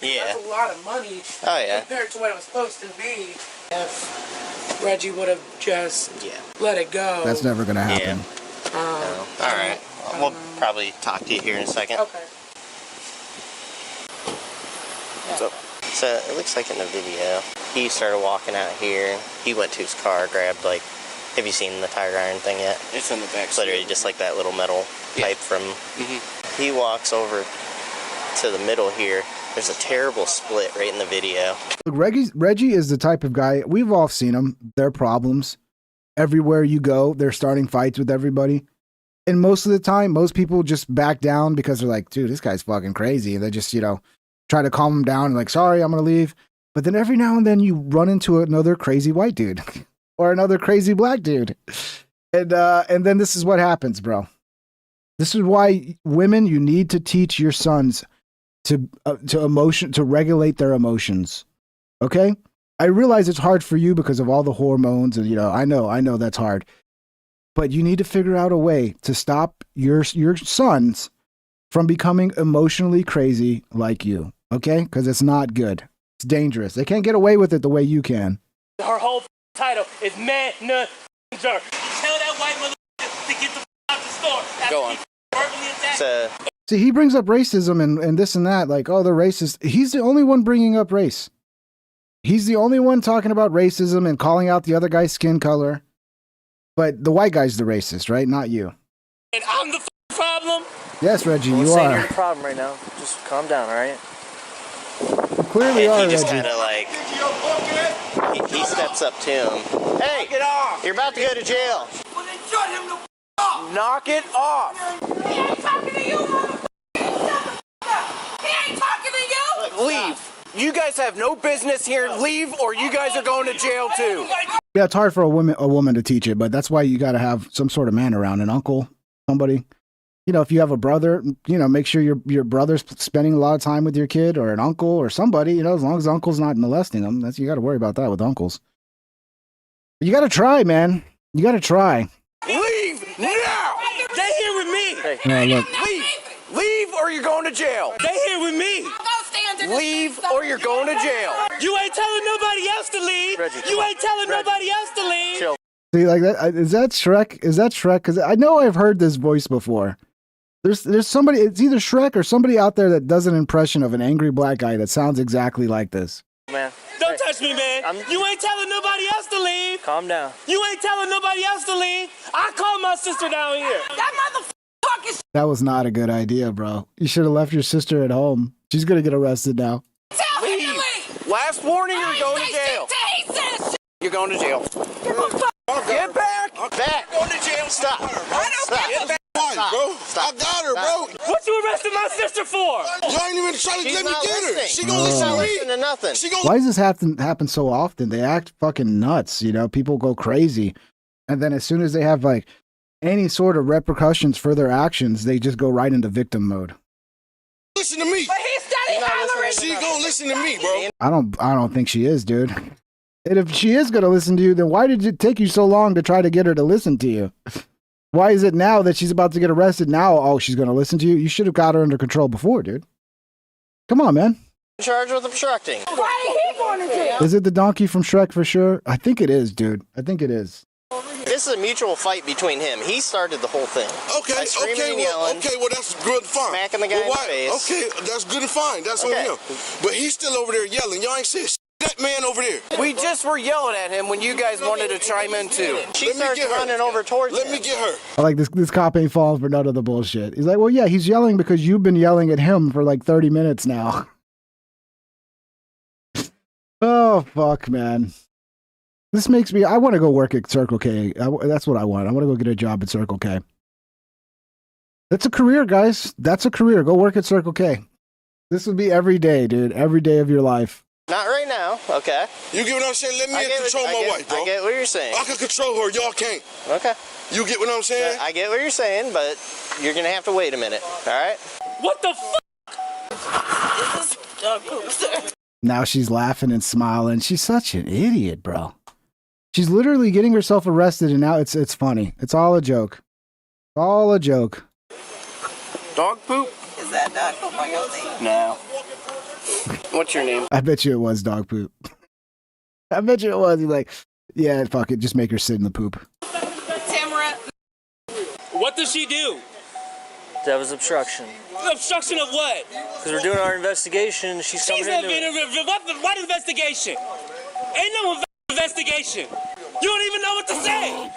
Yeah. That's a lot of money compared to what it was supposed to be. If Reggie would have just let it go. That's never going to happen. No. All right. We'll probably talk to you here in a second. Okay. So it looks like in the video, he started walking out here. He went to his car, grabbed have you seen the tire iron thing yet? It's in the back. It's literally just like that little metal pipe from. He walks over to the middle here. There's a terrible split right in the video. Look, Reggie is the type of guy, we've all seen him. Their problems. Everywhere you go, they're starting fights with everybody. And most of the time, most people just back down because they're like, dude, this guy's fucking crazy. And they just, try to calm him down and like, sorry, I'm going to leave. But then every now and then you run into another crazy white dude or another crazy black dude. And then this is what happens, bro. This is why women, you need to teach your sons to regulate their emotions. Okay? I realize it's hard for you because of all the hormones and I know that's hard. But you need to figure out a way to stop your sons from becoming emotionally crazy like you, okay? Because it's not good. It's dangerous. They can't get away with it the way you can. Her whole title is manager. Tell that white mother to get the out the store. Go on. See, he brings up racism and this and that, like, oh, they're racist. He's the only one bringing up race. He's the only one talking about racism and calling out the other guy's skin color. But the white guy's the racist, right? Not you. And I'm the problem? Yes, Reggie, you Saying are. you're the problem right now. Just calm down, all right? You clearly are, He just Reggie. kind of he steps up to him. Hey, get off! You're about to go to jail. Well, then shut him the off! Knock it off! He ain't talking to you, motherfucker! He ain't talking to you! Leave. You guys have no business here. Leave or you guys are going to jail too. Yeah, it's hard for a woman to teach it, but that's why you got to have some sort of man around, an uncle, somebody. You know, if you have a brother, you know, make sure your brother's spending a lot of time with your kid, or an uncle or somebody. You know, as long as the uncle's not molesting them, you got to worry about that with uncles. You got to try, man. You got to try. Leave now! Stay here with me. Yeah, look. Leave or you're going to jail. Stay here with me. Leave or you're going to jail. You ain't telling nobody else to leave. Reggie, you ain't telling nobody else to leave. Chill. See, like that is that Shrek? Is that Shrek? Because I know I've heard this voice before. There's somebody. It's either Shrek or somebody out there that does an impression of an angry black guy that sounds exactly like this. Man. Don't touch me, man. You ain't telling nobody else to leave. Calm down. You ain't telling nobody else to leave. I called my sister down here. That motherfucker. That was not a good idea, bro. You should have left your sister at home. She's gonna get arrested now. Leave. Last warning, you're going to jail. You're going to jail. Get back. Back. Going to jail. Stop. Stop. Get back. Stop. Stop. I got her, bro. What you arrested my sister for? You ain't even trying to She's let me not get her. listening. She gonna listen to Listen me. to nothing. She gonna. Why does this happen so often? They act fucking nuts. You know, people go crazy, and then as soon as they have like any sort of repercussions for their actions, they just go right into victim mode. Listen to me. But he's studying hollering. She gonna listen to me, bro. I don't think she is, dude. And if she is gonna listen to you, then why did it take you so long to try to get her to listen to you? Why is it now that she's about to get arrested? Now, oh, she's gonna listen to you. You should have got her under control before, dude. Come on, man. Charged with obstructing. Why he going to jail? Is it the donkey from Shrek for sure? I think it is, dude. I think it is. This is a mutual fight between him. He started the whole thing. Okay, By screaming and yelling, that's good and fine. smacking the guy in the face. Okay, that's good and fine. That's Okay. on him. But he's still over there yelling. Y'all ain't said that man over there. We just were yelling at him when you guys wanted to chime in too. She starts running over towards Let him. me get her. I like this cop ain't falling for none of the bullshit. He's like, well, yeah, he's yelling because you've been yelling at him for like 30 minutes now. Oh, fuck, man. This makes me, I want to go work at Circle K. That's what I want. I want to go get a job at Circle K. That's a career, guys. That's a career. Go work at Circle K. This would be every day, dude. Every day of your life. Not right now. Okay. You get what I'm saying? Let me control my wife, bro. I get what you're saying. I can control her. Y'all can't. Okay. You get what I'm saying? I get what you're saying, but you're going to have to wait a minute. All right? What the fuck? Now she's laughing and smiling. She's such an idiot, bro. She's literally getting herself arrested, and now it's funny. It's all a joke. All a joke. Dog poop? Is that dog poop on your thing? No. What's your name? I bet you it was dog poop. I bet you it was. He's like, yeah, fuck it. Just make her sit in the poop. Tamara. What does she do? That was obstruction. Obstruction of what? Because we're doing our investigation. She's coming into it. What investigation? Ain't no investigation. You don't even know what to say.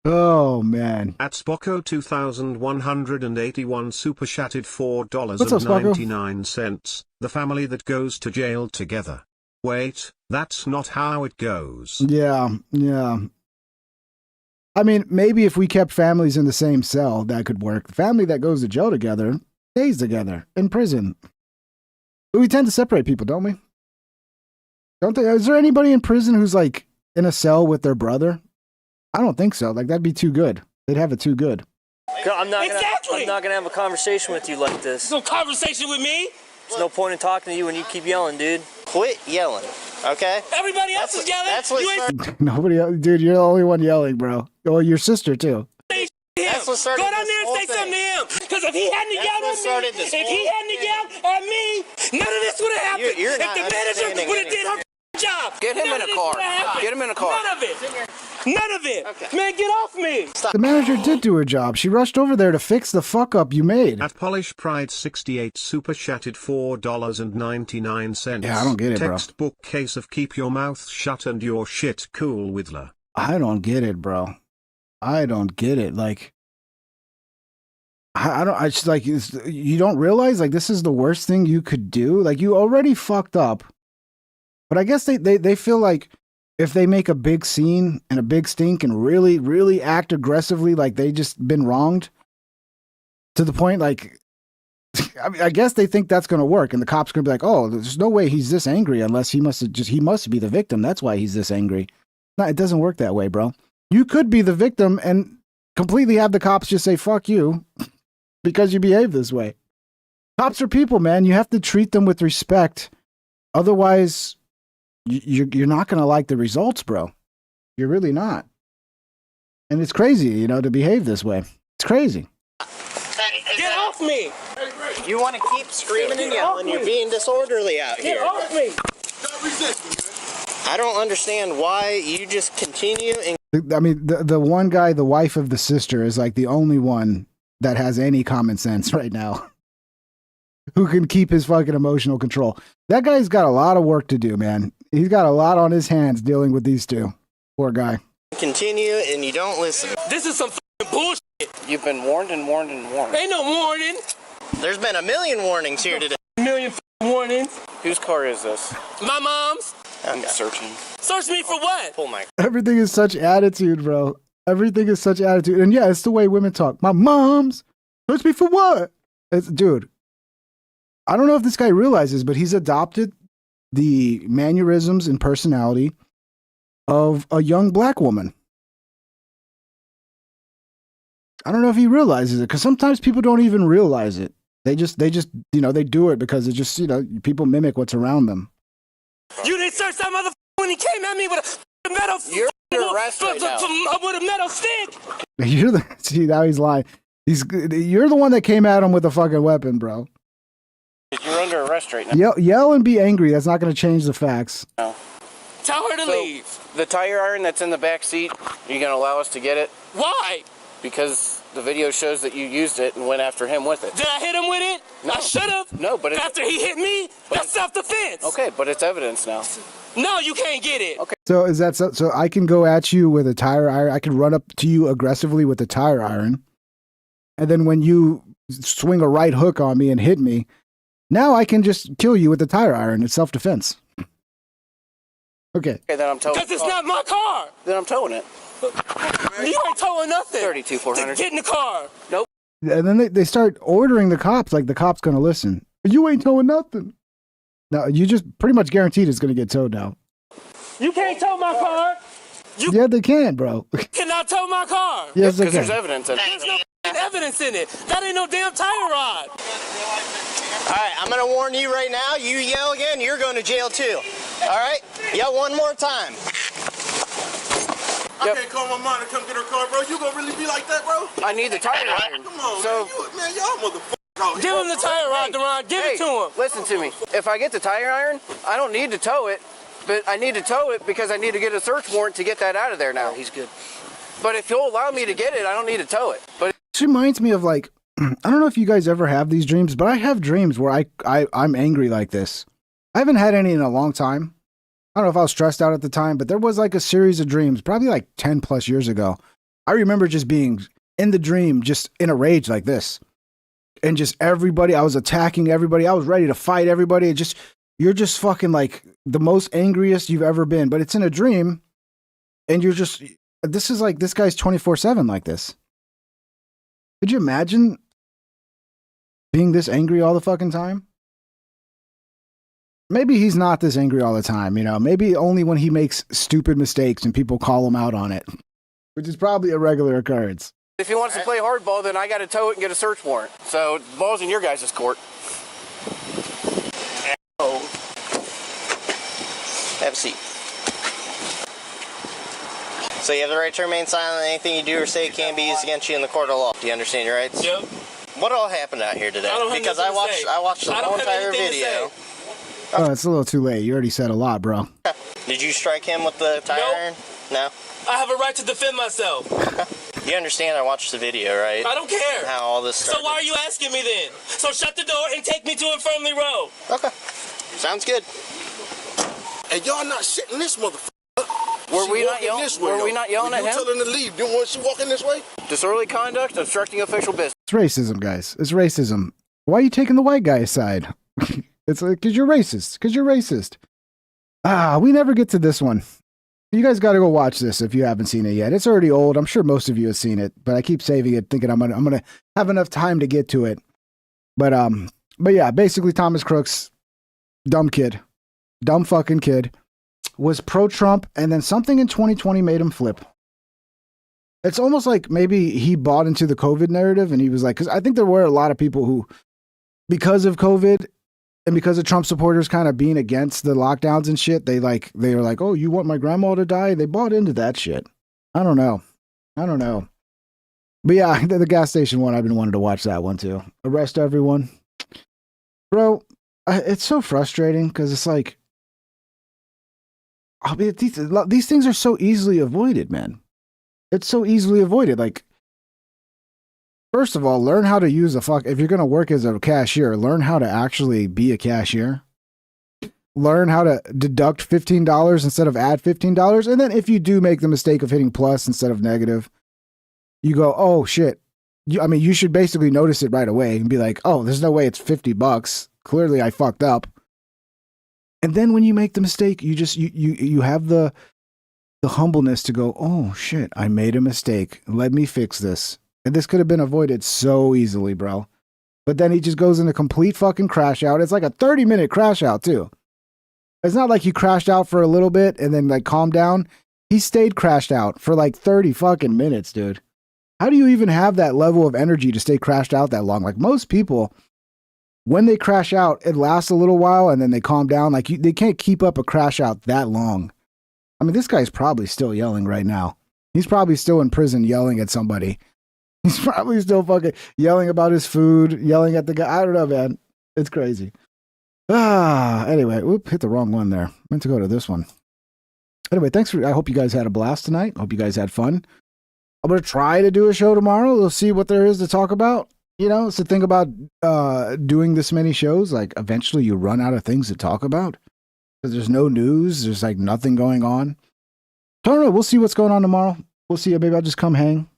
Oh, man. At Spocko 2181 super chatted What's up, Spocko? $4.99. The family that goes to jail together. Wait, that's not how it goes. Yeah. I mean, maybe if we kept families in the same cell, that could work. The family that goes to jail together stays together in prison. But we tend to separate people, don't we? Don't they? Is there anybody in prison who's like in a cell with their brother? I don't think so. Like, that'd be too good. They'd have it too good. I'm not gonna have a conversation with you like this. No conversation with me. There's no point in talking to you when you keep yelling, dude. Quit yelling, okay? Everybody else is yelling. That's what Nobody else, dude, you're the only one yelling, bro. Oh, your sister, too. That's what started. Go down there and say something to him. Because if he hadn't yelled at me, at me, none of this would have happened. You're if not the manager would have did her job. Get him in a car. Get him in a car. None of it. None of it. Okay. Man, get off me. The manager did do her job. She rushed over there to fix the fuck up you made. At Polish Pride 68 super chatted $4.99. Yeah, I don't get it, bro. Textbook case of keep your mouth shut and your shit cool Whittler. I don't get it, bro. I don't get it. Like, I just like, you don't realize like this is the worst thing you could do. Like, you already fucked up. But I guess they feel like if they make a big scene and a big stink and really, really act aggressively like they just been wronged to the point like I mean, I guess they think that's going to work, and the cops going to be like, "Oh, there's no way he's this angry unless he must be the victim. That's why he's this angry." No, it doesn't work that way, bro. You could be the victim and completely have the cops just say "fuck you" because you behave this way. Cops are people, man. You have to treat them with respect. Otherwise, you're not going to like the results, bro. You're really not. And it's crazy, to behave this way. It's crazy. Get off me! You want to keep screaming and yelling. You're being disorderly out here. Get off me! I don't understand why you just continue and... I mean, the one guy, the wife of the sister, is like the only one that has any common sense right now. Who can keep his fucking emotional control. That guy's got a lot of work to do, man. He's got a lot on his hands dealing with these two. Poor guy. Continue and you don't listen. This is some bullshit. You've been warned and warned and warned. Ain't no warning. There's been a million warnings here today. A million warnings. Whose car is this? My mom's. I'm searching. Search me for what? Pull my... Everything is such attitude, bro. Everything is such attitude. And yeah, it's the way women talk. My mom's. Search me for what? Dude, I don't know if this guy realizes, but he's adopted the mannerisms and personality of a young black woman. I don't know if he realizes it, because sometimes people don't even realize it. They just, they do it because it just, people mimic what's around them. You didn't search that motherfucker when he came at me with a metal... You're under arrest right now. With a metal stick. See, now he's lying. You're the one that came at him with a fucking weapon, bro. You're under arrest right now. Yell and be angry. That's not going to change the facts. No. Tell her to leave. The tire iron that's in the back seat, are you going to allow us to get it? Why? Because the video shows that you used it and went after him with it. Did I hit him with it? No. I should have. No, but after he hit me, that's self-defense. Okay, but it's evidence now. No, you can't get it. Okay. So is that so I can go at you with a tire iron? I can run up to you aggressively with a tire iron, and then when you swing a right hook on me and hit me, now I can just kill you with the tire iron. It's self-defense. Okay. Okay, then I'm towing. Because it's not my car. Then I'm towing it. You ain't towing nothing. 32,400. Get in the car. Nope. And then they start ordering the cops, like the cop's going to listen. You ain't towing nothing. No, you just pretty much guaranteed it's going to get towed now. You can't tow my car. Yeah, they can, bro. Cannot tow my car. Yes, they can. Because there's evidence in it. There's no evidence in it. That ain't no damn tire rod. All right, I'm going to warn you right now. You yell again, you're going to jail too. All right? Yell one more time. I can't call my mom to come get her car, bro. You gonna really be like that, bro? I need the tire iron. Come on, so, man, y'all motherfuckers. Give him the tire rod, Deron. Give it to him. Listen to me. If I get the tire iron, I don't need to tow it, but I need to tow it because I need to get a search warrant to get that out of there now. He's good. But if you'll allow me to get it, I don't need to tow it. But This reminds me of like, I don't know if you guys ever have these dreams, but I have dreams where I'm angry like this. I haven't had any in a long time. I don't know if I was stressed out at the time, but there was like a series of dreams, probably like 10 plus years ago. I remember just being in the dream, just in a rage like this. And just everybody, I was attacking everybody. I was ready to fight everybody. You're just fucking like the most angriest you've ever been, but it's in a dream. And this is like, this guy's 24/7 like this. Could you imagine being this angry all the fucking time? Maybe he's not this angry all the time, maybe only when he makes stupid mistakes and people call him out on it, which is probably a regular occurrence. if he wants to play hardball, then I got to tow it and get a search warrant. So the ball's in your guys' court. Have a seat. So you have the right to remain silent. Anything you do or say can be used against you in the court of law. Do you understand your rights? Yep. What all happened out here today? Because I watched the whole entire video. Oh, it's a little too late. You already said a lot, bro. Did you strike him with the tire iron? No. I have a right to defend myself. You understand I watched the video, right? I don't care. How all this started. So why are you asking me then? So shut the door and take me to Infirmary Road. Okay. Sounds good. And y'all not sitting this motherfucker. Were we not yelling? Were we not yelling at him? You telling her to leave? Didn't want she walking this way? Disorderly conduct, obstructing official business. It's racism, guys. It's racism. Why are you taking the white guy's side? It's like, because you're racist. Because you're racist. We never get to this one. You guys got to go watch this if you haven't seen it yet. It's already old. I'm sure most of you have seen it, but I keep saving it, thinking I'm gonna have enough time to get to it. But yeah, basically Thomas Crooks, dumb fucking kid, was pro-Trump, and then something in 2020 made him flip. It's almost like maybe he bought into the COVID narrative, and he was like, because I think there were a lot of people who, because of COVID and because of Trump supporters kind of being against the lockdowns and shit, they were like, oh, you want my grandma to die? They bought into that shit. I don't know. But yeah, the gas station one, I've been wanting to watch that one too. Arrest everyone. Bro, it's so frustrating because it's like, I mean, these things are so easily avoided, man. It's so easily avoided. Like, first of all, learn how to use if you're going to work as a cashier, learn how to actually be a cashier. Learn how to deduct $15 instead of add $15. And then if you do make the mistake of hitting plus instead of negative, you go, oh shit. You should basically notice it right away and be like, oh, there's no way it's $50. Clearly I fucked up. And then when you make the mistake, you have the humbleness to go, oh shit, I made a mistake. Let me fix this. And this could have been avoided so easily, bro. But then he just goes into complete fucking crash out. It's like a 30-minute crash out too. It's not like he crashed out for a little bit and then like calmed down. He stayed crashed out for like 30 fucking minutes, dude. How do you even have that level of energy to stay crashed out that long? Like most people, when they crash out, it lasts a little while and then they calm down. Like they can't keep up a crash out that long. I mean, this guy's probably still yelling right now. He's probably still in prison yelling at somebody. He's probably still fucking yelling about his food, yelling at the guy. I don't know, man. It's crazy. Anyway, hit the wrong one there. Meant to go to this one. Anyway, I hope you guys had a blast tonight. Hope you guys had fun. I'm going to try to do a show tomorrow. We'll see what there is to talk about. You know, it's the thing about doing this many shows. Like, eventually you run out of things to talk about. Because there's no news. There's, like, nothing going on. I don't know. We'll see what's going on tomorrow. We'll see. Maybe I'll just come hang.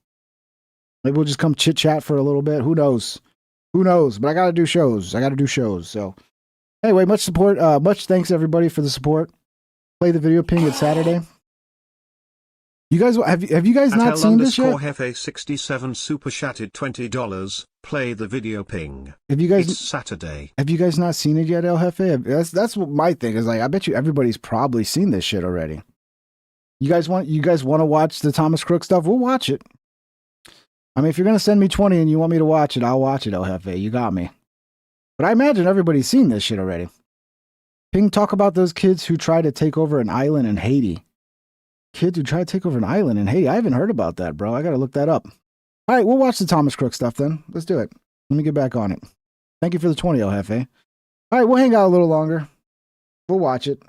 Maybe we'll just come chit-chat for a little bit. Who knows? But I got to do shows. So, anyway, much support. Much thanks, everybody, for the support. Play the video ping. It's Saturday. You guys, have you guys not seen this yet? Hefe 67 super chatted $20. Play the video ping. It's Saturday. Have you guys not seen it yet, El Jefe? That's what my thing is. Like, I bet you everybody's probably seen this shit already. You guys want to watch the Thomas Crook stuff? We'll watch it. I mean, if you're gonna send me 20 and you want me to watch it, I'll watch it, El Jefe. You got me. But I imagine everybody's seen this shit already. Ping, talk about those kids who try to take over an island in Haiti. Kids who try to take over an island in Haiti. I haven't heard about that, bro. I gotta look that up. All right, we'll watch the Thomas Crook stuff then. Let's do it. Let me get back on it. Thank you for the 20, El Jefe. All right, we'll hang out a little longer. We'll watch it.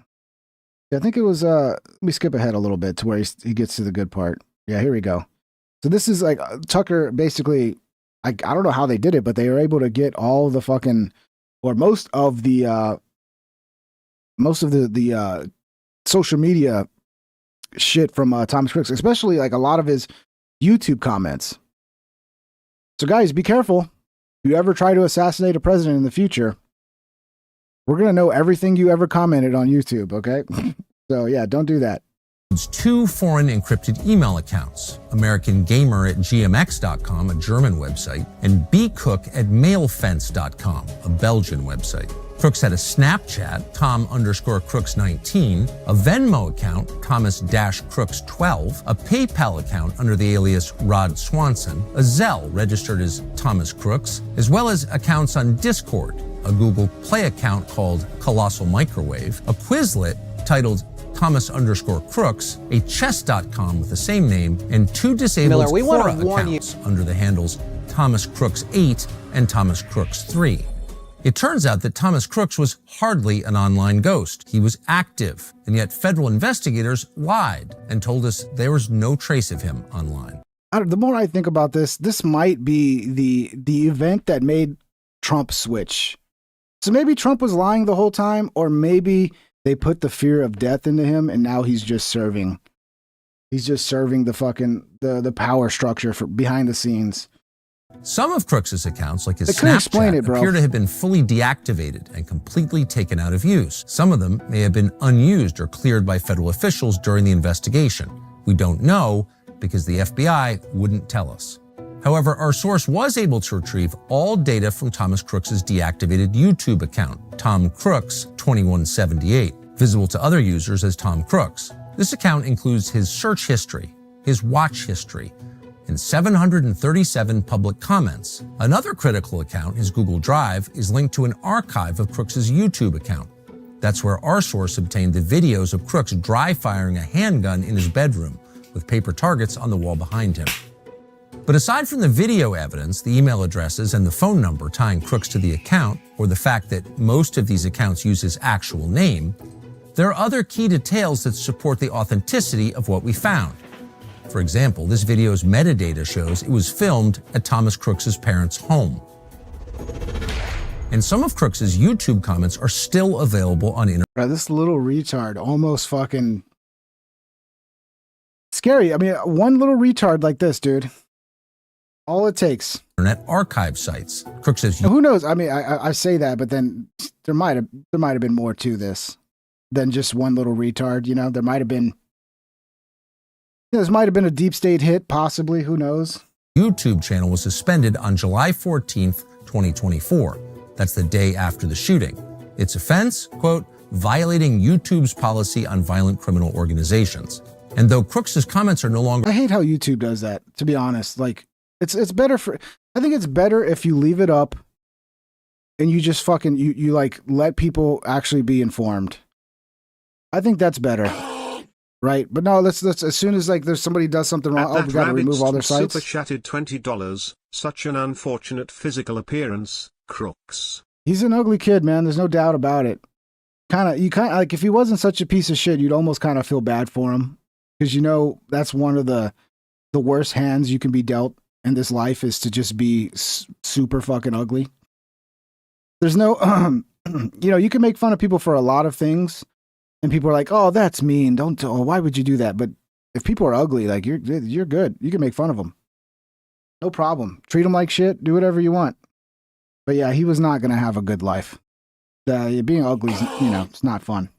Yeah, I think it was, let me skip ahead a little bit to where he gets to the good part. Yeah, here we go. So this is like, Tucker basically, I don't know how they did it, but they were able to get all the fucking, or most of the social media shit from Thomas Crooks, especially like a lot of his YouTube comments. So guys, be careful. If you ever try to assassinate a president in the future, we're going to know everything you ever commented on YouTube, okay? So yeah, don't do that. Two foreign encrypted email accounts, American Gamer at gmx.com, a German website, and bcook at mailfence.com, a Belgian website. Crooks had a Snapchat, Tom_Crooks19, a Venmo account, Thomas-Crooks12, a PayPal account under the alias Rod Swanson, a Zelle registered as Thomas Crooks, as well as accounts on Discord, a Google Play account called Colossal Microwave, a Quizlet titled Thomas_Crooks, a chess.com with the same name, and two disabled Quora accounts under the handles Thomas Crooks 8 and Thomas Crooks 3. It turns out that Thomas Crooks was hardly an online ghost. He was active, and yet federal investigators lied and told us there was no trace of him online. The more I think about this, this might be the event that made Trump switch. So maybe Trump was lying the whole time, or maybe they put the fear of death into him, and now he's just serving. He's just serving the fucking the power structure for behind the scenes. Some of Crooks's accounts, like his Snapchat, appear to have been fully deactivated and completely taken out of use. Some of them may have been unused or cleared by federal officials during the investigation. We don't know because the FBI wouldn't tell us. However, our source was able to retrieve all data from Thomas Crooks' deactivated YouTube account, Tom Crooks 2178, visible to other users as Tom Crooks. This account includes his search history, his watch history, and 737 public comments. Another critical account, his Google Drive, is linked to an archive of Crooks' YouTube account. That's where our source obtained the videos of Crooks dry firing a handgun in his bedroom, with paper targets on the wall behind him. But aside from the video evidence, the email addresses, and the phone number tying Crooks to the account, or the fact that most of these accounts use his actual name, there are other key details that support the authenticity of what we found. For example, this video's metadata shows it was filmed at Thomas Crooks' parents' home. And some of Crooks' YouTube comments are still available on internet. This little retard almost fucking scary. I mean, one little retard like this, dude. All it takes. Internet archive sites. Crooks says, who knows? I mean, I say that, but then there might have been more to this than just one little retard. You know, there might have been. This might have been a deep state hit, possibly. Who knows? YouTube channel was suspended on July 14th, 2024. That's the day after the shooting. Its offense, quote, violating YouTube's policy on violent criminal organizations. And though Crooks' comments are no longer. I hate how YouTube does that, to be honest. Like, it's better for. I think it's better if you leave it up and you just fucking you like let people actually be informed. I think that's better. Right, but no, let's as soon as like there's somebody does something wrong, we gotta remove all their sites. Super chatted $20. Such an unfortunate physical appearance, Crooks. He's an ugly kid, man. There's no doubt about it. You kind of like if he wasn't such a piece of shit, you'd almost kind of feel bad for him because you know that's one of the worst hands you can be dealt in this life is to just be super fucking ugly. There's no, you know, you can make fun of people for a lot of things. And people are like, "Oh, that's mean. Why would you do that?" But if people are ugly, like you're good. You can make fun of them, no problem. Treat them like shit. Do whatever you want. But yeah, he was not gonna have a good life. Being ugly, you know, it's not fun.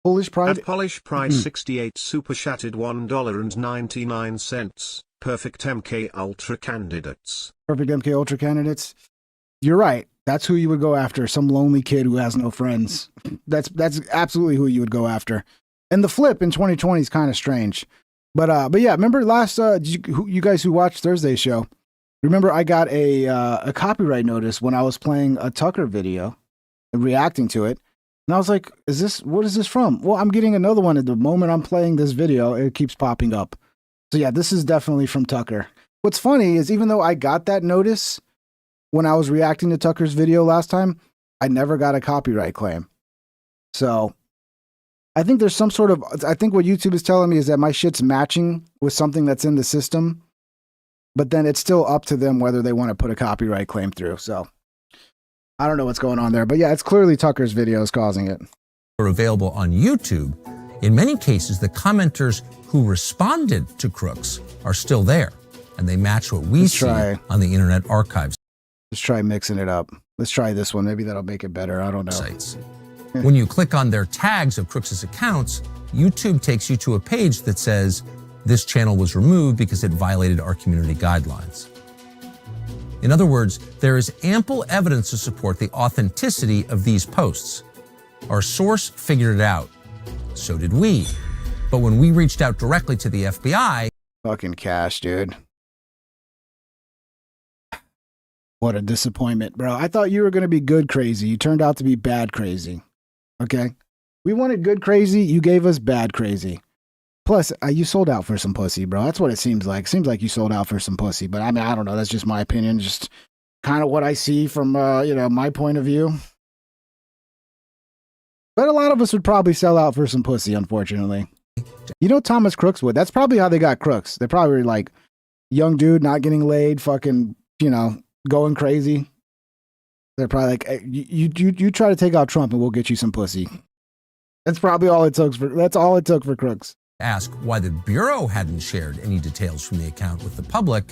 Polish Pride. At Polish Pride 68 super chatted $1.99. Perfect MK Ultra candidates. Perfect MK Ultra candidates. You're right. That's who you would go after. Some lonely kid who has no friends. That's absolutely who you would go after. And the flip in 2020 is kind of strange. But yeah, remember last you guys who watched Thursday's show? Remember I got a copyright notice when I was playing a Tucker video and reacting to it. And I was like, what is this from? Well, I'm getting another one at the moment I'm playing this video. It keeps popping up. So yeah, this is definitely from Tucker. What's funny is even though I got that notice when I was reacting to Tucker's video last time, I never got a copyright claim. So I think there's some sort of, I think what YouTube is telling me is that my shit's matching with something that's in the system, but then it's still up to them whether they want to put a copyright claim through. So I don't know what's going on there, but yeah, it's clearly Tucker's videos causing it. Are available on YouTube. In many cases, the commenters who responded to Crooks are still there, and they match what we see on the Internet Archives. Let's try mixing it up. Let's try this one. Maybe that'll make it better. I don't know. Sites. When you click on their tags of Crooks' accounts, YouTube takes you to a page that says, this channel was removed because it violated our community guidelines. In other words, there is ample evidence to support the authenticity of these posts. Our source figured it out. So did we. But when we reached out directly to the FBI... Fucking cash, dude. What a disappointment, bro. I thought you were going to be good crazy. You turned out to be bad crazy. Okay? We wanted good crazy. You gave us bad crazy. Plus, you sold out for some pussy, bro. That's what it seems like. Seems like you sold out for some pussy. But I mean, I don't know. That's just my opinion. Just kind of what I see from, my point of view. But a lot of us would probably sell out for some pussy, unfortunately. You know Thomas Crooks would. That's probably how they got Crooks. They're probably like, young dude, not getting laid, fucking, going crazy. They're probably like, hey, you try to take out Trump and we'll get you some pussy. That's probably all it took for Crooks. Ask why the Bureau hadn't shared any details from the account with the public,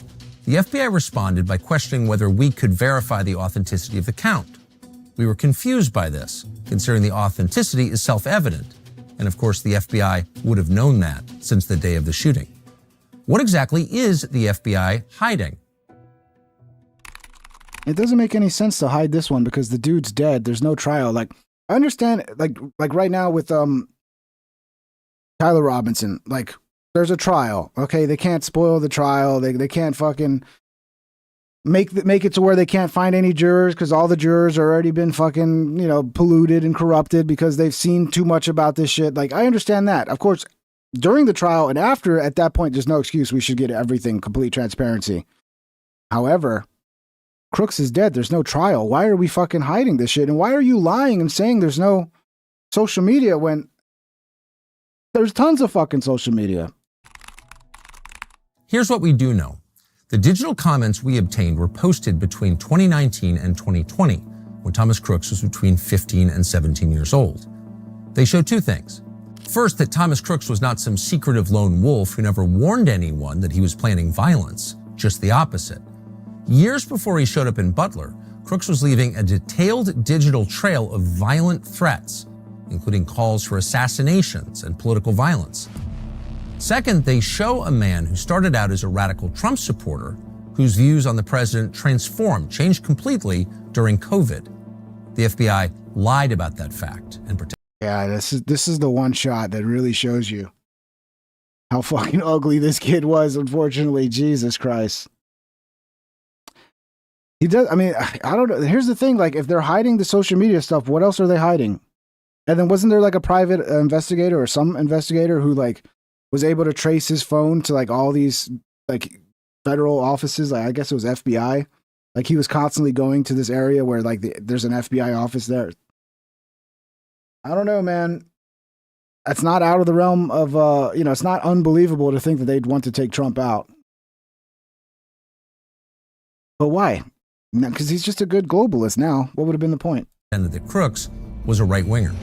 the FBI responded by questioning whether we could verify the authenticity of the account. We were confused by this, considering the authenticity is self-evident. And of course, the FBI would have known that since the day of the shooting. What exactly is the FBI hiding? It doesn't make any sense to hide this one because the dude's dead. There's no trial. Like, I understand, like right now with Tyler Robinson, like, there's a trial. Okay, they can't spoil the trial. They can't fucking make it to where they can't find any jurors because all the jurors are already been fucking, polluted and corrupted because they've seen too much about this shit. Like, I understand that. Of course, during the trial and after, at that point, there's no excuse. We should get everything, complete transparency. However, Crooks is dead. There's no trial. Why are we fucking hiding this shit? And why are you lying and saying there's no social media when there's tons of fucking social media? Here's what we do know. The digital comments we obtained were posted between 2019 and 2020, when Thomas Crooks was between 15 and 17 years old. They show two things. First, that Thomas Crooks was not some secretive lone wolf who never warned anyone that he was planning violence, just the opposite. Years before he showed up in Butler, Crooks was leaving a detailed digital trail of violent threats, including calls for assassinations and political violence. Second, they show a man who started out as a radical Trump supporter whose views on the president changed completely during COVID. The FBI lied about that fact and pretended. Yeah, this is the one shot that really shows you how fucking ugly this kid was, unfortunately. Jesus Christ. He does, I mean, I don't know. Here's the thing, like, if they're hiding the social media stuff, what else are they hiding? And then wasn't there like a private investigator or some investigator who like was able to trace his phone to like all these like federal offices? Like, I guess it was FBI. Like, he was constantly going to this area where like there's an FBI office there. I don't know, man. That's not out of the realm of, it's not unbelievable to think that they'd want to take Trump out. But why? Because he's just a good globalist now. What would have been the point? And that Crooks was a right-winger.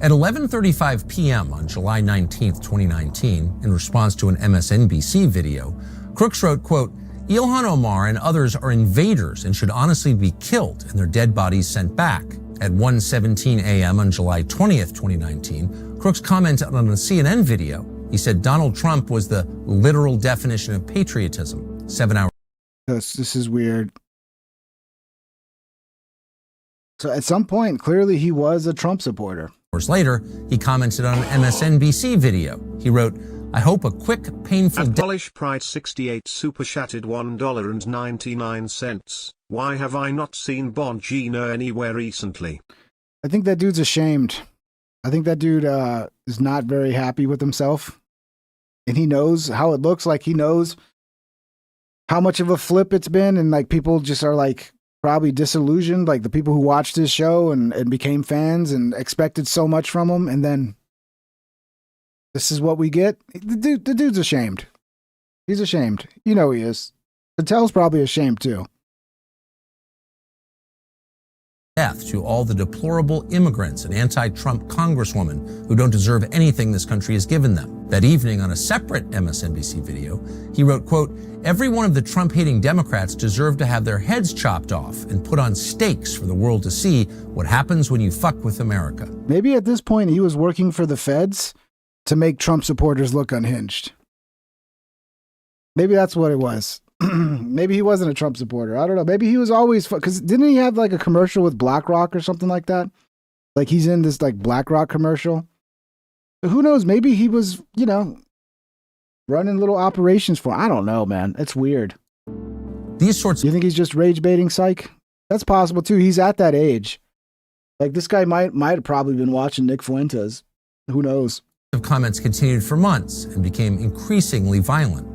At 11:35 p.m. on July 19th, 2019, in response to an MSNBC video, Crooks wrote, quote, Ilhan Omar and others are invaders and should honestly be killed and their dead bodies sent back. At 1:17 a.m. on July 20th, 2019, Crooks commented on a CNN video. He said Donald Trump was the literal definition of patriotism. 7 hours. This is weird. So at some point, clearly he was a Trump supporter. Hours later, he commented on an MSNBC video. He wrote, I hope a quick, painful... Polish Pride 68 super chatted $1.99. Why have I not seen Bongino anywhere recently? I think that dude's ashamed. I think that dude is not very happy with himself. And he knows how it looks. Like, he knows how much of a flip it's been. And like, people just are like probably disillusioned. Like the people who watched his show and became fans and expected so much from him. And then this is what we get. The dude's ashamed. He's ashamed. You know he is. Patel's probably ashamed too. Death to all the deplorable immigrants and anti-Trump congresswomen who don't deserve anything this country has given them. That evening, on a separate MSNBC video, he wrote, quote, every one of the Trump-hating Democrats deserve to have their heads chopped off and put on stakes for the world to see what happens when you fuck with America. Maybe at this point he was working for the feds to make Trump supporters look unhinged. Maybe that's what it was. Maybe he wasn't a Trump supporter. I don't know. Maybe he was always, because didn't he have like a commercial with BlackRock or something like that? Like he's in this like BlackRock commercial. But who knows? Maybe he was, running little operations for, I don't know, man. It's weird. These sorts. You think he's just rage baiting psych? That's possible too. He's at that age. Like this guy might have probably been watching Nick Fuentes. Who knows? Comments continued for months and became increasingly violent.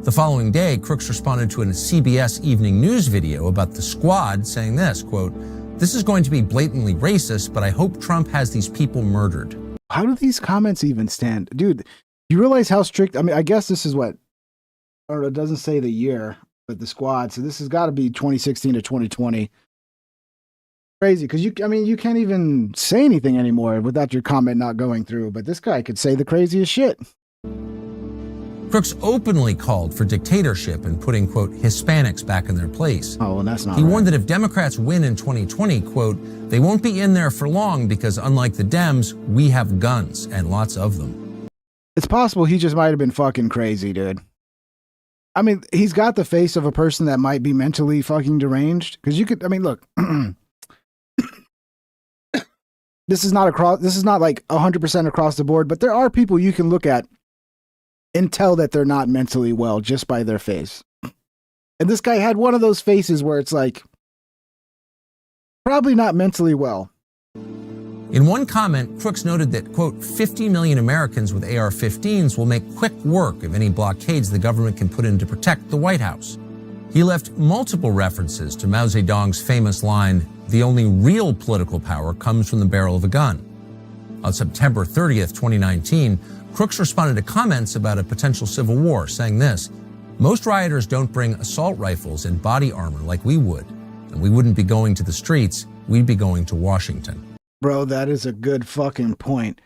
The following day, Crooks responded to a CBS Evening News video about the squad saying this, quote, this is going to be blatantly racist, but I hope Trump has these people murdered. How do these comments even stand? Dude, you realize how strict, I mean, I guess this is what, or it doesn't say the year, but the squad. So this has got to be 2016 to 2020. Crazy, because you can't even say anything anymore without your comment not going through. But this guy could say the craziest shit. Crooks openly called for dictatorship and putting, quote, Hispanics back in their place. Oh, well, that's not He right. warned that if Democrats win in 2020, quote, they won't be in there for long because unlike the Dems, we have guns and lots of them. It's possible he just might have been fucking crazy, dude. I mean, he's got the face of a person that might be mentally fucking deranged. Because you could, I mean, look, this is not like 100% across the board, but there are people you can look at and tell that they're not mentally well just by their face. And this guy had one of those faces where it's like, probably not mentally well. In one comment, Crooks noted that, quote, 50 million Americans with AR-15s will make quick work of any blockades the government can put in to protect the White House. He left multiple references to Mao Zedong's famous line, "The only real political power comes from the barrel of a gun." On September 30th, 2019, Crooks responded to comments about a potential civil war, saying this, "Most rioters don't bring assault rifles and body armor like we would, and we wouldn't be going to the streets, we'd be going to Washington." Bro, that is a good fucking point.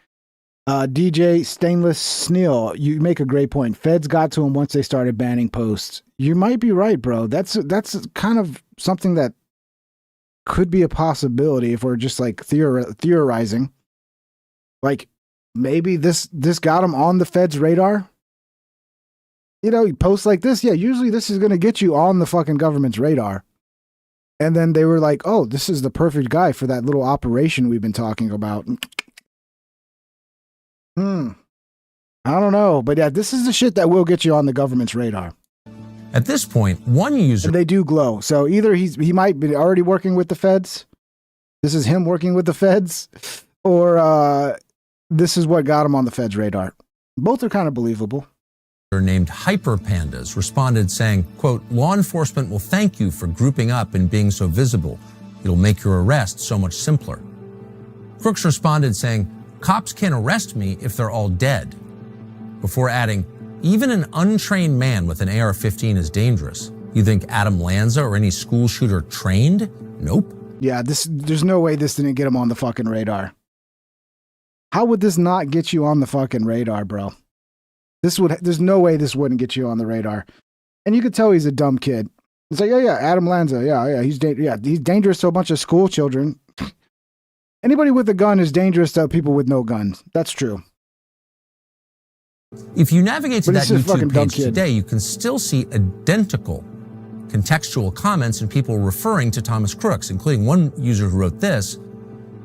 DJ Stainless Sneal, you make a great point. Feds got to him once they started banning posts. You might be right, bro. That's kind of something that could be a possibility if we're just like theorizing. Like maybe this got him on the Feds' radar. You know, posts like this, yeah, usually this is going to get you on the fucking government's radar. And then they were like, oh, this is the perfect guy for that little operation we've been talking about. I don't know. But yeah, this is the shit that will get you on the government's radar. At this point, one user... And they do glow. So either he might be already working with the feds. This is him working with the feds. Or this is what got him on the feds' radar. Both are kind of believable. Named Hyper Pandas responded saying, quote, "Law enforcement will thank you for grouping up and being so visible. It'll make your arrest so much simpler." Crooks responded saying, "Cops can't arrest me if they're all dead," before adding, "Even an untrained man with an AR-15 is dangerous. You think Adam Lanza or any school shooter trained? Nope." Yeah, there's no way this didn't get him on the fucking radar. How would this not get you on the fucking radar, bro? There's no way this wouldn't get you on the radar. And you could tell he's a dumb kid. It's like, yeah, Adam Lanza, he's dangerous to a bunch of school children. Anybody with a gun is dangerous to people with no guns. That's true. If you navigate to that YouTube page today, you can still see identical contextual comments and people referring to Thomas Crooks, including one user who wrote this,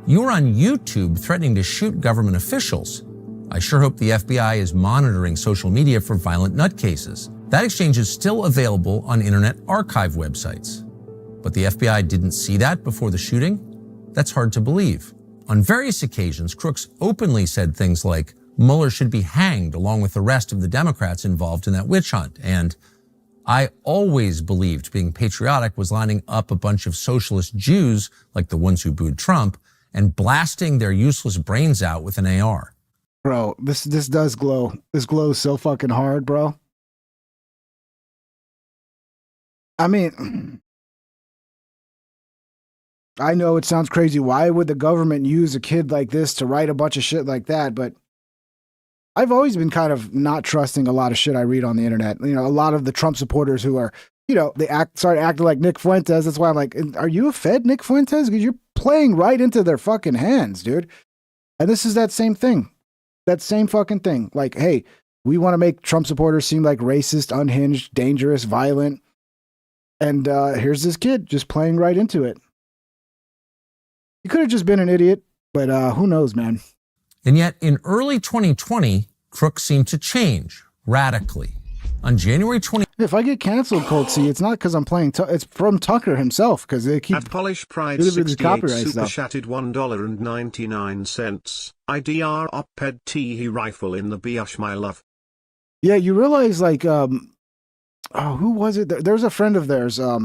"You're on YouTube threatening to shoot government officials. I sure hope the FBI is monitoring social media for violent nutcases." That exchange is still available on Internet Archive websites. But the FBI didn't see that before the shooting? That's hard to believe. On various occasions, Crooks openly said things like, Mueller should be hanged along with the rest of the Democrats involved in that witch hunt, and I always believed being patriotic was lining up a bunch of socialist Jews, like the ones who booed Trump, and blasting their useless brains out with an AR. Bro, this does glow. This glows so fucking hard, bro. I mean, I know it sounds crazy. Why would the government use a kid like this to write a bunch of shit like that? But I've always been kind of not trusting a lot of shit I read on the internet. You know, a lot of the Trump supporters who are, you know, they start acting like Nick Fuentes. That's why I'm like, are you a Fed, Nick Fuentes? Because you're playing right into their fucking hands, dude. And this is that same thing. That same fucking thing. Like, hey, we want to make Trump supporters seem like racist, unhinged, dangerous, violent. And here's this kid just playing right into it. He could have just been an idiot, but who knows, man. And yet, in early 2020, Crooks seemed to change radically. On January 20... If I get canceled, Colt C, it's not because I'm playing... it's from Tucker himself, because they keep... At Polish Pride 68 super chatted $1.99. IDR op-ed T rifle in the Biash, my love. Yeah, you realize, like, who was it? There's a friend of theirs. I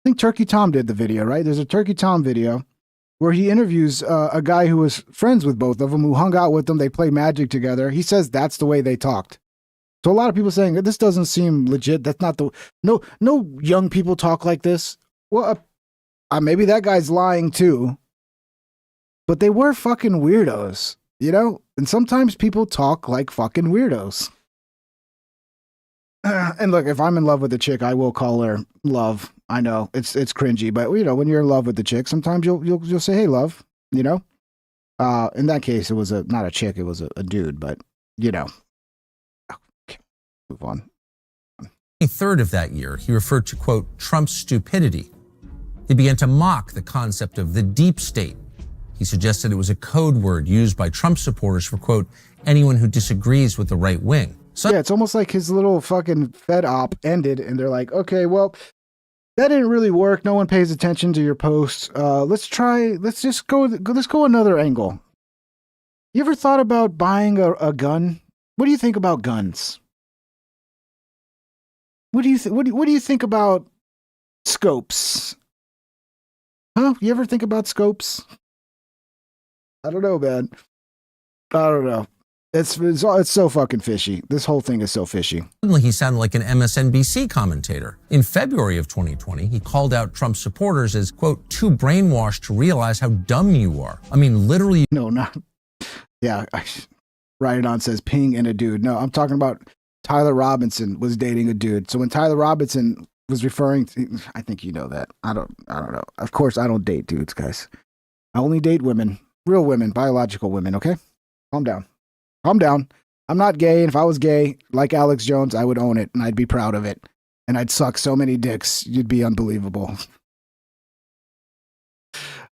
think Turkey Tom did the video, right? There's a Turkey Tom video where he interviews a guy who was friends with both of them, who hung out with them. They play Magic together. He says that's the way they talked. So a lot of people saying this doesn't seem legit. That's not the no young people talk like this. Well, maybe that guy's lying too. But they were fucking weirdos, you know. And sometimes people talk like fucking weirdos. And look, if I'm in love with a chick, I will call her love. I know it's cringy, but you know, when you're in love with the chick, sometimes you'll say, "Hey, love," you know. In that case, it was not a chick, it was a dude, but you know. Okay, move on. 23rd of that year, he referred to, quote, Trump's stupidity. He began to mock the concept of the deep state. He suggested it was a code word used by Trump supporters for, quote, anyone who disagrees with the right wing. So, yeah, it's almost like his little fucking Fed op ended, and they're like, okay, well, that didn't really work. No one pays attention to your posts. Let's go another angle. You ever thought about buying a gun? What do you think about guns? What do you think about scopes? Huh? You ever think about scopes? I don't know, man. I don't know. It's so fucking fishy. This whole thing is so fishy. Suddenly, he sounded like an MSNBC commentator. In February of 2020, he called out Trump supporters as, quote, too brainwashed to realize how dumb you are. I mean, literally. No, not. Yeah, Right On says ping and a dude. No, I'm talking about Tyler Robinson was dating a dude. So when Tyler Robinson was referring to, I think you know that. I don't know. Of course, I don't date dudes, guys. I only date women, real women, biological women. Okay, calm down. Calm down. I'm not gay. And if I was gay, like Alex Jones, I would own it and I'd be proud of it. And I'd suck so many dicks. You'd be unbelievable.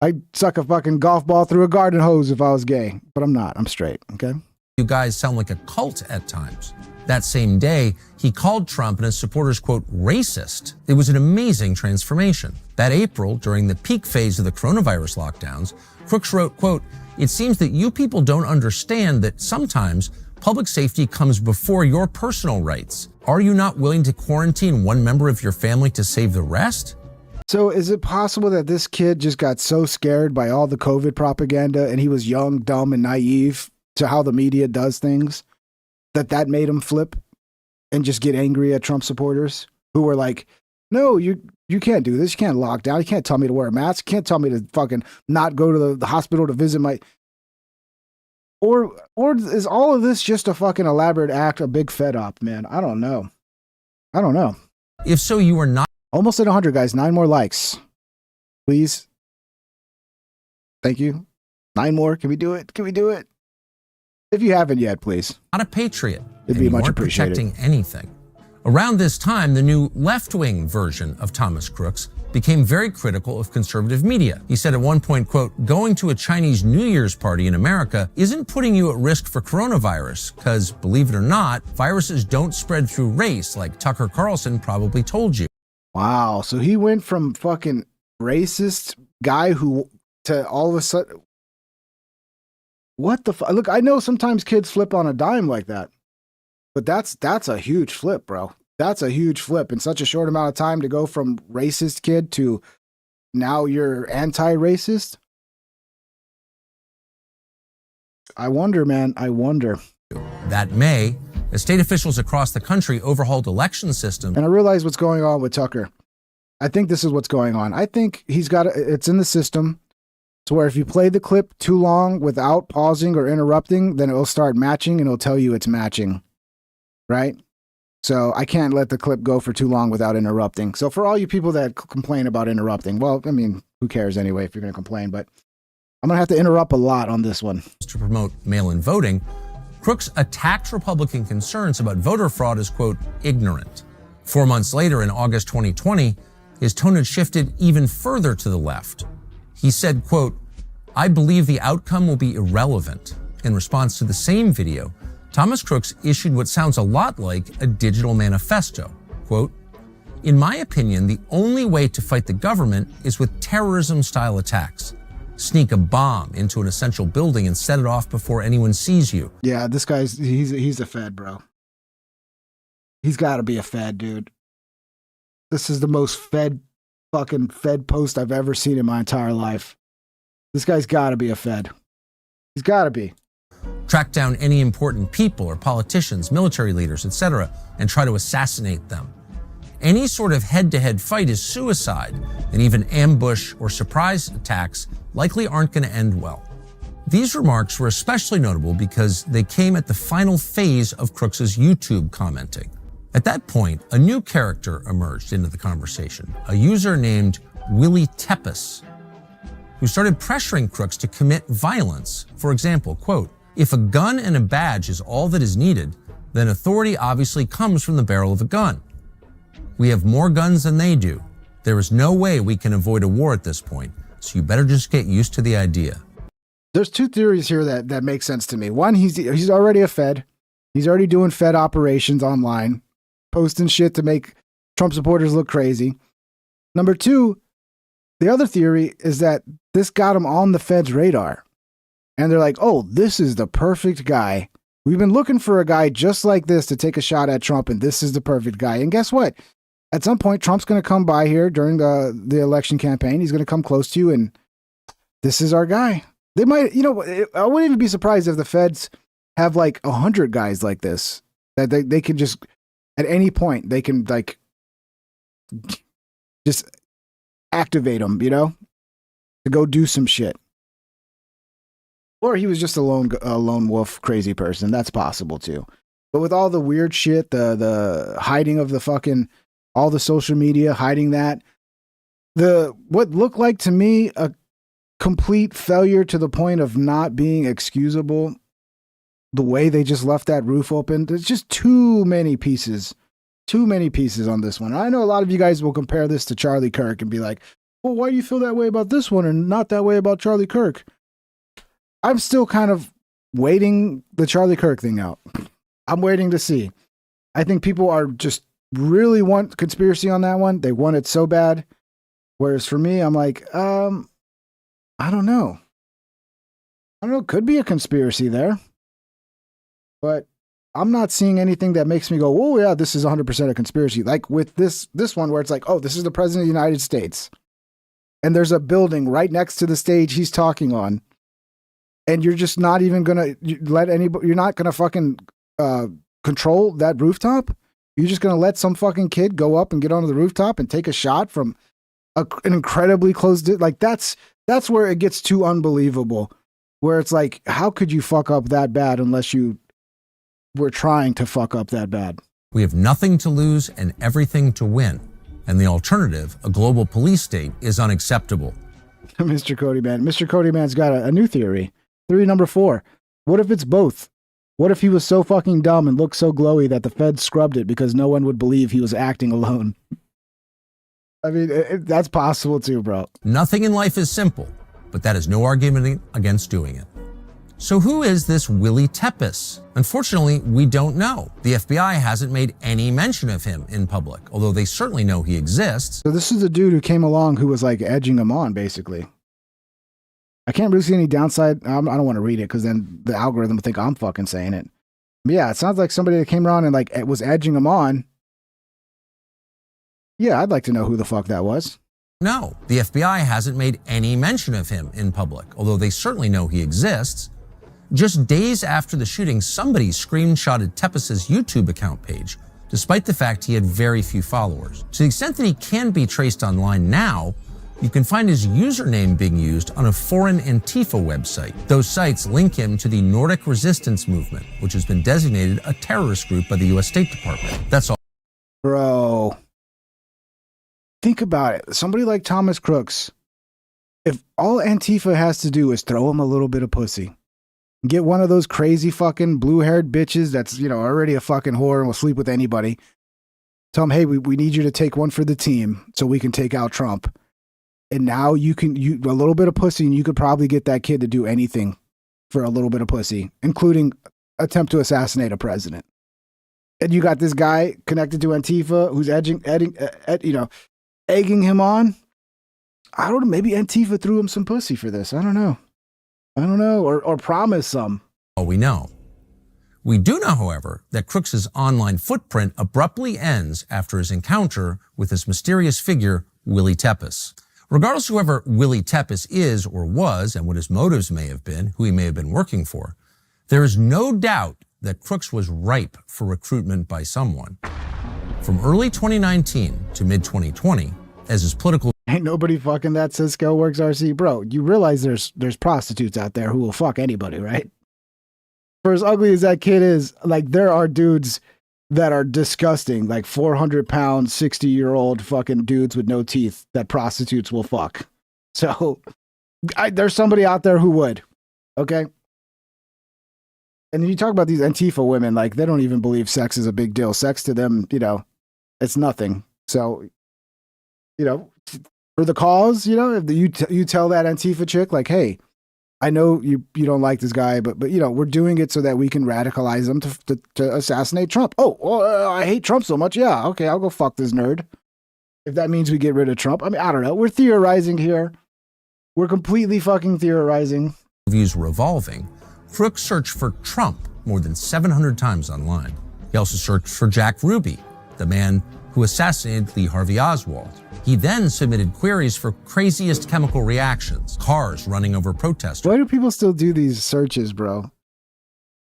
I'd suck a fucking golf ball through a garden hose if I was gay, but I'm not. I'm straight. Okay. You guys sound like a cult at times. That same day, he called Trump and his supporters, quote, racist. It was an amazing transformation. That April, during the peak phase of the coronavirus lockdowns, Crooks wrote, quote, it seems that you people don't understand that sometimes public safety comes before your personal rights. Are you not willing to quarantine one member of your family to save the rest? So is it possible that this kid just got so scared by all the COVID propaganda and he was young, dumb, and naive to how the media does things that made him flip and just get angry at Trump supporters who were like, no, you can't do this. You can't lock down. You can't tell me to wear a mask. You can't tell me to fucking not go to the hospital to visit my... Or is all of this just a fucking elaborate act, a big Fed op, man? I don't know. If so, you are not... Almost at 100, guys. 9 more likes. Please. Thank you. 9 more. Can we do it? If you haven't yet, please. Not a patriot. It'd be much appreciated. Protecting anything. Around this time, the new left-wing version of Thomas Crooks became very critical of conservative media. He said at one point, quote, going to a Chinese New Year's party in America isn't putting you at risk for coronavirus, because, believe it or not, viruses don't spread through race like Tucker Carlson probably told you. Wow. So he went from fucking racist guy to all of a sudden... What the fuck? Look, I know sometimes kids flip on a dime like that. But that's a huge flip, bro. That's a huge flip in such a short amount of time to go from racist kid to now you're anti-racist. I wonder, man. I wonder. That May, as state officials across the country overhauled election systems. And I realize what's going on with Tucker. I think this is what's going on. I think it's in the system to where if you play the clip too long without pausing or interrupting, then it'll start matching and it'll tell you it's matching. Right? So I can't let the clip go for too long without interrupting. So for all you people that complain about interrupting, well, I mean, who cares anyway if you're going to complain, but I'm going to have to interrupt a lot on this one. To promote mail-in voting, Crooks attacked Republican concerns about voter fraud as, quote, ignorant. 4 months later, in August 2020, his tone had shifted even further to the left. He said, quote, I believe the outcome will be irrelevant. In response to the same video, Thomas Crooks issued what sounds a lot like a digital manifesto. Quote, in my opinion, the only way to fight the government is with terrorism-style attacks. Sneak a bomb into an essential building and set it off before anyone sees you. Yeah, this guy's, he's a Fed, bro. He's got to be a Fed, dude. This is the most fucking Fed post I've ever seen in my entire life. This guy's got to be a Fed. He's got to be. Track down any important people or politicians, military leaders, etc., and try to assassinate them. Any sort of head-to-head fight is suicide, and even ambush or surprise attacks likely aren't going to end well. These remarks were especially notable because they came at the final phase of Crooks's YouTube commenting. At that point, a new character emerged into the conversation, a user named Willie Tepes, who started pressuring Crooks to commit violence. For example, quote, If a gun and a badge is all that is needed, then authority obviously comes from the barrel of a gun. We have more guns than they do. There is no way we can avoid a war at this point, so you better just get used to the idea. There's two theories here that make sense to me. One, he's already a Fed. He's already doing Fed operations online, posting shit to make Trump supporters look crazy. Number two, the other theory is that this got him on the Fed's radar. And they're like, oh, this is the perfect guy. We've been looking for a guy just like this to take a shot at Trump, and this is the perfect guy. And guess what? At some point, Trump's going to come by here during the election campaign. He's going to come close to you, and this is our guy. They might, I wouldn't even be surprised if the Feds have like 100 guys like this, that they can just, at any point, they can like just activate them, to go do some shit. Or he was just a lone wolf crazy person. That's possible too. But with all the weird shit, the hiding of the fucking, all the social media, hiding that, what looked like to me a complete failure to the point of not being excusable, the way they just left that roof open, there's just too many pieces on this one. I know a lot of you guys will compare this to Charlie Kirk and be like, well, why do you feel that way about this one and not that way about Charlie Kirk? I'm still kind of waiting the Charlie Kirk thing out. I'm waiting to see. I think people are just really want conspiracy on that one. They want it so bad. Whereas for me, I'm like, I don't know. Could be a conspiracy there. But I'm not seeing anything that makes me go, oh yeah, this is 100% a conspiracy. Like with this one where it's like, oh, this is the president of the United States. And there's a building right next to the stage he's talking on. And you're just not even going to let anybody, you're not going to fucking control that rooftop. You're just going to let some fucking kid go up and get onto the rooftop and take a shot from an incredibly close, like that's where it gets too unbelievable. Where it's like, how could you fuck up that bad unless you were trying to fuck up that bad? We have nothing to lose and everything to win. And the alternative, a global police state, is unacceptable. Mr. Codyman. Mr. Codyman's got a new theory. Theory number 4. What if it's both? What if he was so fucking dumb and looked so glowy that the Feds scrubbed it because no one would believe he was acting alone? I mean, that's possible too, bro. Nothing in life is simple, but that is no argument against doing it. So who is this Willie Tepes? Unfortunately, we don't know. The FBI hasn't made any mention of him in public, although they certainly know he exists. So this is a dude who came along who was like edging him on, basically. I can't really see any downside. I don't want to read it because then the algorithm will think I'm fucking saying it. But yeah, it sounds like somebody that came around and like was edging him on. Yeah, I'd like to know who the fuck that was. No, the FBI hasn't made any mention of him in public, although they certainly know he exists. Just days after the shooting, somebody screenshotted Tepes' YouTube account page, despite the fact he had very few followers. To the extent that he can be traced online now, you can find his username being used on a foreign Antifa website. Those sites link him to the Nordic Resistance Movement, which has been designated a terrorist group by the U.S. State Department. That's all. Bro, think about it. Somebody like Thomas Crooks, if all Antifa has to do is throw him a little bit of pussy, get one of those crazy fucking blue-haired bitches that's, already a fucking whore and will sleep with anybody, tell him, hey, we need you to take one for the team so we can take out Trump. And now you a little bit of pussy, and you could probably get that kid to do anything for a little bit of pussy, including attempt to assassinate a president. And you got this guy connected to Antifa who's egging him on. I don't know. Maybe Antifa threw him some pussy for this. I don't know. Or promised some. All we know. We do know, however, that Crooks' online footprint abruptly ends after his encounter with this mysterious figure, Willie Tepes. Regardless of whoever Willie Tepes is or was and what his motives may have been, who he may have been working for, there is no doubt that Crooks was ripe for recruitment by someone. From early 2019 to mid-2020, as his political... Ain't nobody fucking that Cisco Works RC. Bro, you realize there's prostitutes out there who will fuck anybody, right? For as ugly as that kid is, like, there are dudes that are disgusting, like 400-pound, 60-year-old fucking dudes with no teeth that prostitutes will fuck. So there's somebody out there who would. Okay? And you talk about these Antifa women, like they don't even believe sex is a big deal. Sex to them, it's nothing. So, for the cause, if you tell that Antifa chick, like, hey, I know you don't like this guy, but we're doing it so that we can radicalize them to assassinate Trump. Oh, I hate Trump so much. Yeah, okay, I'll go fuck this nerd. If that means we get rid of Trump. I mean, I don't know. We're theorizing here. We're completely fucking theorizing. Views were evolving. Crooks searched for Trump more than 700 times online. He also searched for Jack Ruby, the man who assassinated Lee Harvey Oswald. He then submitted queries for craziest chemical reactions, cars running over protesters. Why do people still do these searches, bro?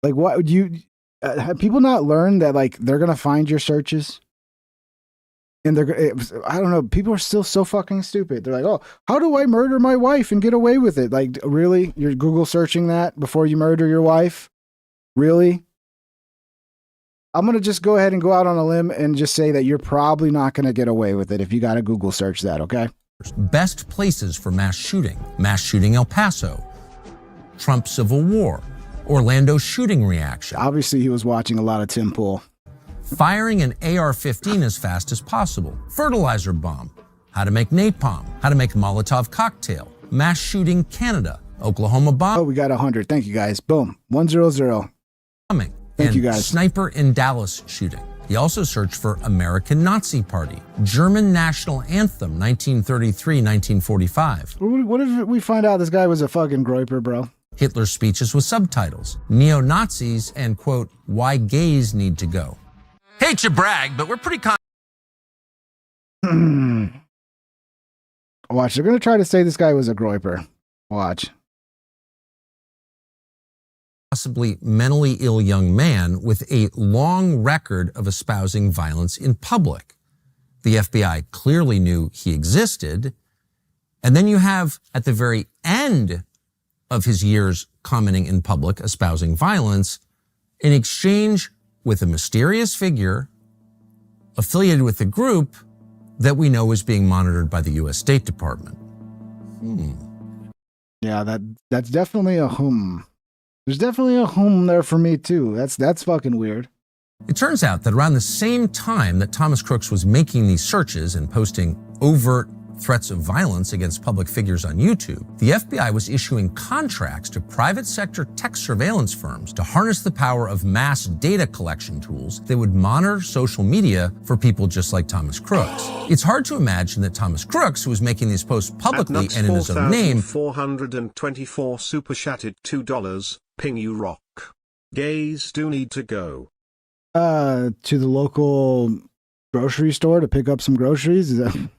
Like, what would you have people not learned that, like, they're gonna find your searches? And I don't know, people are still so fucking stupid. They're like, oh, how do I murder my wife and get away with it? Like, really? You're Google searching that before you murder your wife? Really? I'm going to just go ahead and go out on a limb and just say that you're probably not going to get away with it if you got to Google search that, okay? Best places for mass shooting El Paso, Trump Civil War, Orlando shooting reaction. Obviously, he was watching a lot of Tim Pool. Firing an AR-15 as fast as possible, fertilizer bomb, how to make napalm, how to make Molotov cocktail, mass shooting Canada, Oklahoma bomb. Oh, we got 100. Thank you, guys. Boom. 100. Bombing. Thank you, guys. Sniper in Dallas shooting. He also searched for American Nazi Party, German national anthem, 1933-1945. What if we find out this guy was a fucking groiper, bro? Hitler's speeches with subtitles, neo-Nazis, and, quote, why gays need to go. Hate to brag, but we're pretty Watch, they're going to try to say this guy was a groiper. Watch. Possibly mentally ill young man with a long record of espousing violence in public. The FBI clearly knew he existed. And then you have, at the very end of his years commenting in public, espousing violence, an exchange with a mysterious figure affiliated with a group that we know is being monitored by the U.S. State Department. Yeah, that's definitely a There's definitely a there for me, too. That's fucking weird. It turns out that around the same time that Thomas Crooks was making these searches and posting overt threats of violence against public figures on YouTube, the FBI was issuing contracts to private sector tech surveillance firms to harness the power of mass data collection tools that would monitor social media for people just like Thomas Crooks. It's hard to imagine that Thomas Crooks, who was making these posts publicly and in his own name, 424 super chatted $2, ping you rock. Gays do need to go. To the local grocery store to pick up some groceries? Is that...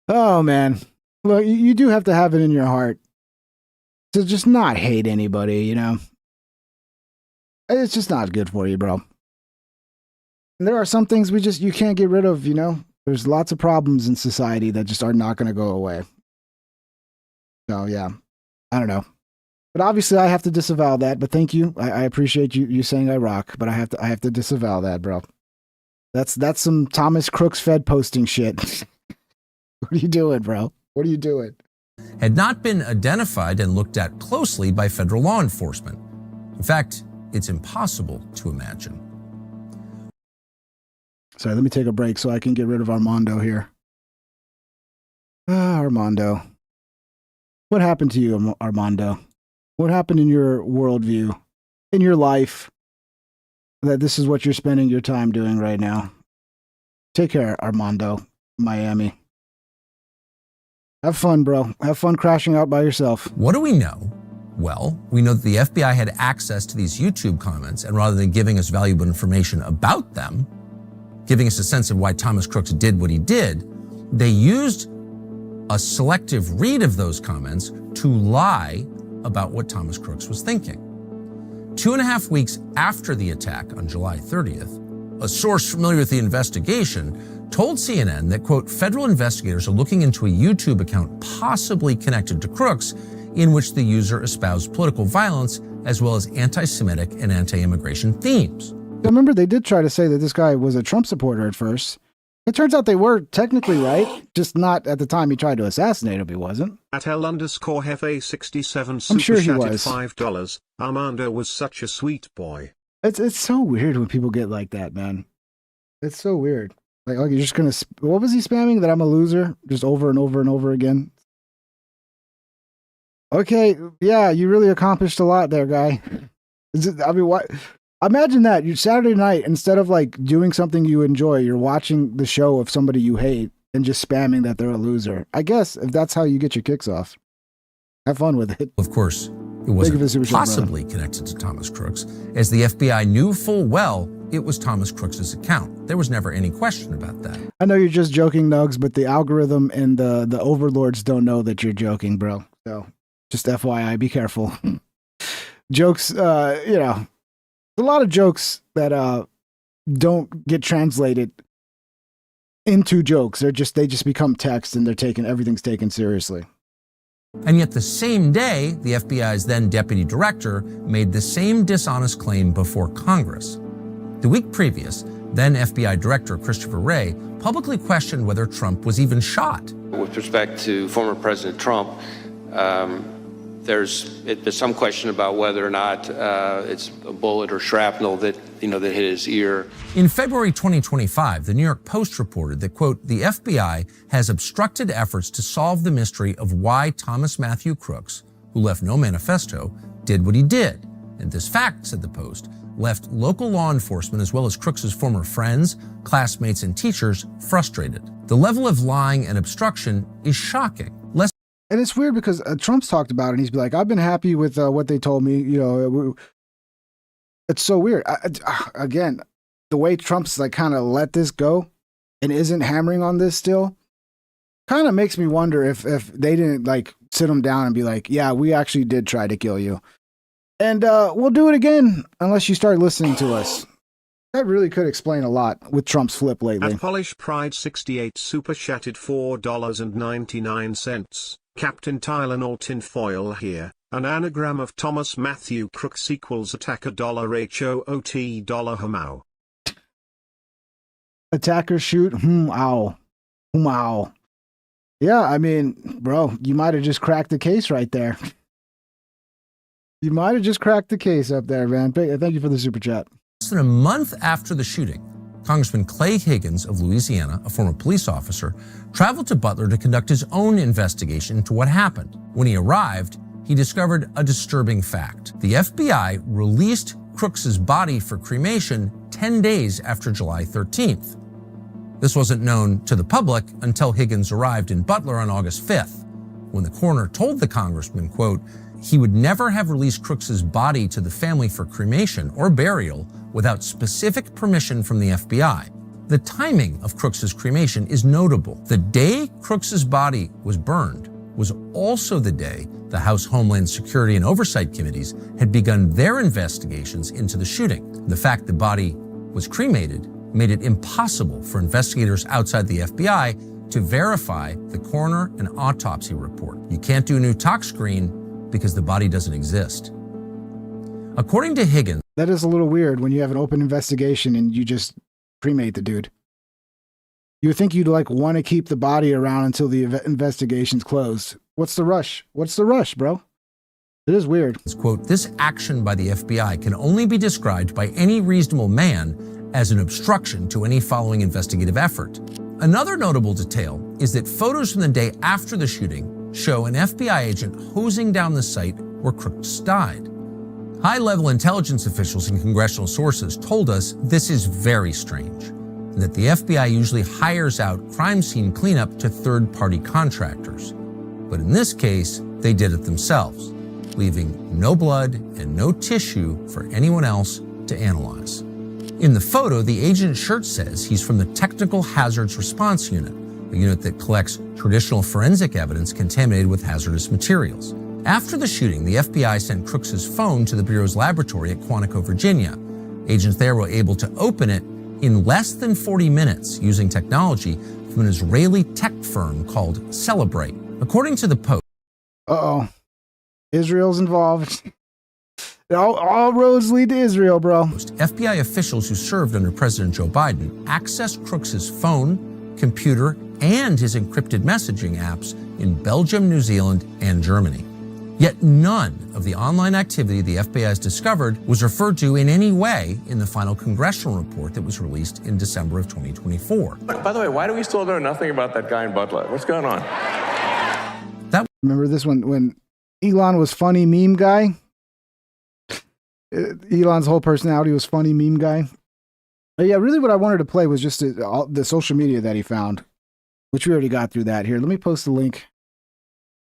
Oh, man. Look, you do have to have it in your heart to just not hate anybody, It's just not good for you, bro. And there are some things you can't get rid of, There's lots of problems in society that just are not going to go away. So, yeah. I don't know. But obviously I have to disavow that, but thank you. I appreciate you saying I rock, but I have to disavow that, bro. That's some Thomas Crooks Fed posting shit. What are you doing, bro? What are you doing? Had not been identified and looked at closely by federal law enforcement. In fact, it's impossible to imagine. Sorry, let me take a break so I can get rid of Armando here. Armando. What happened to you, Armando? What happened in your worldview, in your life, that this is what you're spending your time doing right now? Take care, Armando, Miami. Have fun, bro. Have fun crashing out by yourself. What do we know? Well, we know that the FBI had access to these YouTube comments, and rather than giving us valuable information about them, giving us a sense of why Thomas Crooks did what he did, they used a selective read of those comments to lie about what Thomas Crooks was thinking. 2.5 weeks after the attack on July 30th, a source familiar with the investigation told CNN that, quote, federal investigators are looking into a YouTube account possibly connected to Crooks in which the user espoused political violence as well as anti-Semitic and anti-immigration themes. I remember they did try to say that this guy was a Trump supporter at first, It turns out they were technically right, just not at the time he tried to assassinate him, he wasn't. At L_FA67 I'm sure he super was. chatted $5. Armando was such a sweet boy. It's so weird when people get like that, man. It's so weird. Like, you're just gonna. What was he spamming? That I'm a loser, just over and over and over again. Okay, yeah, you really accomplished a lot there, guy. I mean, what? Imagine that. You Saturday night, instead of like doing something you enjoy, you're watching the show of somebody you hate and just spamming that they're a loser. I guess if that's how you get your kicks off, have fun with it. Of course, it wasn't possibly connected to Thomas Crooks, as the FBI knew full well it was Thomas Crooks' account. There was never any question about that. I know you're just joking, Nugs, but the algorithm and the overlords don't know that you're joking, bro. So just FYI, be careful. Jokes, a lot of jokes that don't get translated into jokes. They just become text, and everything's taken seriously. And yet the same day, the FBI's then deputy director made the same dishonest claim before Congress. The week previous, then FBI Director Christopher Wray publicly questioned whether Trump was even shot. With respect to former President Trump, there's some question about whether or not it's a bullet or shrapnel that hit his ear. In February 2025, the New York Post reported that, quote, the FBI has obstructed efforts to solve the mystery of why Thomas Matthew Crooks, who left no manifesto, did what he did. And this fact, said the Post, left local law enforcement as well as Crooks's former friends, classmates, and teachers frustrated. The level of lying and obstruction is shocking. And it's weird because Trump's talked about it, and he's been like, I've been happy with what they told me. It's so weird. Again, the way Trump's like kind of let this go and isn't hammering on this still kind of makes me wonder if they didn't like sit him down and be like, yeah, we actually did try to kill you. And we'll do it again unless you start listening to us. That really could explain a lot with Trump's flip lately. At Polish Pride 68 super chatted $4.99. Captain Tylenol tinfoil here. An anagram of Thomas Matthew Crooks equals attacker $HOOT $HMOW. Attacker shoot, ow. Ow. Yeah, I mean, bro, you might have just cracked the case right there. You might have just cracked the case up there, man. Thank you for the super chat. Less than a month after the shooting, Congressman Clay Higgins of Louisiana, a former police officer, traveled to Butler to conduct his own investigation into what happened. When he arrived, he discovered a disturbing fact. The FBI released Crooks's body for cremation 10 days after July 13th. This wasn't known to the public until Higgins arrived in Butler on August 5th, when the coroner told the congressman, quote, he would never have released Crooks's body to the family for cremation or burial without specific permission from the FBI. The timing of Crooks's cremation is notable. The day Crooks's body was burned was also the day the House Homeland Security and Oversight Committees had begun their investigations into the shooting. The fact the body was cremated made it impossible for investigators outside the FBI to verify the coroner and autopsy report. You can't do a new tox screen because the body doesn't exist. According to Higgins, that is a little weird when you have an open investigation and you just cremate the dude. You would think you'd like want to keep the body around until the investigation's closed. What's the rush? What's the rush, bro? It is weird. Quote, this action by the FBI can only be described by any reasonable man as an obstruction to any following investigative effort. Another notable detail is that photos from the day after the shooting show an FBI agent hosing down the site where Crooks died. High-level intelligence officials and congressional sources told us this is very strange, and that the FBI usually hires out crime scene cleanup to third-party contractors. But in this case, they did it themselves, leaving no blood and no tissue for anyone else to analyze. In the photo, the agent's shirt says he's from the Technical Hazards Response Unit, a unit that collects traditional forensic evidence contaminated with hazardous materials. After the shooting, the FBI sent Crooks's phone to the Bureau's laboratory at Quantico, Virginia. Agents there were able to open it in less than 40 minutes using technology from an Israeli tech firm called Celebrate. According to the Post, Israel's involved. All roads lead to Israel, bro. FBI officials who served under President Joe Biden accessed Crooks's phone, computer, and his encrypted messaging apps in Belgium, New Zealand, and Germany. Yet none of the online activity the FBI has discovered was referred to in any way in the final congressional report that was released in December of 2024. By the way, why do we still know nothing about that guy in Butler? What's going on? Remember this one when Elon was funny meme guy? Elon's whole personality was funny meme guy. But yeah, really what I wanted to play was just the social media that he found, which we already got through that. Here, let me post the link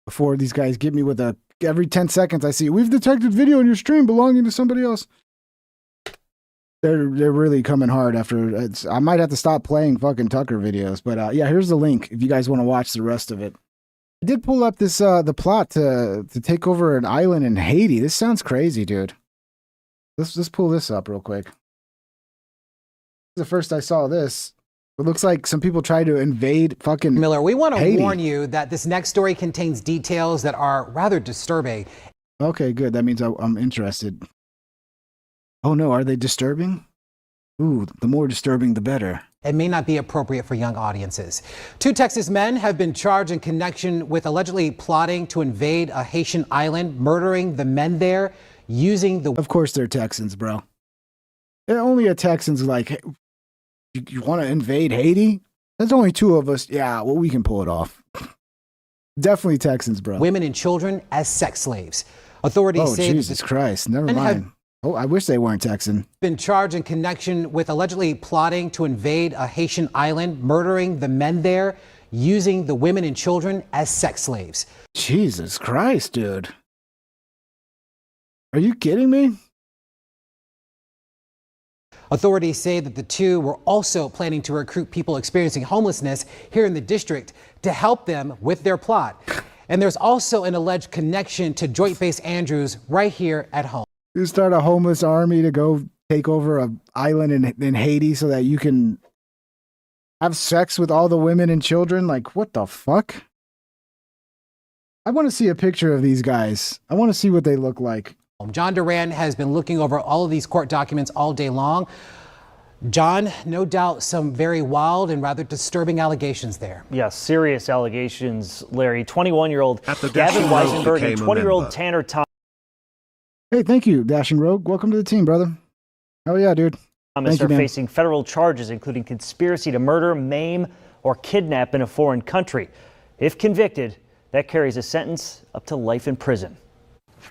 before these guys get me with every 10 seconds I see, we've detected video in your stream belonging to somebody else. They're really coming hard after I might have to stop playing fucking Tucker videos. But yeah, here's the link if you guys want to watch the rest of it. I did pull up this the plot to take over an island in Haiti. This sounds crazy, dude. Let's pull this up real quick. The first I saw this, it looks like some people tried to invade fucking Miller, we want to Haiti. warn you that this next story contains details that are rather disturbing. Okay, good. That means I'm interested. Oh no, are they disturbing? Ooh, the more disturbing, the better. It may not be appropriate for young audiences. 2 Texas men have been charged in connection with allegedly plotting to invade a Haitian island, murdering the men there using the... Of course they're Texans, bro. They're only a Texans like, hey, you want to invade Haiti? There's only 2 of us. Yeah, well, we can pull it off. Definitely Texans, bro. Women and children as sex slaves. Authorities say... Oh, Jesus Christ. Never mind. Oh, I wish they weren't Texan. Been charged in connection with allegedly plotting to invade a Haitian island, murdering the men there, using the women and children as sex slaves. Jesus Christ, dude. Are you kidding me? Authorities say that the 2 were also planning to recruit people experiencing homelessness here in the district to help them with their plot. And there's also an alleged connection to Joint Base Andrews right here at home. You start a homeless army to go take over an island in Haiti so that you can have sex with all the women and children? Like, what the fuck? I want to see a picture of these guys. I want to see what they look like. John Duran has been looking over all of these court documents all day long. John, no doubt some very wild and rather disturbing allegations there. Yes, serious allegations, Larry. 21-year-old Gavin Weisenberg and 20-year-old Tanner Thomas. Hey, thank you, Dashing Rogue. Welcome to the team, brother. Oh, yeah, dude. Thomas are facing federal charges, including conspiracy to murder, maim, or kidnap in a foreign country. If convicted, that carries a sentence up to life in prison.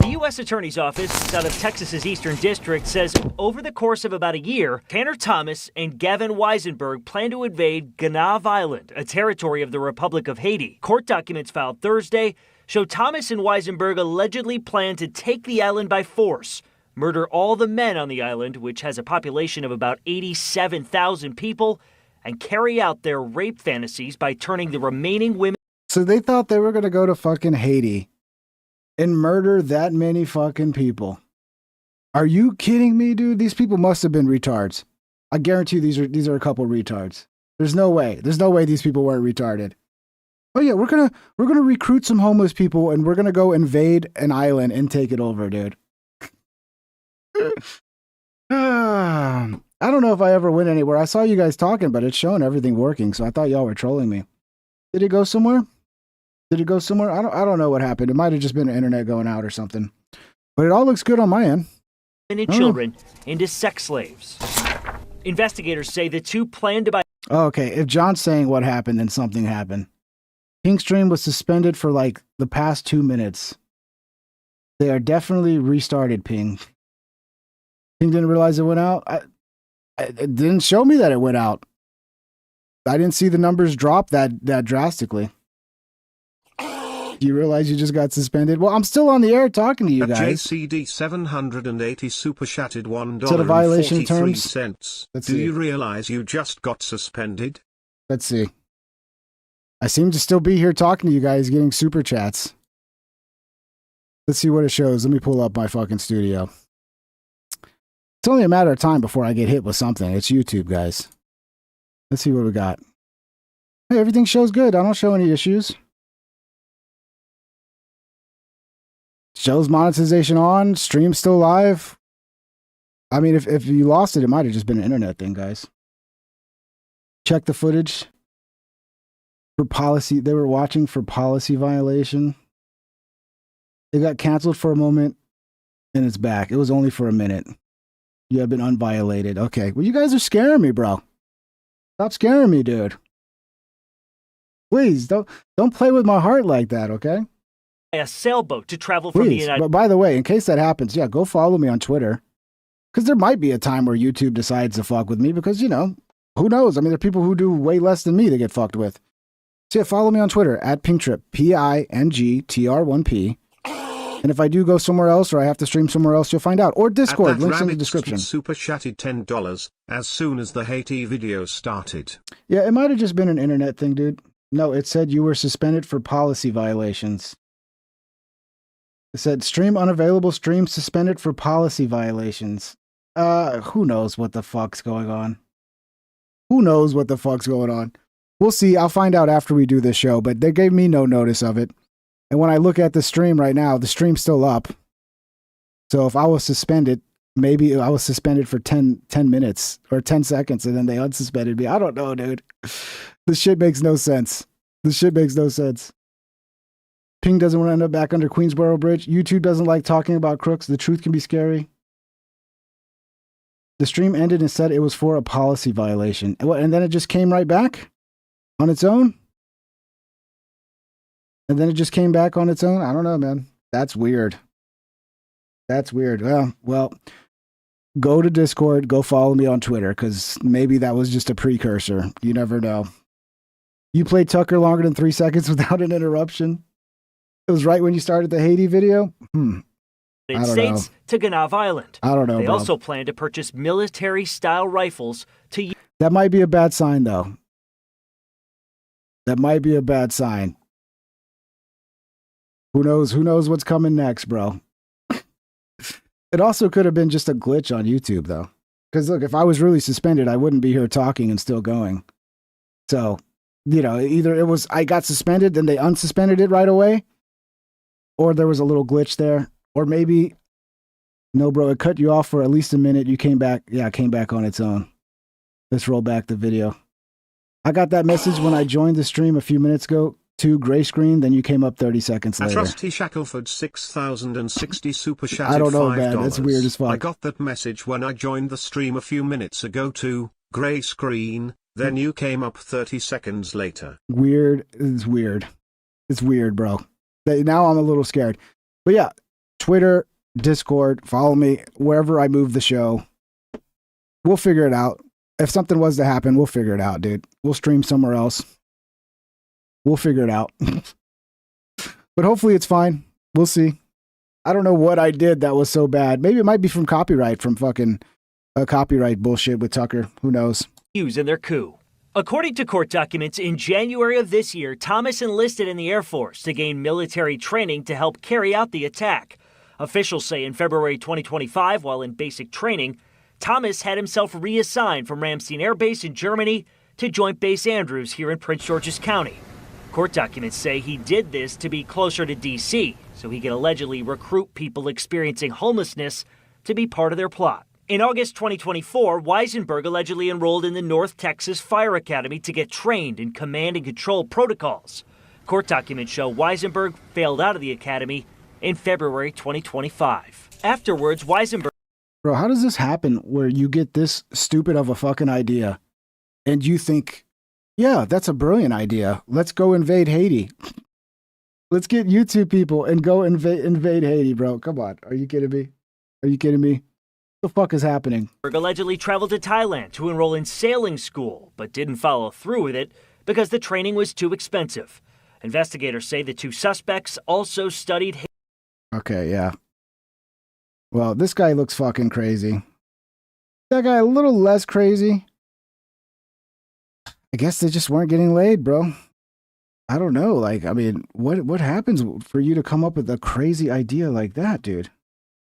The U.S. Attorney's Office out of Texas's Eastern District says over the course of about a year, Tanner Thomas and Gavin Weisenberg plan to invade Gonave Island, a territory of the Republic of Haiti. Court documents filed Thursday show Thomas and Weisenberg allegedly plan to take the island by force, murder all the men on the island, which has a population of about 87,000 people, and carry out their rape fantasies by turning the remaining women. So they thought they were going to go to fucking Haiti and murder that many fucking people. Are you kidding me, dude? These people must have been retards. I guarantee you these are a couple retards. There's no way. There's no way these people weren't retarded. Oh yeah, we're gonna recruit some homeless people and we're gonna go invade an island and take it over, dude. I don't know if I ever went anywhere. I saw you guys talking, but it's showing everything working, so I thought y'all were trolling me. Did it go somewhere? Did it go somewhere? I don't know what happened. It might have just been the internet going out or something. But it all looks good on my end. And children into sex slaves. Investigators say the 2 planned to buy. Oh, okay, if John's saying what happened, then something happened. Ping stream was suspended for like the past 2 minutes. They are definitely restarted, Ping. Ping didn't realize it went out. It didn't show me that it went out. I didn't see the numbers drop that drastically. Do you realize you just got suspended? Well, I'm still on the air talking to you guys. JCD 780 super chatted $1 Is that a violation of terms? cents. Let's Do see. you realize you just got suspended? Let's see. I seem to still be here talking to you guys, getting super chats. Let's see what it shows. Let me pull up my fucking studio. It's only a matter of time before I get hit with something. It's YouTube, guys. Let's see what we got. Hey, everything shows good. I don't show any issues. Shows monetization on. Stream still live. I mean, if you lost it, it might have just been an internet thing, guys. Check the footage. for policy. They were watching for policy violation. It got canceled for a moment and it's back. It was only for a minute. You have been unviolated. Okay. Well, you guys are scaring me, bro. Stop scaring me, dude. Please don't play with my heart like that, okay? A sailboat to travel from the Please. United But by the way, in case that happens, yeah, go follow me on Twitter. Because there might be a time where YouTube decides to fuck with me because, you know, who knows? I mean, there are people who do way less than me to get fucked with. So yeah, follow me on Twitter at Pingtrip, PINGTR1P. And if I do go somewhere else or I have to stream somewhere else, you'll find out. Or Discord, links in the description. Super chatted $10 as soon as the Haiti video started. Yeah, it might have just been an internet thing, dude. No, it said you were suspended for policy violations. It said stream unavailable, stream suspended for policy violations. Who knows what the fuck's going on? Who knows what the fuck's going on? We'll see. I'll find out after we do this show, but they gave me no notice of it. And when I look at the stream right now, the stream's still up. So if I was suspended, maybe I was suspended for 10 minutes or 10 seconds and then they unsuspended me. I don't know, dude. This shit makes no sense. This shit makes no sense. Ping doesn't want to end up back under Queensboro Bridge. YouTube doesn't like talking about crooks. The truth can be scary. The stream ended and said it was for a policy violation. And then it just came right back on its own? And then it just came back on its own? I don't know, man. That's weird. That's weird. Well, go to Discord, go follow me on Twitter, because maybe that was just a precursor. You never know. You played Tucker longer than 3 seconds without an interruption? It was right when you started the Haiti video? United States to Ganav Island. I don't know, They bro. also plan to purchase military-style rifles to use. That might be a bad sign, though. That might be a bad sign. Who knows? Who knows what's coming next, bro? It also could have been just a glitch on YouTube, though. Because, look, if I was really suspended, I wouldn't be here talking and still going. So, you know, either it was I got suspended, then they unsuspended it right away, or there was a little glitch there. Or maybe, no, bro, it cut you off for at least a minute. You came back. Yeah, it came back on its own. Let's roll back the video. I got that message when I joined the stream a few minutes ago. To gray screen, then you came up 30 seconds later. Trusty Shackleford 6060 super chatted I don't know, $5. man. That's weird as fuck. I got that message when I joined the stream a few minutes ago to gray screen, then you came up 30 seconds later. Weird. It's weird. It's weird, bro. Now I'm a little scared. But yeah, Twitter, Discord, follow me wherever I move the show. We'll figure it out. If something was to happen, we'll figure it out, dude. We'll stream somewhere else. We'll figure it out. But hopefully it's fine. We'll see. I don't know what I did that was so bad. Maybe it might be from copyright, from fucking copyright bullshit with Tucker. Who knows? Use in their coup. According to court documents, in January of this year, Thomas enlisted in the Air Force to gain military training to help carry out the attack. Officials say in February 2025, while in basic training, Thomas had himself reassigned from Ramstein Air Base in Germany to Joint Base Andrews here in Prince George's County. Court documents say he did this to be closer to D.C., so he could allegedly recruit people experiencing homelessness to be part of their plot. In August 2024, Weisenberg allegedly enrolled in the North Texas Fire Academy to get trained in command and control protocols. Court documents show Weisenberg failed out of the academy in February 2025. Afterwards, Weisenberg... Bro, how does this happen where you get this stupid of a fucking idea and you think, yeah, that's a brilliant idea. Let's go invade Haiti. Let's get YouTube people and go invade Haiti, bro. Come on. Are you kidding me? Are you kidding me? What the fuck is happening? Allegedly traveled to Thailand to enroll in sailing school, but didn't follow through with it because the training was too expensive. Investigators say the two suspects also studied Haiti. Okay, yeah. Well, this guy looks fucking crazy. That guy a little less crazy. I guess they just weren't getting laid, bro. I don't know. Like, I mean, what happens for you to come up with a crazy idea like that, dude?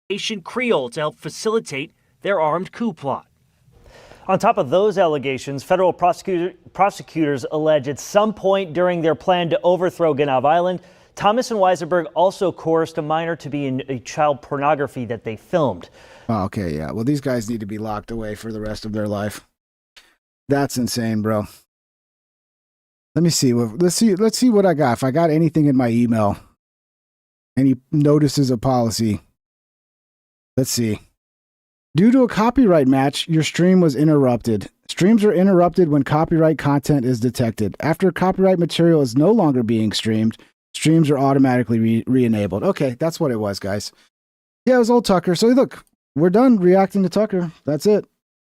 Haitian Creole to help facilitate their armed coup plot. On top of those allegations, federal prosecutors allege at some point during their plan to overthrow Ganav Island, Thomas and Weisenberg also coerced a minor to be in a child pornography that they filmed. Oh, okay, yeah. Well, these guys need to be locked away for the rest of their life. That's insane, bro. Let me see. Let's see what I got. If I got anything in my email, any notices of policy. Let's see. Due to a copyright match, your stream was interrupted. Streams are interrupted when copyright content is detected. After copyright material is no longer being streamed, streams are automatically re-enabled. Okay, that's what it was, guys. Yeah, it was old Tucker. So look, we're done reacting to Tucker. That's it.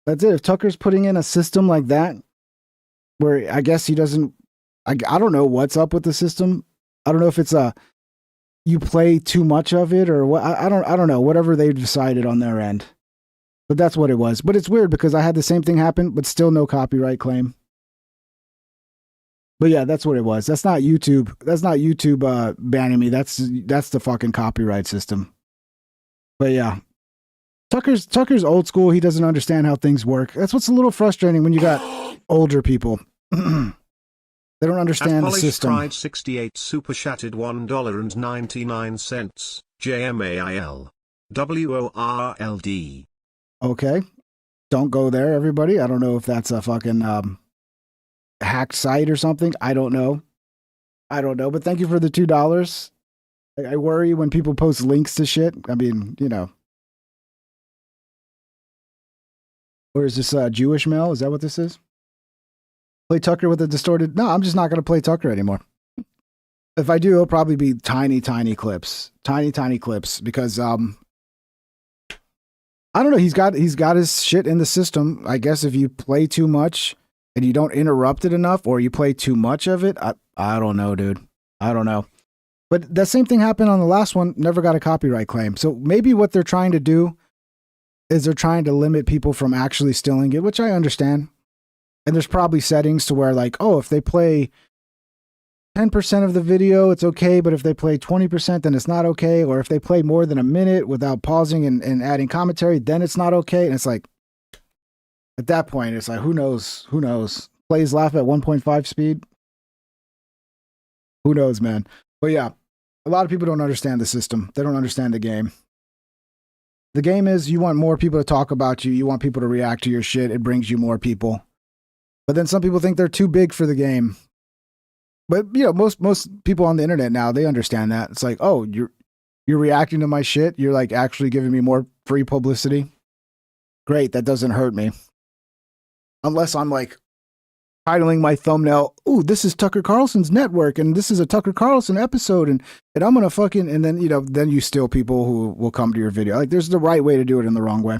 That's it. If Tucker's putting in a system like that, where I guess he doesn't, I don't know what's up with the system. I don't know if it's you play too much of it or what. I don't know. Whatever they decided on their end. But that's what it was. But it's weird because I had the same thing happen, but still no copyright claim. But yeah, that's what it was. That's not YouTube. That's not YouTube banning me. That's the fucking copyright system. But yeah. Tucker's old school. He doesn't understand how things work. That's what's a little frustrating when you got older people. They don't understand the system. Pride 68 super chatted $1.99. JMAIL. WORLD. Okay. Don't go there, everybody. I don't know if that's a fucking hacked site or something. I don't know. But thank you for the $2. I worry when people post links to shit. I mean, you know. Or is this Jewish mail? Is that what this is? Play Tucker with a distorted... No, I'm just not going to play Tucker anymore. If I do, it'll probably be tiny clips. Tiny clips. Because, I don't know. He's got his shit in the system. I guess if you play too much and you don't interrupt it enough or you play too much of it, I don't know, dude. I don't know. But that same thing happened on the last one. Never got a copyright claim. So maybe what they're trying to do is they're trying to limit people from actually stealing it, which I understand. And there's probably settings to where like, oh, if they play 10% of the video, it's okay. But if they play 20%, then it's not okay. Or if they play more than a minute without pausing and adding commentary, then it's not okay. And it's like, at that point, it's like, who knows? Who knows? Plays laugh at 1.5 speed. Who knows, man? But yeah, a lot of people don't understand the system. They don't understand the game. The game is you want more people to talk about you. You want people to react to your shit. It brings you more people. But then some people think they're too big for the game. But you know, most people on the internet now, they understand that. It's like, oh, you're reacting to my shit. You're like actually giving me more free publicity. Great, that doesn't hurt me. Unless I'm like titling my thumbnail, ooh, this is Tucker Carlson's network, and this is a Tucker Carlson episode, and I'm gonna fucking, and then, you know, then you steal people who will come to your video. Like, there's the right way to do it and the wrong way.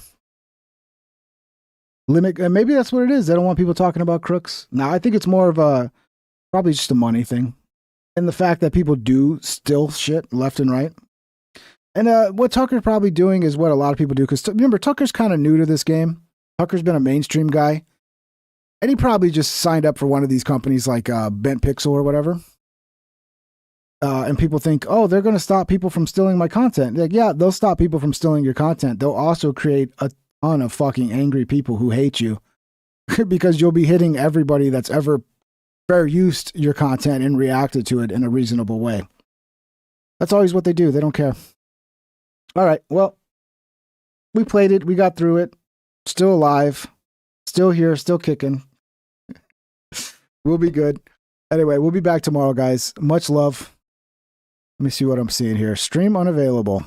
Limit, and maybe that's what it is. They don't want people talking about crooks. Now, I think it's more of a, probably just a money thing. And the fact that people do steal shit left and right. And what Tucker's probably doing is what a lot of people do. Because remember, Tucker's kind of new to this game. Tucker's been a mainstream guy. And he probably just signed up for one of these companies like Bent Pixel or whatever. And people think, oh, they're going to stop people from stealing my content. Like, yeah, they'll stop people from stealing your content. They'll also create a ton of fucking angry people who hate you. Because you'll be hitting everybody that's ever fair used your content and reacted to it in a reasonable way. That's always what they do. They don't care. All right, well, we played it. We got through it. Still alive. Still here. Still kicking. We'll be good. Anyway, we'll be back tomorrow, guys. Much love. Let me see what I'm seeing here. Stream unavailable.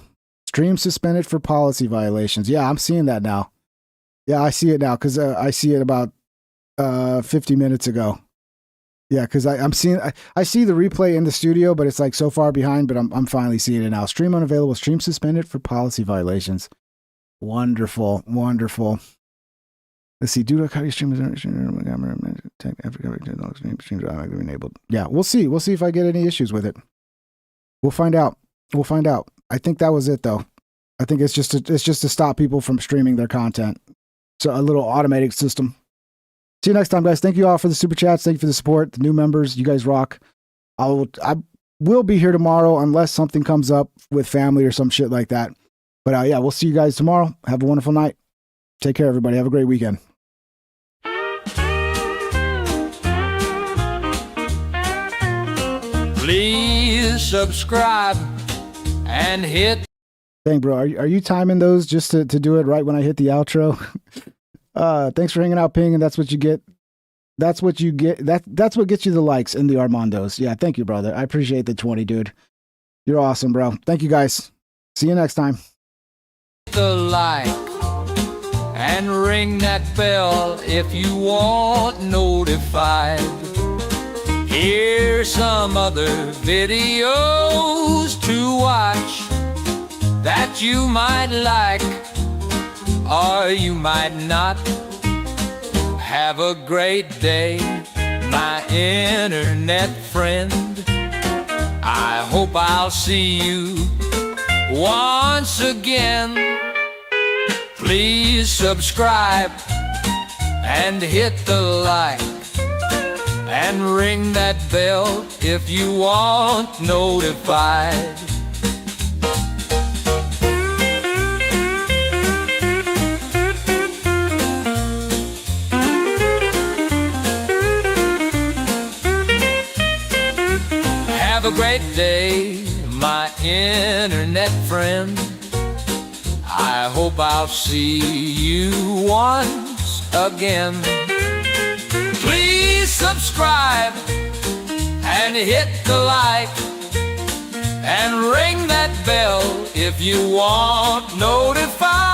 Stream suspended for policy violations. Yeah, I'm seeing that now. Yeah, I see it now because I see it about 50 minutes ago. Yeah, because I see the replay in the studio, but it's like so far behind, but I'm finally seeing it now. Stream unavailable. Stream suspended for policy violations. Wonderful. Wonderful. Let's see. Due to how you stream enabled. Yeah, we'll see. We'll see if I get any issues with it. We'll find out. We'll find out. I think that was it, though. I think it's just to stop people from streaming their content. So a little automatic system. See you next time, guys. Thank you all for the super chats. Thank you for the support. The new members, you guys rock. I will be here tomorrow unless something comes up with family or some shit like that. But yeah, we'll see you guys tomorrow. Have a wonderful night. Take care, everybody. Have a great weekend. Please subscribe and hit. Dang, bro, are you timing those just to do it right when I hit the outro? Thanks for hanging out, Ping, and that's what you get. That's what you get. That's what gets you the likes in the Armandos. Yeah, thank you, brother. I appreciate the 20, dude. You're awesome, bro. Thank you, guys. See you next time. The like and ring that bell if you want notified. Here's some other videos to watch that you might like or you might not. Have a great day, my internet friend. I hope I'll see you once again. Please subscribe and hit the like and ring that bell if you want notified. Have a great day, my internet friend. I hope I'll see you once again. Please subscribe and hit the like and ring that bell if you want notified.